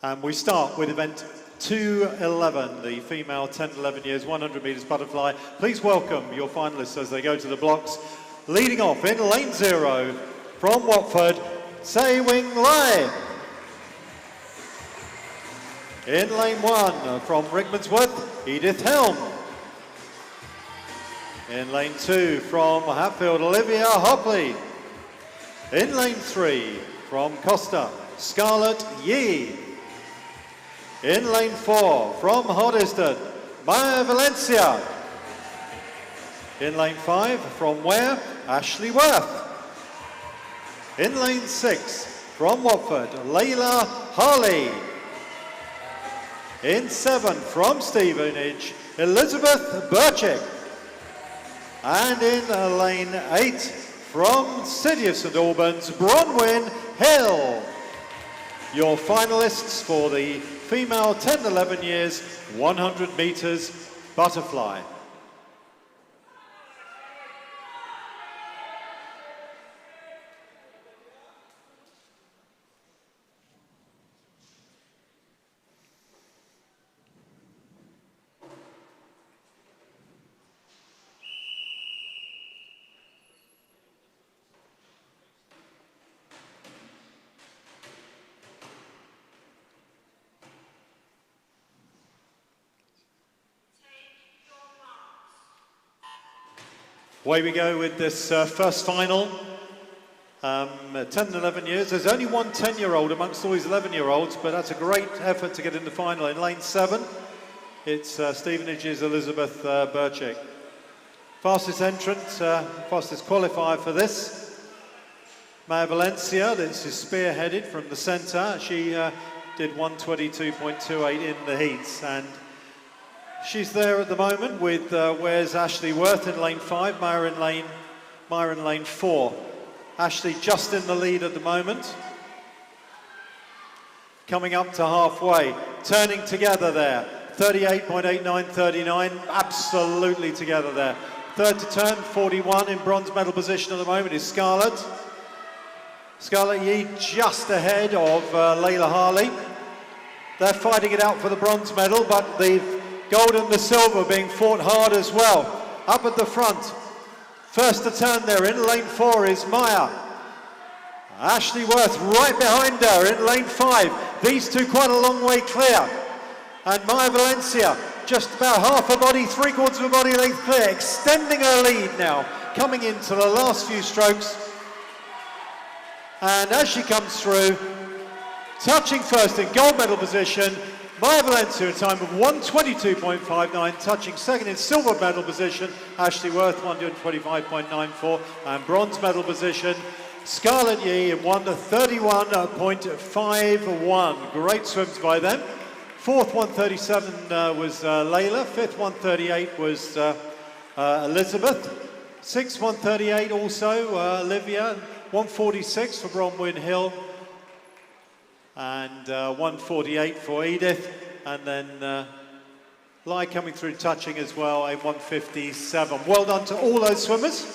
And we start with event 211, the female 10-11 years 100 metres butterfly. Please welcome your finalists as they go to the blocks. Leading off in lane 0 from Watford, Se Wing Lai. In lane 1 from Rickmansworth, Edith Helm. In lane 2 from Hatfield, Olivia Hopley. In lane 3 from Costa, Scarlett Yee. In lane 4 from Hoddesdon, Maya Valencia. In lane 5 from Ware, Ashley Worth. In lane 6 from Watford, Layla Harley. In 7 from Stevenage, Elizabeth Birchick. And in lane 8 from City of St Albans, Bronwyn Hill. Your finalists for the female 10-11 years 100 metres butterfly. Away we go with this first final. 10 and 11 years. There's only one 10-year-old amongst all these 11-year-olds, but that's a great effort to get in the final. In lane 7, it's Stevenage's Elizabeth Birchick. Fastest entrant, fastest qualifier for this. Maya Valencia, this is spearheaded from the centre. She did 122.28 in the heats, and she's there at the moment with Ware's Ashley Worth in lane 5, Maya in lane 4. Ashley just in the lead at the moment. Coming up to halfway, turning together there. 38.89.39, absolutely together there. Third to turn, 41 in bronze medal position at the moment is Scarlett. Scarlett Yee just ahead of Layla Harley. They're fighting it out for the bronze medal, but the gold and the silver being fought hard as well. Up at the front, first to turn there in lane 4 is Maya. Ashley Worth right behind her in lane 5. These two quite a long way clear. And Maya Valencia just about half a body, 3/4 of a body length clear, extending her lead now, coming into the last few strokes. And as she comes through, touching first in gold medal position, Maya Valencia, a time of 122.59, touching second in silver medal position, Ashley Worth, 125.94, and bronze medal position, Scarlett Yee in 131.51. Great swims by them. Fourth, 137 was Layla. Fifth, 138 was Elizabeth. Sixth, 138 also Olivia. 146 for Bronwyn Hill. And 148 for Edith, and then Lai coming through touching as well, a 157. Well done to all those swimmers.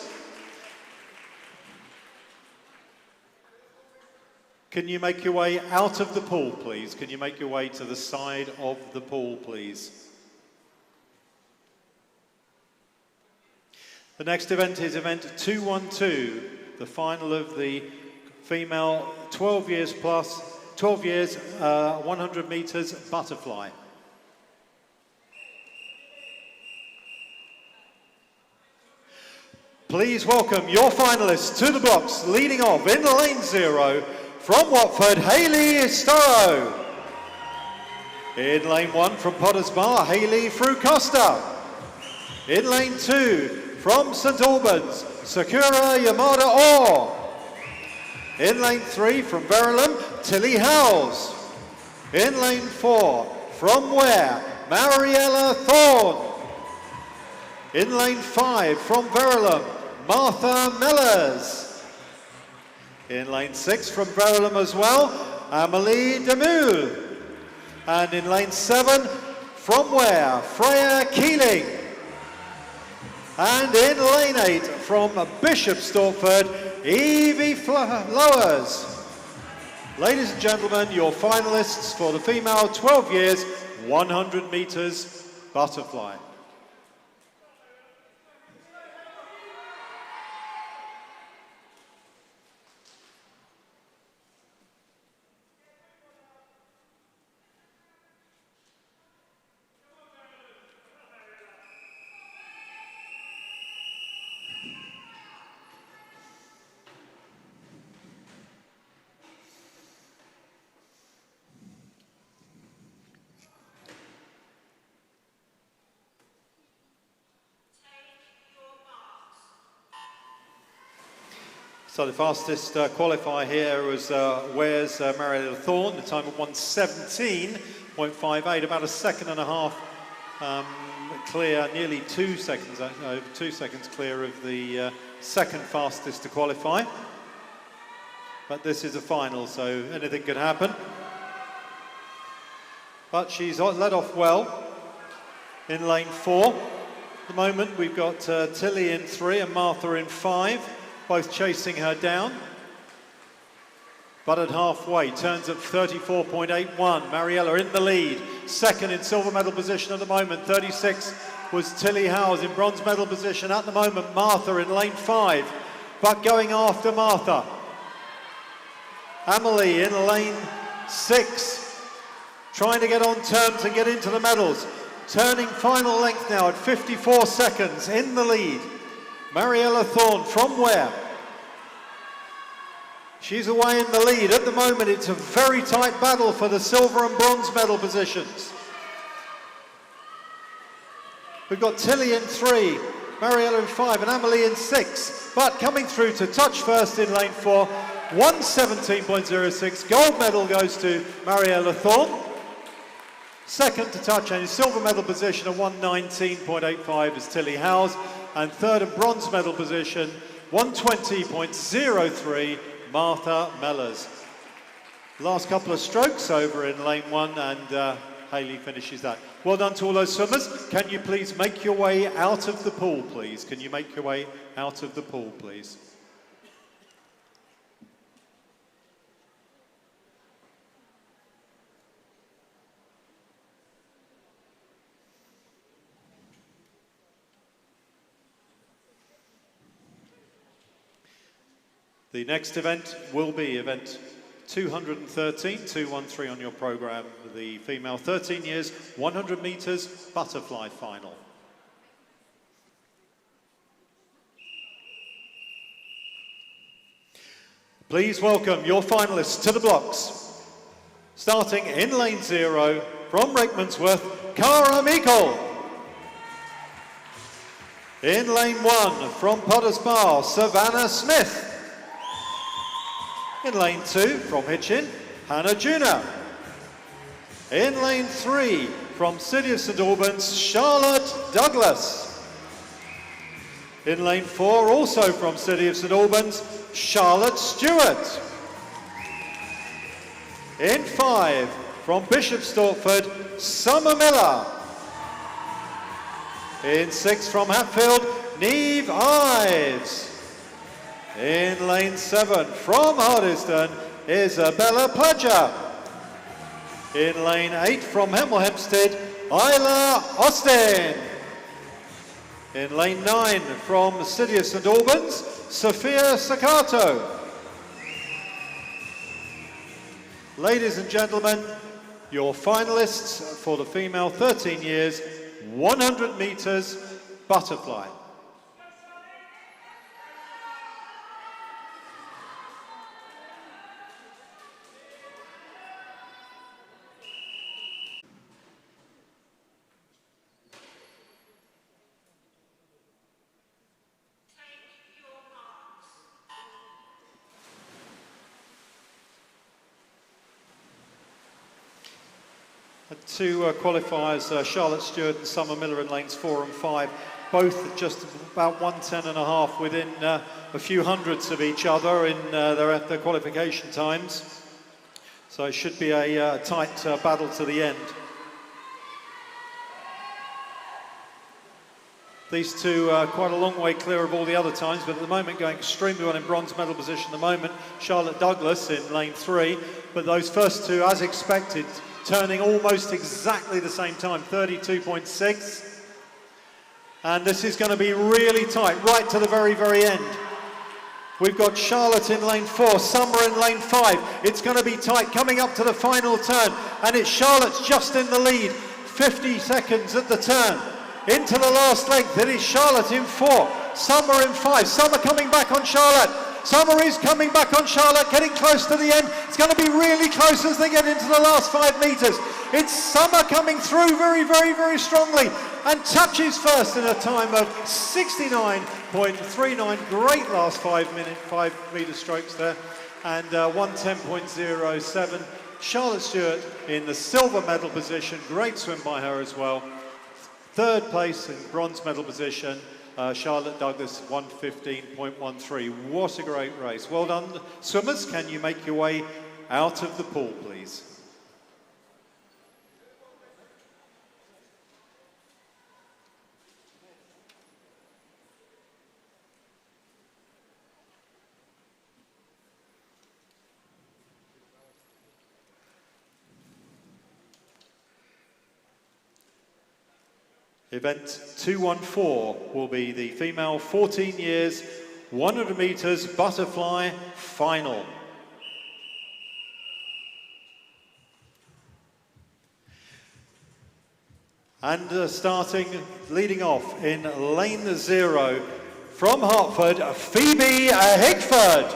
Can you make your way out of the pool, please? Can you make your way to the side of the pool, please? The next event is event 212, the final of the female 12 years plus 12 years, 100 metres butterfly. Please welcome your finalists to the blocks, leading off in lane 0 from Watford, Hayley Storrow. In lane 1 from Potters Bar, Hayley Frucosta. In lane 2 from St Albans, Sakura Yamada Orr. In lane 3 from Verulam, Tilly Howells. In lane 4 from Ware, Mariella Thorne. In lane 5 from Verulam, Martha Mellors. In lane 6 from Verulam as well, Amelie Demoule. And in lane 7 from Ware, Freya Keeling. And in lane 8 from Bishop Stortford, Evie Lowers. Ladies and gentlemen, your finalists for the female 12 years, 100 meters butterfly. So the fastest qualifier here was Ware's Mariella Thorne, the time of 1:17.58, about a second and a half clear, nearly 2 seconds, over 2 seconds clear of the second fastest to qualify. But this is a final, so anything could happen. But she's led off well in lane 4. At the moment we've got Tilly in 3 and Martha in 5. Both chasing her down. But at halfway, turns at 34.81. Mariella in the lead. Second in silver medal position at the moment. 36 was Tilly Howes in bronze medal position at the moment. Martha in lane 5, but going after Martha. Amelie in lane 6, trying to get on terms and get into the medals. Turning final length now at 54 seconds in the lead. Mariella Thorne from Ware. She's away in the lead. At the moment, it's a very tight battle for the silver and bronze medal positions. We've got Tilly in 3, Mariella in 5, and Amelie in 6. But coming through to touch first in lane 4, 1:17.06. Gold medal goes to Mariella Thorne. Second to touch and in silver medal position at 1:19.85 is Tilly Howes. And third and bronze medal position, 1:20.03, Martha Mellors. Last couple of strokes over in lane 1 and Hayley finishes that. Well done to all those swimmers. Can you please make your way out of the pool, please? Can you make your way out of the pool, please? The next event will be event 213, 213 on your programme, the female 13 years, 100 metres butterfly final. Please welcome your finalists to the blocks. Starting in lane 0 from Rakeman'sworth, Cara Meikle. In lane 1 from Potters Bar, Savannah Smith. In lane 2 from Hitchin, Hannah Juna. In lane 3 from City of St Albans, Charlotte Douglas. In lane 4 also from City of St Albans, Charlotte Stewart. In 5 from Bishop Stortford, Summer Miller. In 6 from Hatfield, Neve Ives. In lane 7 from Hardiston, Isabella Pledger. In lane 8 from Hemel Hempstead, Isla Austin. In lane 9 from the City of St Albans, Sophia Sakato. Ladies and gentlemen, your finalists for the female 13 years, 100 metres butterfly. Two qualifiers, Charlotte Stewart and Summer Miller in lanes 4 and 5, both just about 1:10.5 within a few hundredths of each other in their qualification times. So it should be a tight battle to the end. These two are quite a long way clear of all the other times, but at the moment going extremely well in bronze medal position at the moment. Charlotte Douglas in lane 3, but those first two, as expected, turning almost exactly the same time, 32.6. And this is going to be really tight, right to the very, very end. We've got Charlotte in lane 4, Summer in lane 5. It's going to be tight coming up to the final turn, and it's Charlotte's just in the lead, 50 seconds at the turn. Into the last length, it is Charlotte in 4, Summer in 5. Summer coming back on Charlotte. Summer is coming back on Charlotte, getting close to the end. It's going to be really close as they get into the last 5 metres. It's Summer coming through very, very, very strongly and touches first in a time of 69.39. Great last 5 metre strokes there, and 110.07. Charlotte Stewart in the silver medal position. Great swim by her as well. Third place in bronze medal position, Charlotte Douglas, 115.13. What a great race. Well done. Swimmers, can you make your way out of the pool, please? Event 214 will be the female 14 years, 100 metres butterfly final. And leading off in lane 0 from Hertford, Phoebe Hickford.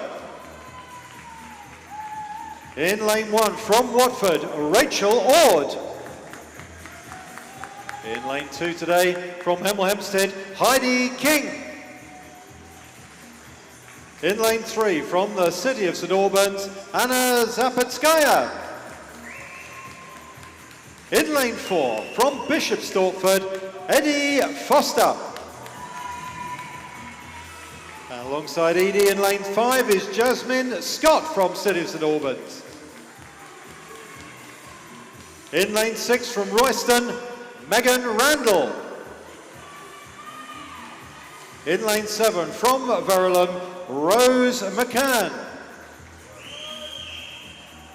In lane 1 from Watford, Rachel Ord. In lane 2 today, from Hemel Hempstead, Heidi King. In lane 3, from the city of St Albans, Anna Zapatskaya. In lane 4, from Bishop Stortford, Eddie Foster. And alongside Edie in lane 5 is Jasmine Scott from city of St Albans. In lane 6, from Royston, Megan Randall. In lane 7 from Verulam, Rose McCann.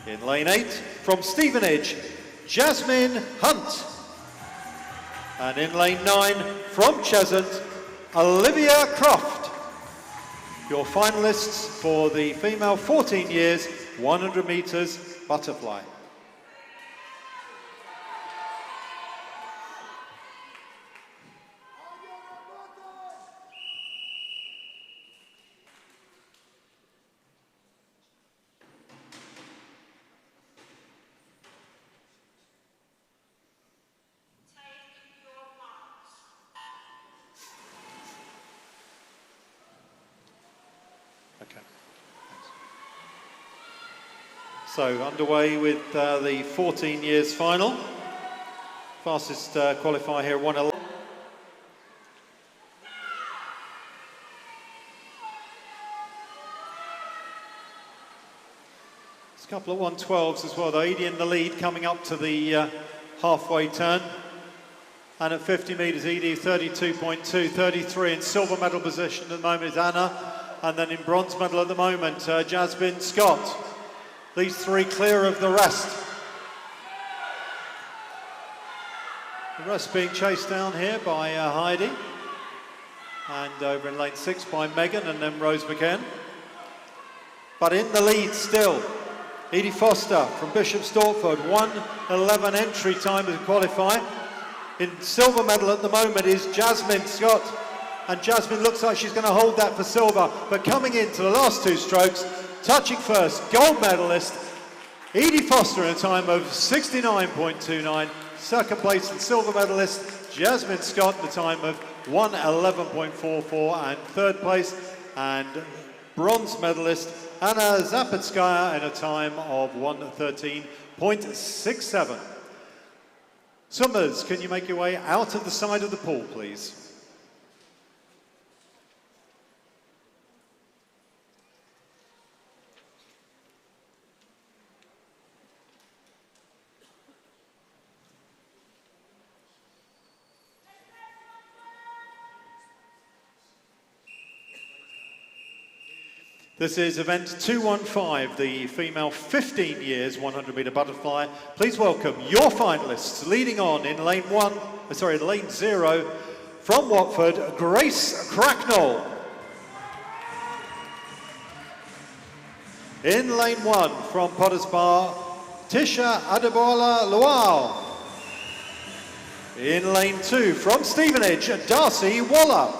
In lane 8 from Stevenage, Jasmine Hunt. And in lane 9 from Cheshunt, Olivia Croft. Your finalists for the female 14 years, 100 metres butterfly. So underway with the 14 years final. Fastest qualifier here, 1:11. There's a couple of 1:12s as well though. Edie in the lead coming up to the halfway turn. And at 50 metres, Edie 32.2, 33 in silver medal position at the moment is Anna. And then in bronze medal at the moment, Jasmine Scott. These three clear of the rest. The rest being chased down here by Heidi. And over in lane 6 by Megan and then Rose McCann. But in the lead still, Edie Foster from Bishop Stortford, 1:11 entry time to qualify. In silver medal at the moment is Jasmine Scott. And Jasmine looks like she's going to hold that for silver. But coming into the last two strokes, touching first, gold medalist, Edie Foster in a time of 69.29. Second place and silver medalist, Jasmine Scott in a time of 1:11.44. And third place and bronze medalist, Anna Zapatskaya in a time of 1:13.67. Summers, can you make your way out of the side of the pool, please? This is event 215, the female 15 years 100 metre butterfly. Please welcome your finalists leading on in lane 0 from Watford, Grace Cracknell. In lane 1 from Potters Bar, Tisha Adebola Luau. In lane 2 from Stevenage, Darcy Waller.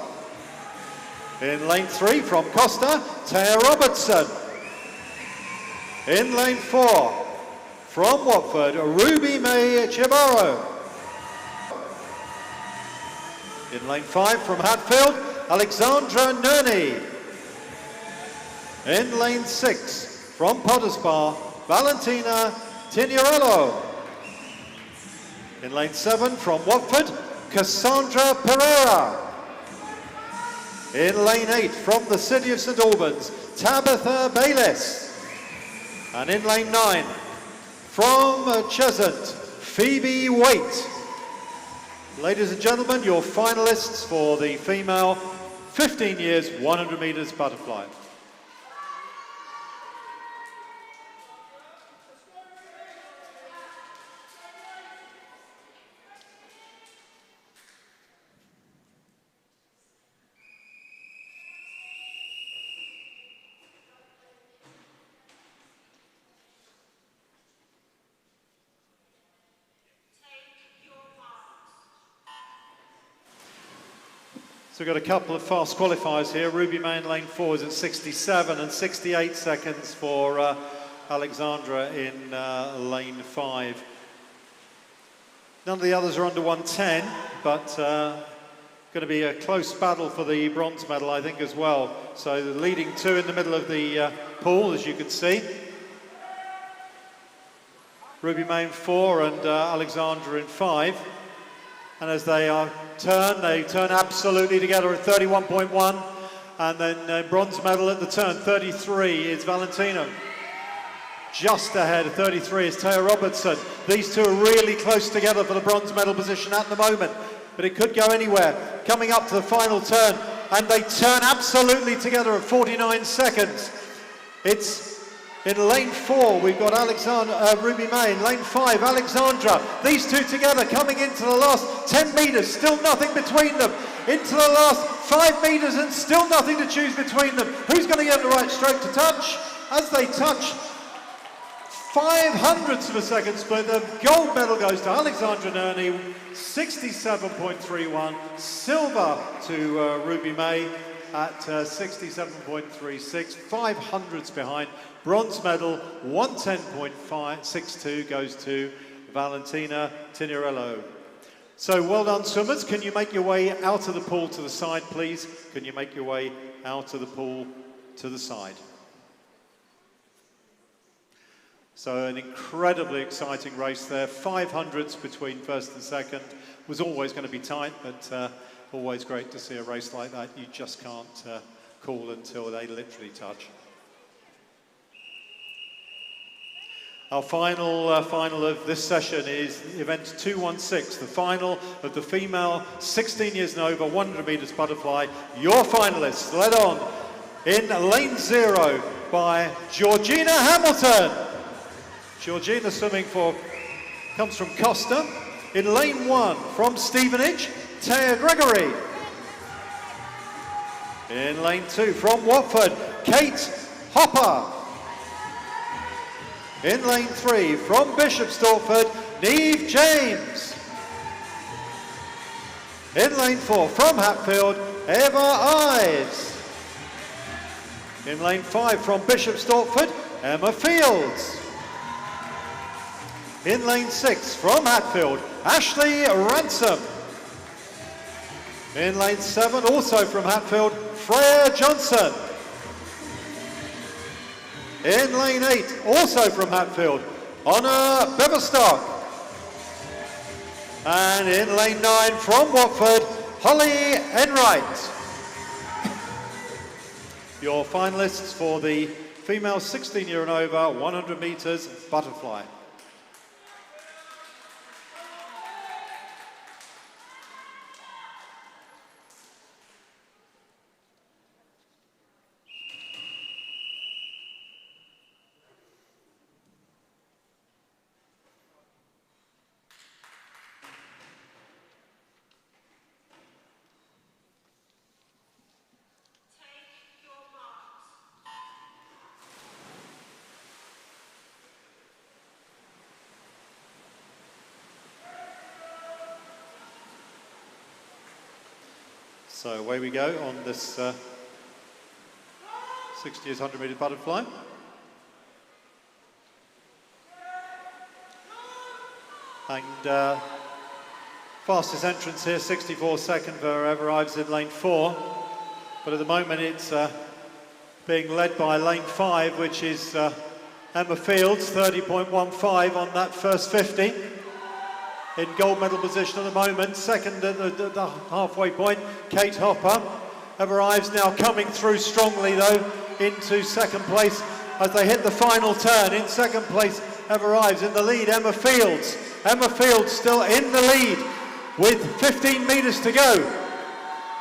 In lane 3 from Costa, Taya Robertson. In lane 4 from Watford, Ruby May Chibaro. In lane 5 from Hatfield, Alexandra Nerney. In lane 6 from Potters Bar, Valentina Tinarello. In lane 7 from Watford, Cassandra Pereira. In lane 8 from the city of St Albans, Tabitha Bayliss. And in lane 9 from Cheshunt, Phoebe Waite. Ladies and gentlemen, your finalists for the female 15 years 100 metres butterfly. So we've got a couple of fast qualifiers here. Ruby May in lane 4 is at 67 and 68 seconds for Alexandra in lane 5. None of the others are under 110, but going to be a close battle for the bronze medal, I think, as well. So the leading two in the middle of the pool, as you can see. Ruby May in 4 and Alexandra in 5. And as they turn absolutely together at 31.1. And then bronze medal at the turn, 33 is Valentina. Just ahead of 33 is Taya Robertson. These two are really close together for the bronze medal position at the moment, but it could go anywhere. Coming up to the final turn, and they turn absolutely together at 49 seconds. It's in lane 4, we've got Ruby May. In lane 5, Alexandra. These two together coming into the last 10 metres, still nothing between them. Into the last 5 metres and still nothing to choose between them. Who's going to get the right stroke to touch? As they touch, 0.05 of a second split. The gold medal goes to Alexandra Nerney, 67.31. Silver to Ruby May at 67.36. 0.05 behind. Bronze medal, 110.62 goes to Valentina Tinarello. So well done, swimmers. Can you make your way out of the pool to the side, please? Can you make your way out of the pool to the side? So an incredibly exciting race there. 0.05 between first and second. Was always going to be tight, but always great to see a race like that. You just can't call until they literally touch. Our final of this session is event 216, the final of the female 16 years and over 100 metres butterfly. Your finalists led on in lane 0 by Georgina Hamilton. Georgina comes from Costa. In lane 1 from Stevenage, Taya Gregory. In lane 2 from Watford, Kate Hopper. In lane 3 from Bishop Stortford, Neve James. In lane 4 from Hatfield, Eva Ives. In lane 5 from Bishop Stortford, Emma Fields. In lane 6 from Hatfield, Ashley Ransom. In lane 7, also from Hatfield, Freya Johnson. In lane 8, also from Hatfield, Honor Beverstock. And in lane 9 from Watford, Holly Enright. Your finalists for the female 16 year and over 100 metres butterfly. So away we go on this 60 as 100 metre butterfly. And fastest entrance here, 64-second whoever arrives in lane 4. But at the moment it's being led by lane 5, which is Emma Fields, 30.15 on that first 50. In gold medal position at the moment. Second at the halfway point, Kate Hopper. Ever Ives now coming through strongly though into second place as they hit the final turn. In second place, Ever Ives. In the lead, Emma Fields. Emma Fields still in the lead with 15 metres to go.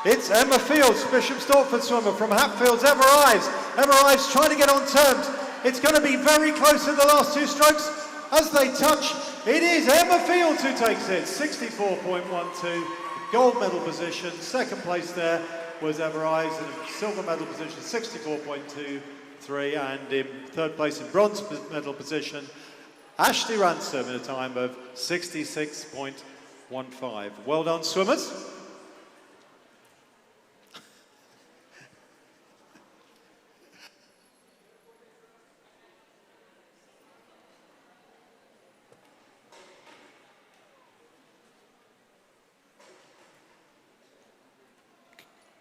It's Emma Fields, Bishop Stortford swimmer from Hatfields, Ever Ives. Ever Ives trying to get on terms. It's going to be very close in the last two strokes. As they touch, it is Emma Fields who takes it, 64.12, gold medal position. Second place there was Ever Ives in silver medal position, 64.23, and in third place in bronze medal position, Ashley Ransom in a time of 66.15. Well done, swimmers.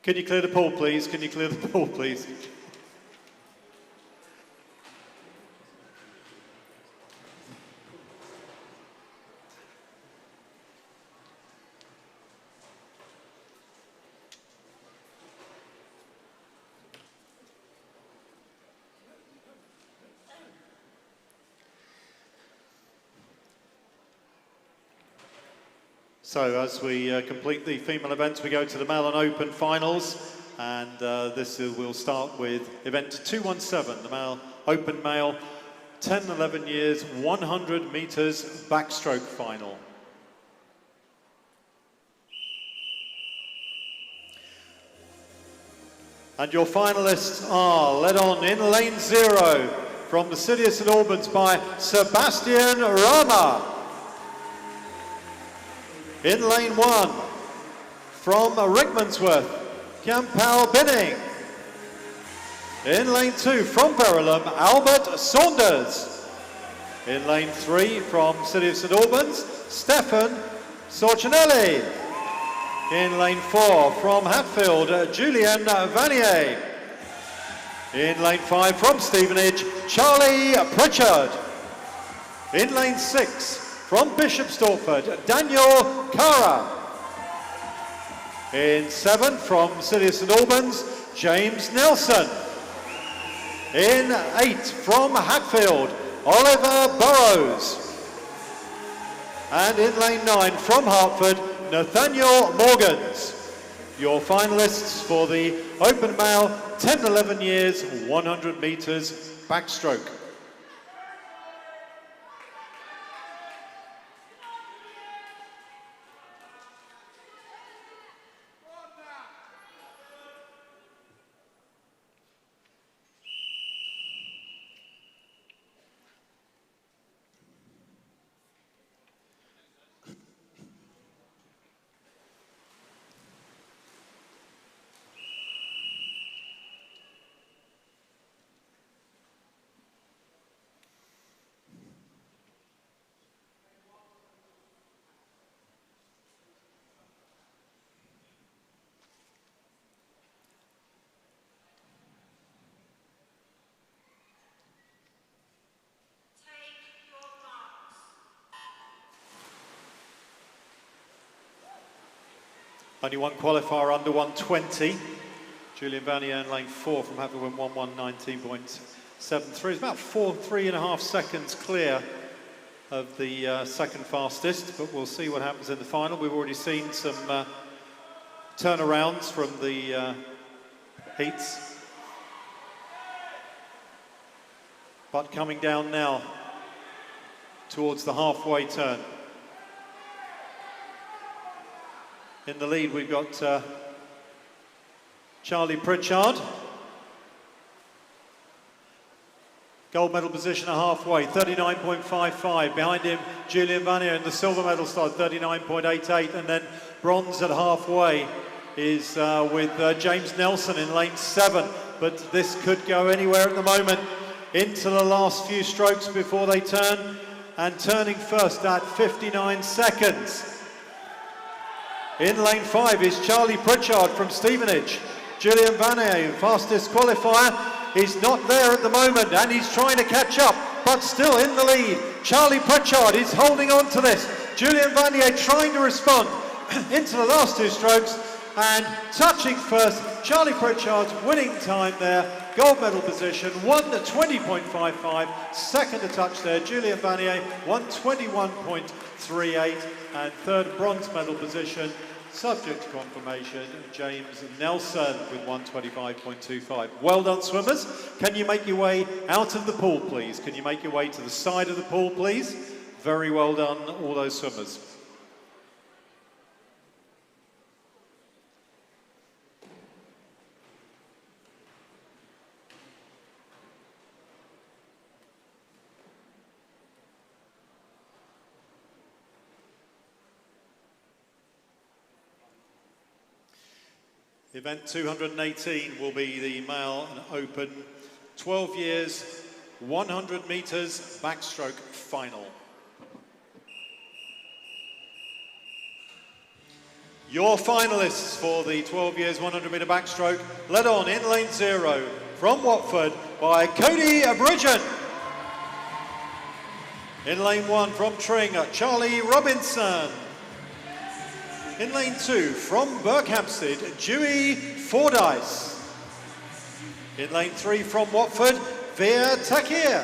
Can you clear the pool, please? Can you clear the pool, please? So as we complete the female events, we go to the male and open finals. And this will start with event 217, the male, open male, 10, 11 years, 100 metres backstroke final. And your finalists are led on in lane 0 from the City of St Albans by Sebastian Rama. In lane 1 from Rickmansworth, Campbell Binning. In lane 2 from Verulam, Albert Saunders. In lane 3 from City of St Albans, Stefan Sorcinelli. In lane 4 from Hatfield, Julian Vanier. In lane 5 from Stevenage, Charlie Pritchard. In lane 6 from Bishop Stortford, Daniel Cara. In 7 from City of St Albans, James Nelson. In 8 from Hatfield, Oliver Burrows. And in lane 9 from Hertford, Nathaniel Morgans. Your finalists for the open male 10, 11 years, 100 metres backstroke. Only one qualifier under 120. Julian Vanier in lane 4 from Hatfield went 1:19.73. It's about 3.5 seconds clear of the second fastest, but we'll see what happens in the final. We've already seen some turnarounds from the heats. But coming down now towards the halfway turn. In the lead, we've got Charlie Pritchard. Gold medal position at halfway, 39.55. Behind him, Julian Vanier in the silver medal start, 39.88. And then bronze at halfway is with James Nelson in lane 7, but this could go anywhere at the moment. Into the last few strokes before they turn, and turning first at 59 seconds. In lane 5 is Charlie Pritchard from Stevenage. Julian Vanier, fastest qualifier, is not there at the moment, and he's trying to catch up, but still in the lead. Charlie Pritchard is holding on to this. Julian Vanier trying to respond into the last 2 strokes, and touching first, Charlie Pritchard's winning time there, gold medal position, 1:20.55, second to touch there, Julian Vanier, 1:21.38, and third bronze medal position, subject to confirmation, James Nelson with 1:25.25. Well done, swimmers. Can you make your way out of the pool, please? Can you make your way to the side of the pool, please? Very well done, all those swimmers. Event 218 will be the male and open 12 years, 100 metres backstroke final. Your finalists for the 12 years 100 metre backstroke, led on in lane 0 from Watford by Cody Abridgen. In lane 1 from Tring, Charlie Robinson. In lane 2, from Berkhamsted, Dewey Fordyce. In lane 3, from Watford, Veer Takir.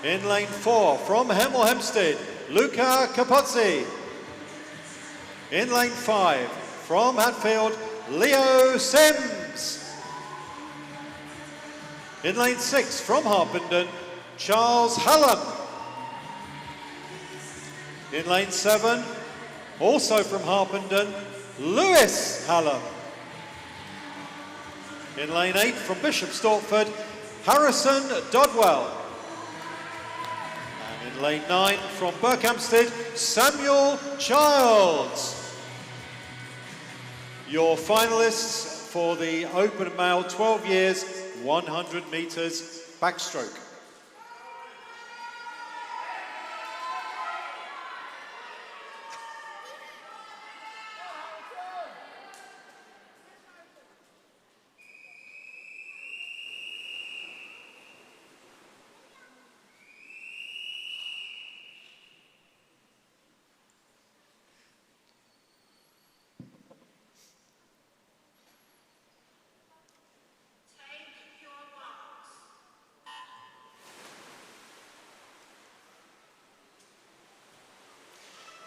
In lane 4, from Hemel Hempstead, Luca Capozzi. In lane 5, from Hatfield, Leo Sims. In lane 6, from Harpenden, Charles Hallam. In lane 7, also from Harpenden, Lewis Hallam. In lane 8 from Bishop Stortford, Harrison Dodwell. And in lane 9 from Berkhamsted, Samuel Childs. Your finalists for the open male 12 years, 100 metres backstroke.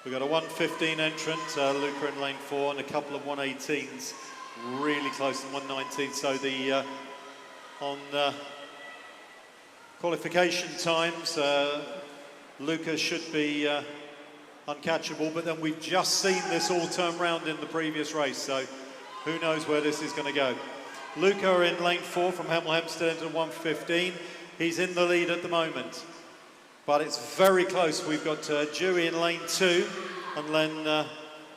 We've got a 1:15 entrant, Luca in lane 4, and a couple of 1:18s, really close to 1:19. So the on qualification times, Luca should be uncatchable, but then we've just seen this all turn round in the previous race, so who knows where this is going to go. Luca in lane 4 from Hemel Hempstead into 1:15. He's in the lead at the moment, but it's very close. We've got Dewey in lane 2, and then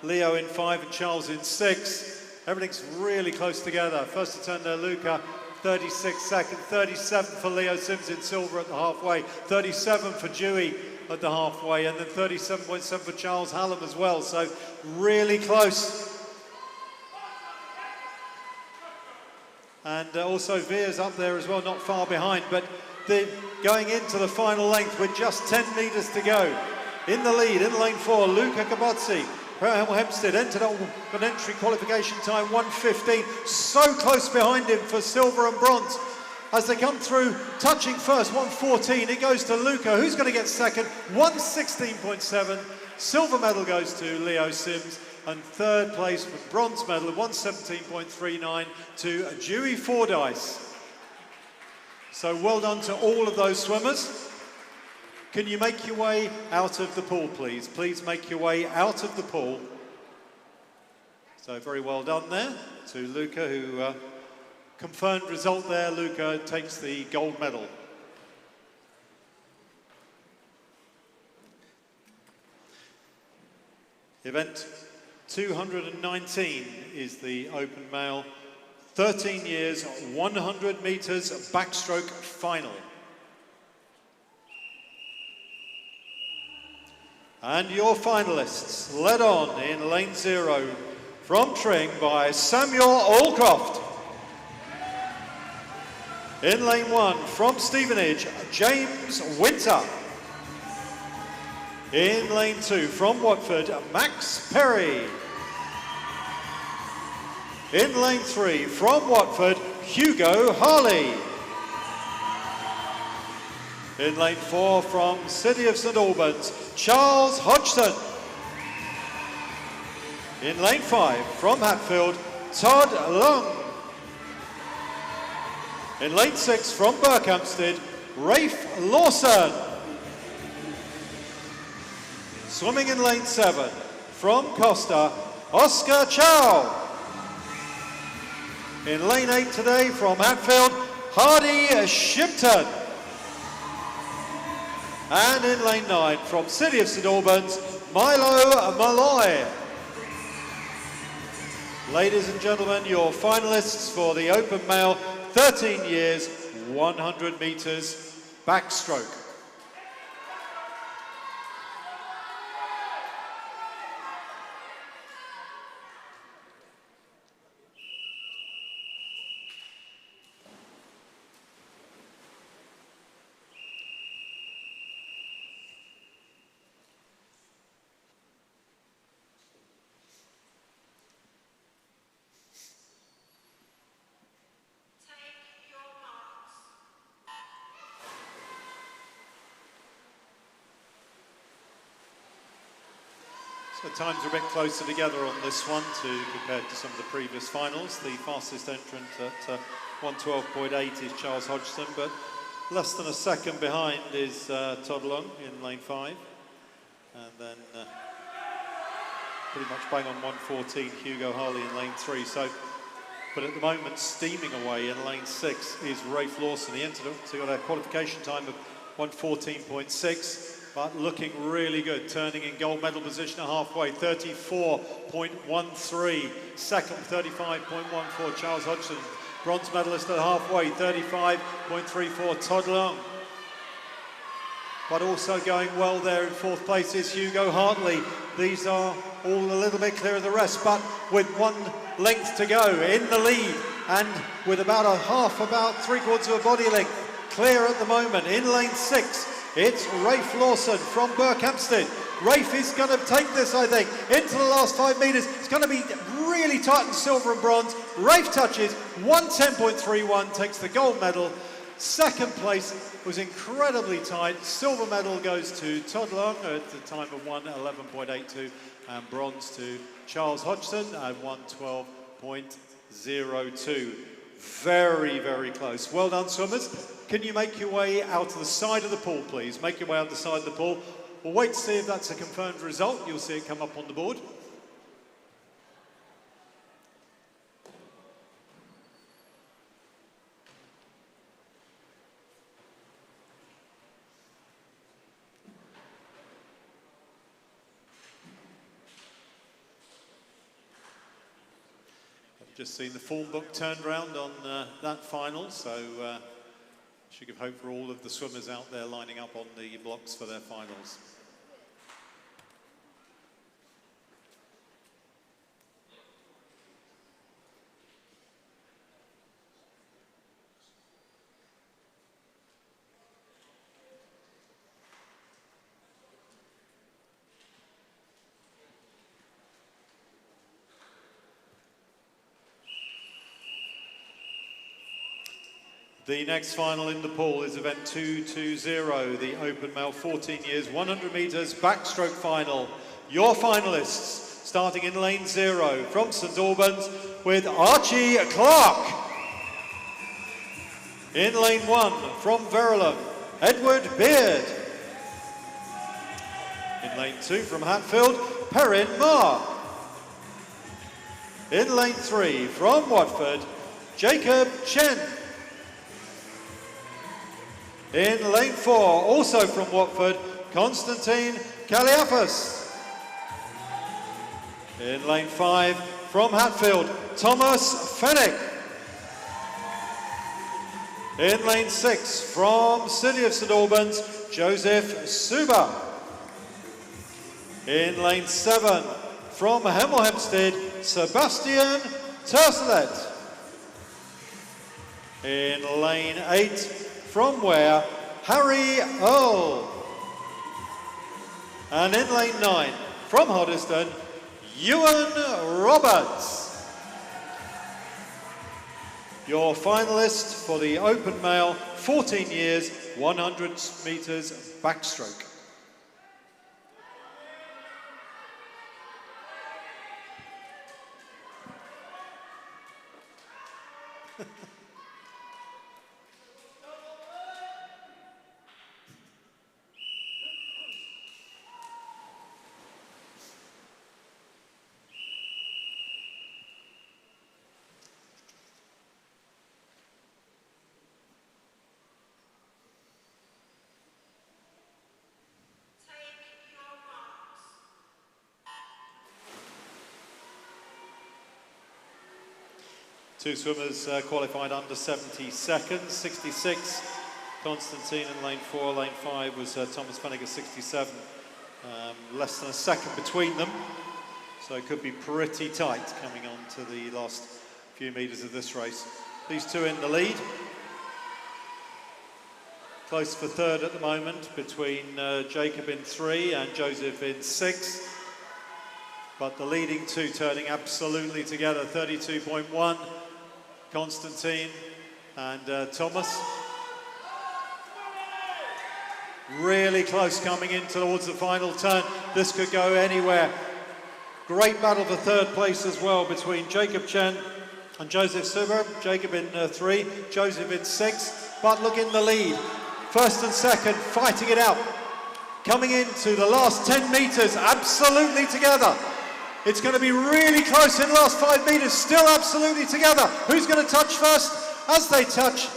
Leo in 5 and Charles in 6. Everything's really close together. First to turn there, Luca, 36 seconds, 37 for Leo Sims in silver at the halfway, 37 for Dewey at the halfway, and then 37.7 for Charles Hallam as well, so really close. And also Veer's up there as well, not far behind, but going into the final length with just 10 metres to go. In the lead, in lane 4, Luca Capozzi. Hemel Hempstead entered on an entry qualification time, 1:15. So close behind him for silver and bronze. As they come through, touching first, 1:14. It goes to Luca, who's going to get second, 1:16.7. Silver medal goes to Leo Sims. And third place with bronze medal, 1:17.39 to Dewey Fordyce. So well done to all of those swimmers. Can you make your way out of the pool, please? Please make your way out of the pool. So very well done there to Luca, who confirmed result there. Luca takes the gold medal. Event 219 is the open male. 13 years, 100 metres backstroke final. And your finalists, led on in lane 0 from Tring by Samuel Allcroft. In lane 1 from Stevenage, James Winter. In lane 2 from Watford, Max Perry. In lane 3 from Watford, Hugo Harley. In lane 4 from City of St Albans, Charles Hodgson. In lane 5 from Hatfield, Todd Long. In lane 6 from Berkhamsted, Rafe Lawson. Swimming in lane 7 from Costa, Oscar Chow. In lane 8 today from Hatfield, Hardy Shipton. And in lane 9 from City of St Albans, Milo Malloy. Ladies and gentlemen, your finalists for the open male, 13 years, 100 metres backstroke. The times are a bit closer together on this one compared to some of the previous finals. The fastest entrant at 1:12.8 is Charles Hodgson, but less than a second behind is Todd Long in lane 5. And then pretty much bang on 1:14, Hugo Harley in lane 3. But at the moment, steaming away in lane 6 is Rafe Lawson. He entered, so he got a qualification time of 1:14.6. But looking really good, turning in gold medal position at halfway, 34.13. Second, 35.14, Charles Hodgson. Bronze medalist at halfway, 35.34, Todd Long. But also going well there in 4th place is Hugo Hartley. These are all a little bit clear of the rest, but with 1 length to go in the lead, and with about about 3/4 of a body length clear at the moment. In lane 6, it's Rafe Lawson from Berkhamsted. Rafe is going to take this, I think, into the last 5 metres. It's going to be really tight in silver and bronze. Rafe touches 1:10.31, takes the gold medal. Second place was incredibly tight. Silver medal goes to Todd Long at the time of 1:11.82, and bronze to Charles Hodgson at 1:12.02. Very, very close. Well done, swimmers. Can you make your way out to the side of the pool, please? Make your way out the side of the pool. We'll wait to see if that's a confirmed result. You'll see it come up on the board. I've just seen the form book turned around on that final, so should give hope for all of the swimmers out there lining up on the blocks for their finals. The next final in the pool is event 220, the open male 14 years, 100 metres backstroke final. Your finalists, starting in lane 0 from St Albans with Archie Clark. In lane 1 from Verulam, Edward Beard. In lane 2 from Hatfield, Perrin Marr. In lane 3 from Watford, Jacob Chen. In lane 4, also from Watford, Constantine Kaliafas. In lane 5, from Hatfield, Thomas Fennick. In lane 6, from City of St Albans, Joseph Suba. In lane 7, from Hemel Hempstead, Sebastian Tercelet. In lane 8, from Ware, Harry Earl. And in lane 9, from Hoddesdon, Ewan Roberts. Your finalist for the Open Male, 14 years, 100 metres backstroke. Two swimmers qualified under 70 seconds, 66, Constantine in lane 4, lane 5 was Thomas Fennick at 67. Less than a second between them, so it could be pretty tight coming on to the last few metres of this race. These two in the lead. Close for third at the moment between Jacob in 3 and Joseph in 6. But the leading two turning absolutely together, 32.1. Constantine and Thomas. Really close coming in towards the final turn. This could go anywhere. Great battle for third place as well between Jacob Chen and Joseph Suber. Jacob in 3, Joseph in 6. But look in the lead. First and second fighting it out. Coming into the last 10 metres absolutely together. It's going to be really close in the last 5 metres, still absolutely together. Who's going to touch first? As they touch,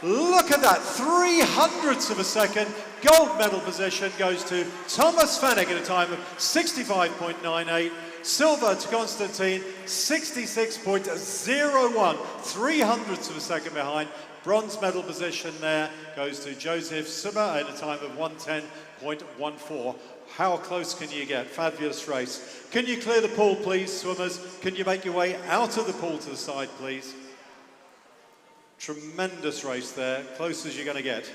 look at that, 300ths of a second. Gold medal position goes to Thomas Fennick at a time of 65.98. Silver to Constantine, 66.01, 300ths of a second behind. Bronze medal position there goes to Joseph Suba at a time of 110.14. How close can you get? Fabulous race. Can you clear the pool, please, swimmers? Can you make your way out of the pool to the side, please? Tremendous race there, close as you're going to get.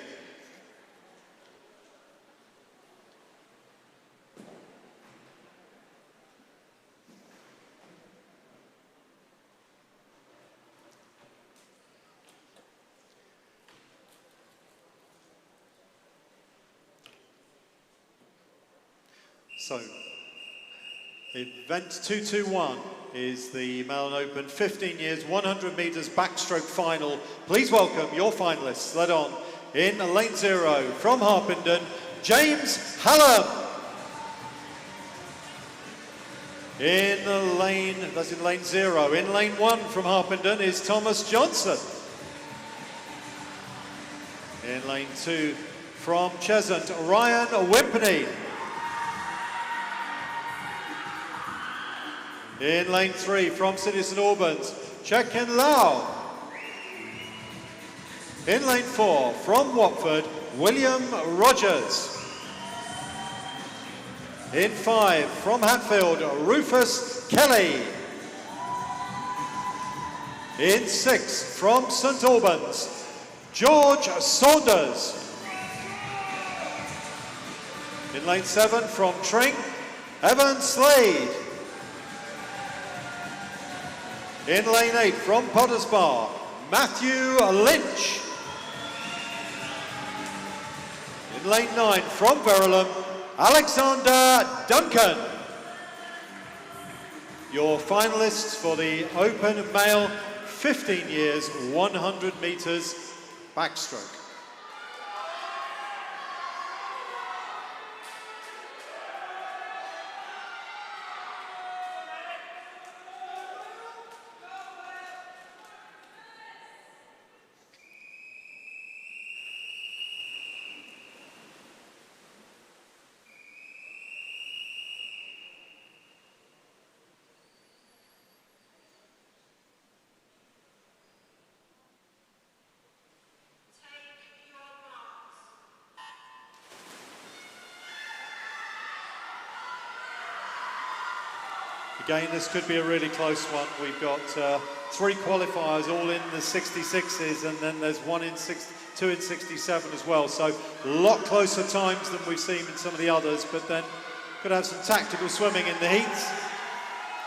So, event 221 is the Mellon Open 15 years, 100 metres backstroke final. Please welcome your finalists. Led on in lane 0 from Harpenden, James Hallam. In lane 0. In lane 1 from Harpenden is Thomas Johnson. In lane 2 from Cheshunt, Ryan Wimpney. In lane 3 from City of St Albans, Chekin Lau. In lane 4 from Watford, William Rogers. In 5 from Hatfield, Rufus Kelly. In 6 from St Albans, George Saunders. In lane 7 from Tring, Evan Slade. In lane 8 from Potters Bar, Matthew Lynch. In lane 9 from Verulam, Alexander Duncan. Your finalists for the Open Male 15 years, 100 metres backstroke. Again, this could be a really close one. We've got 3 qualifiers all in the 66s, and then there's 2 in 67 as well. So a lot closer times than we've seen in some of the others, but then could have some tactical swimming in the heats.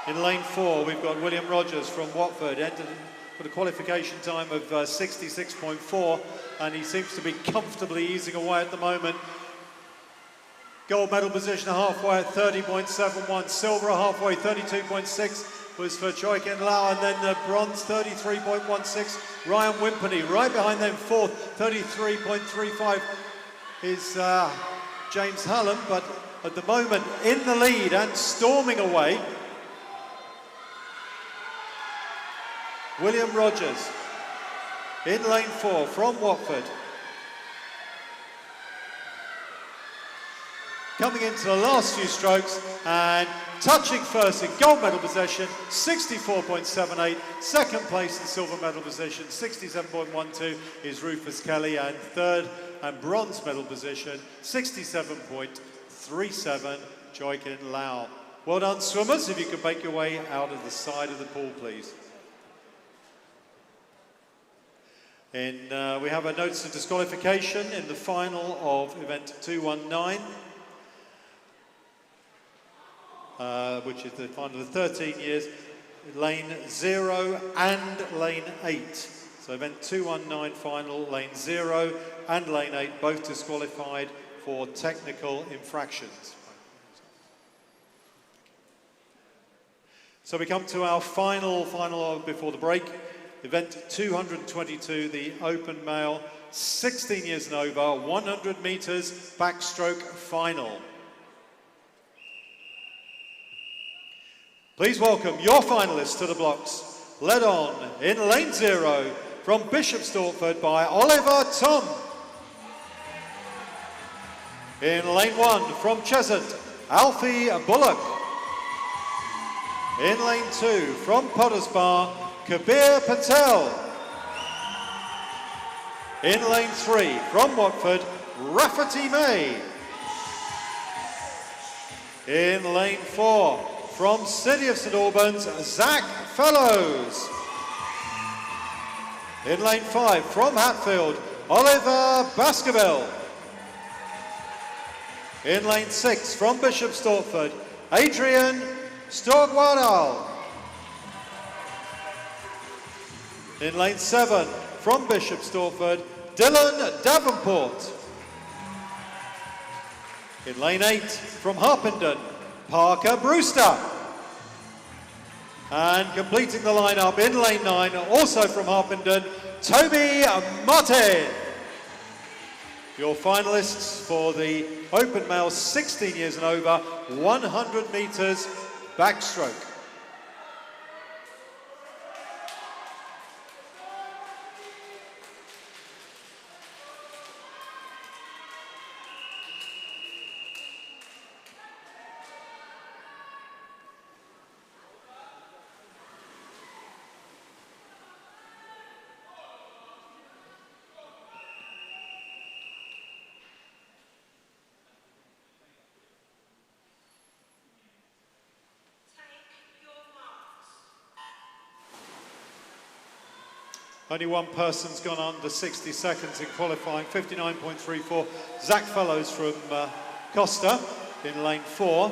In lane 4, we've got William Rogers from Watford, entered for the qualification time of 66.4, and he seems to be comfortably easing away at the moment. Gold medal position halfway at 30.71, silver halfway 32.6 was for Choi Kin Lau, and then the bronze 33.16, Ryan Wimperney. Right behind them, fourth, 33.35 is James Hallam, but at the moment in the lead and storming away, William Rogers in lane 4 from Watford. Coming into the last few strokes and touching first in gold medal position, 64.78. Second place in silver medal position, 67.12 is Rufus Kelly, and third and bronze medal position, 67.37, Choi Kin Lau. Well done, swimmers. If you could make your way out of the side of the pool, please. We have a notice of disqualification in the final of event 219. Which is the final of the 13 years, lane 0 and lane 8. So event 219 final, lane 0 and lane 8, both disqualified for technical infractions. So we come to our final before the break. Event 222, the open male, 16 years and over, 100 metres backstroke final. Please welcome your finalists to the blocks. Led on in lane 0 from Bishop Stortford by Oliver Tom. In lane 1 from Cheshunt, Alfie Bullock. In lane 2 from Potters Bar, Kabir Patel. In lane 3 from Watford, Rafferty May. In lane 4 from City of St Albans, Zach Fellows. In lane 5 from Hatfield, Oliver Baskerville. In lane 6 from Bishop Stortford, Adrian Storgwadal. In lane 7 from Bishop Stortford, Dylan Davenport. In lane 8 from Harpenden, Parker Brewster. And completing the lineup in lane 9, also from Harpenden, Toby Martin. Your finalists for the open male 16 years and over, 100 metres backstroke. Only one person's gone under 60 seconds in qualifying, 59.34. Zach Fellows from Costa in lane 4.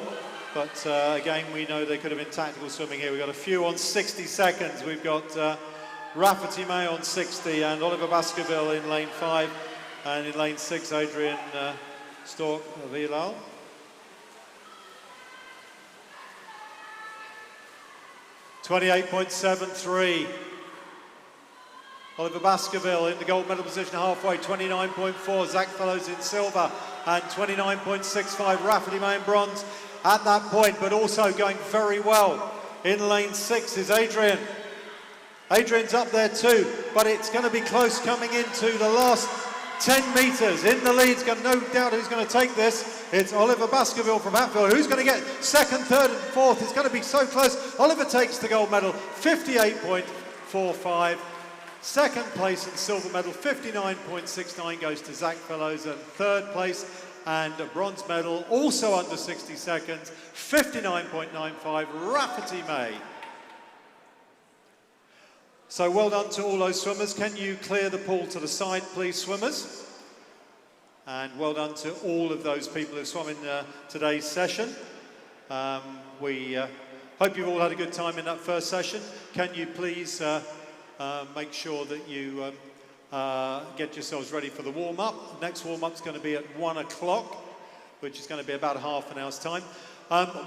But again, we know they could have been tactical swimming here. We've got a few on 60 seconds. We've got Rafferty May on 60 and Oliver Baskerville in lane 5. And in lane 6, Adrian Stork-Vilal. .28.73. Oliver Baskerville in the gold medal position halfway, 29.4. Zach Fellows in silver and 29.65. Rafferty May in bronze at that point, but also going very well. In lane 6 is Adrian. Adrian's up there too, but it's going to be close coming into the last 10 metres. In the lead, got no doubt who's going to take this. It's Oliver Baskerville from Hatfield. Who's going to get second, third and fourth? It's going to be so close. Oliver takes the gold medal, 58.45. Second place in silver medal, 59.69 goes to Zach Fellows, and third place and a bronze medal, also under 60 seconds, 59.95, Rafferty May. So well done to all those swimmers. Can you clear the pool to the side, please, swimmers? And well done to all of those people who swam in today's session. We hope you've all had a good time in that first session. Can you please make sure that you get yourselves ready for the warm-up. Next warm-up is going to be at 1 o'clock, which is going to be about half an hour's time.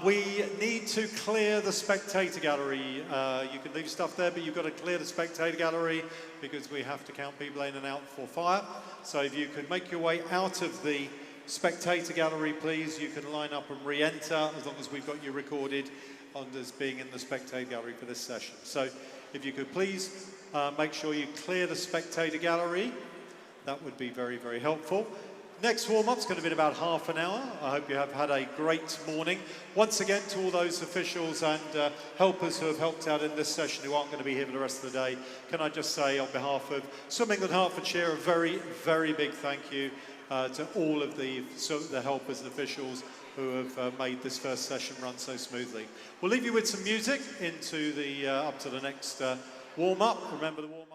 We need to clear the spectator gallery. You can leave stuff there, but you've got to clear the spectator gallery because we have to count people in and out for fire. So if you could make your way out of the spectator gallery, please, you can line up and re-enter as long as we've got you recorded as being in the spectator gallery for this session. So if you could please make sure you clear the spectator gallery, that would be very, very helpful. Next warm-up is going to be in about half an hour. I hope you have had a great morning. Once again, to all those officials and helpers who have helped out in this session who aren't going to be here for the rest of the day, can I just say on behalf of Swimming in Hertfordshire, a very, very big thank you to all of the helpers and officials who have made this first session run so smoothly. We'll leave you with some music into the up to the next warm-up. Remember the warm-up.